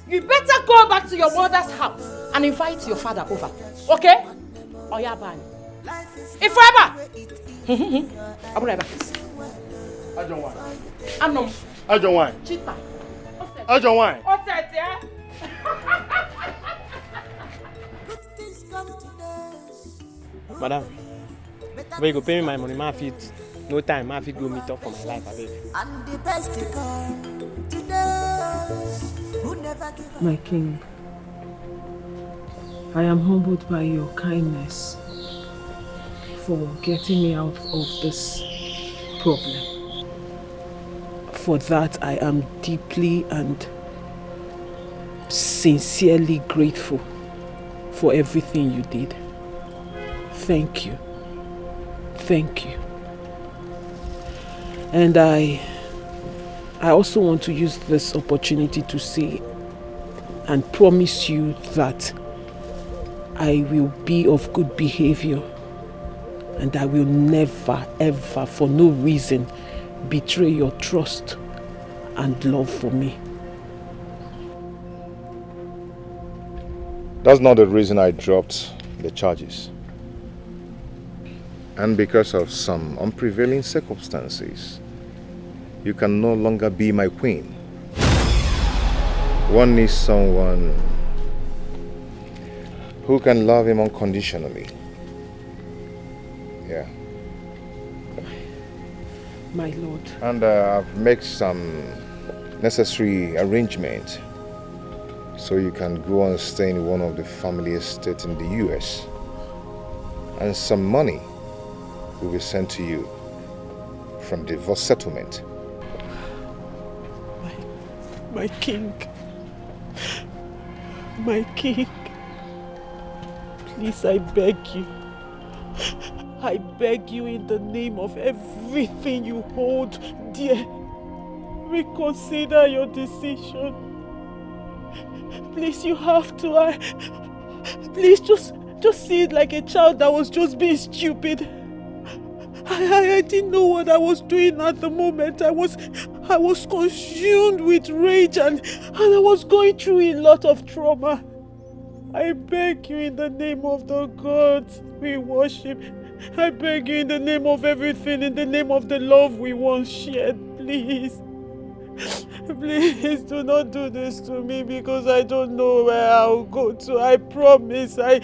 You better go back to your mother's house and invite your father over. Okay? Oh, yeah, man. If forever! I'll be right back. I don't want. I don't want. Cheetah. I don't want. What's that, yeah? Madam, where you go pay me my money, my feet. No time, my feet go meet up for my life, I beg. And the best to come to those who never give up. My king, I am humbled by your kindness for getting me out of this problem. For that, I am deeply and sincerely grateful for everything you did. Thank you. Thank you. And I also want to use this opportunity to say and promise you that I will be of good behavior and I will never, ever, for no reason, betray your trust and love for me. That's not the reason I dropped the charges. And because of some unprevailing circumstances, you can no longer be my queen. One needs someone who can love him unconditionally. Yeah. My lord. And I've made some necessary arrangements so you can go and stay in one of the family estates in the US. And some money will be sent to you from divorce settlement. My king. My king. Please, I beg you. I beg you in the name of everything you hold dear. Reconsider your decision. Please, you have to. Please, just see it like a child that was just being stupid. I didn't know what I was doing at the moment. I was consumed with rage and I was going through a lot of trauma. I beg you in the name of the gods we worship. I beg you in the name of everything, in the name of the love we once shared, please. Please do not do this to me because I don't know where I'll go to. I promise, I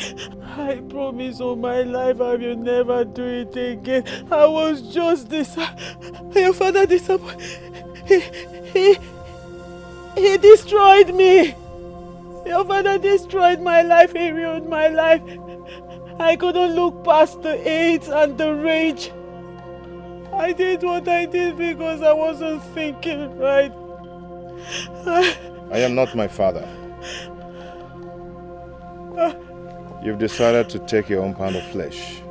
promise all my life I will never do it again. I was just your father he destroyed me. Your father destroyed my life, he ruined my life. I couldn't look past the hate and the rage. I did what I did because I wasn't thinking right. I am not my father. You've decided to take your own pound of flesh.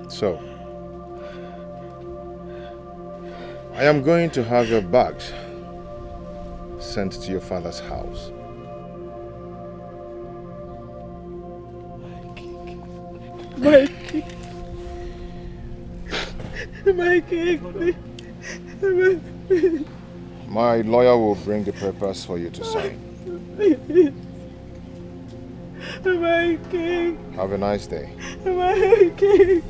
So, I am going to have your bags sent to your father's house. My king. My king. My lawyer will bring the papers for you to sign. My king. Have a nice day. My king.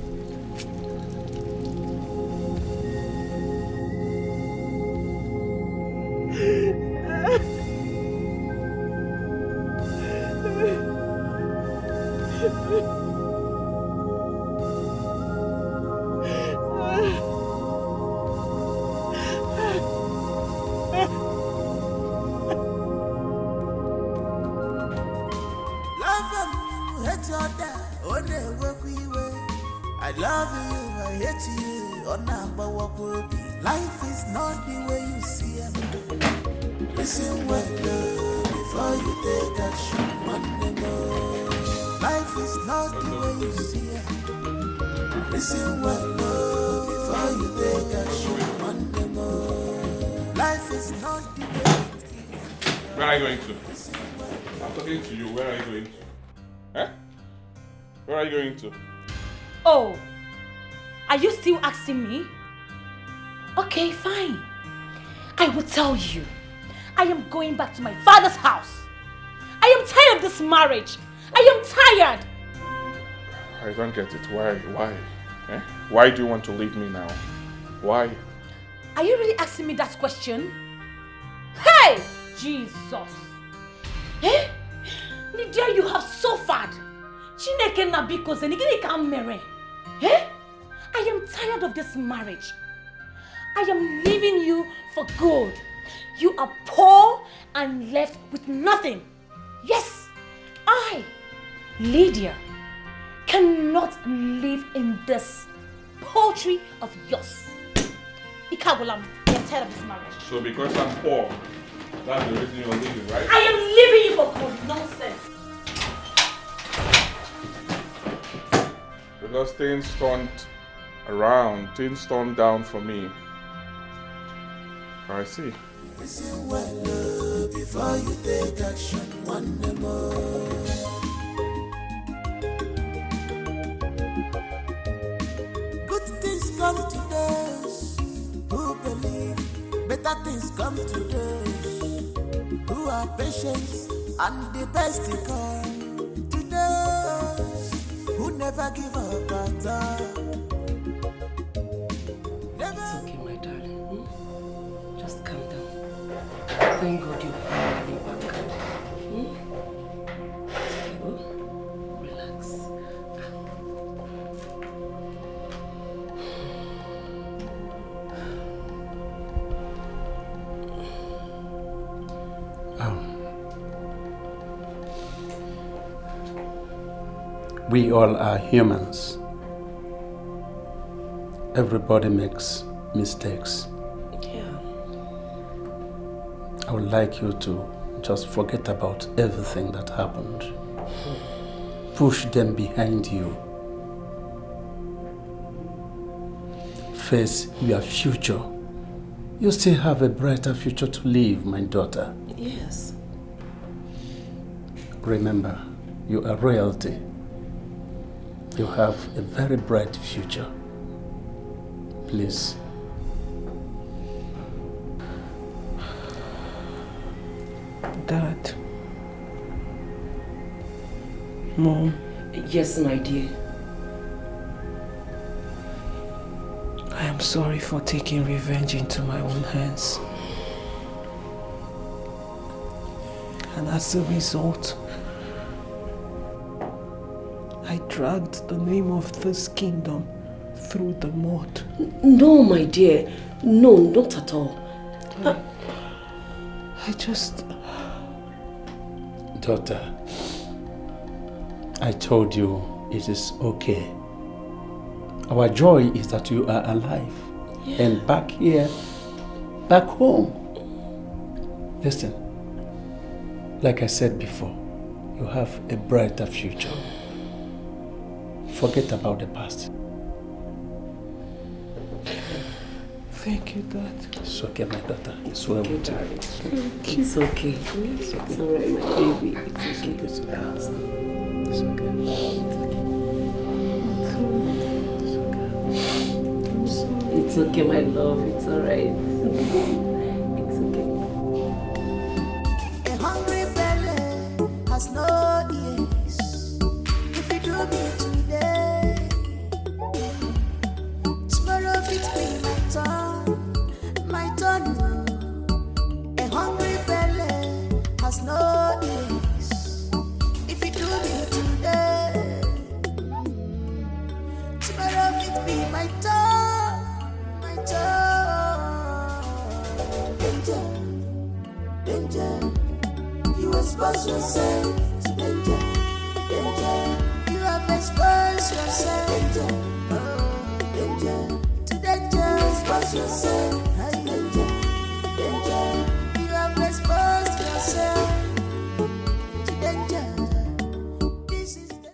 I love you, I hate you, on number what will be. Life is not the way you see it. Listen well, before you take action, one more. Life is not the way you see it. Listen well, before you take action, one more. Life is not the way it is. Where are you going to? I'm talking to you. Where are you going to? Eh? Where are you going to? Oh, are you still asking me? Okay, fine. I will tell you. I am going back to my father's house. I am tired of this marriage. I am tired. I don't get it. Why? Eh? Why do you want to leave me now? Why? Are you really asking me that question? Hey! Jesus! Eh? Lydia, you have suffered. Chineke na biko zenigiri ka mere. Eh? I am tired of this marriage. I am leaving you for good. You are poor and left with nothing. Yes, I, Lydia, cannot live in this poultry of yours. Ikabulam, I am tired of this marriage. So because I'm poor, that's the reason you're leaving, right? I am leaving you for good. Nonsense. Because things turned around, things turned down for me. I see. Listen well, before you take action, one more. Good things come to those who believe. Better things come to those who are patient. And the best they come to those who never give up at all. Never. It's okay, my darling. Just calm down. Thank God you're finally back. Okay, oh, relax. We all are humans. Everybody makes mistakes. Yeah. I would like you to just forget about everything that happened. Push them behind you. Face your future. You still have a brighter future to live, my daughter. Yes. Remember, you are royalty. You have a very bright future. Please. Dad. Mom. Yes, my dear. I am sorry for taking revenge into my own hands. And as a result, I dragged the name of this kingdom through the mud. No, my dear. No, not at all. I just... Daughter, I told you it is okay. Our joy is that you are alive and back here, back home. Listen, like I said before, you have a brighter future. Forget about the past. Thank you, Dad. It's okay, my daughter. It's well with you. It's okay. It's alright, my baby. It's okay. It's okay. It's okay, my love. It's alright. It's okay. A hungry belly has no ears. If you do me today, tomorrow it be my turn. A hungry belly has no ears. If you do me today, tomorrow it be my turn. Danger, danger, you expose yourself.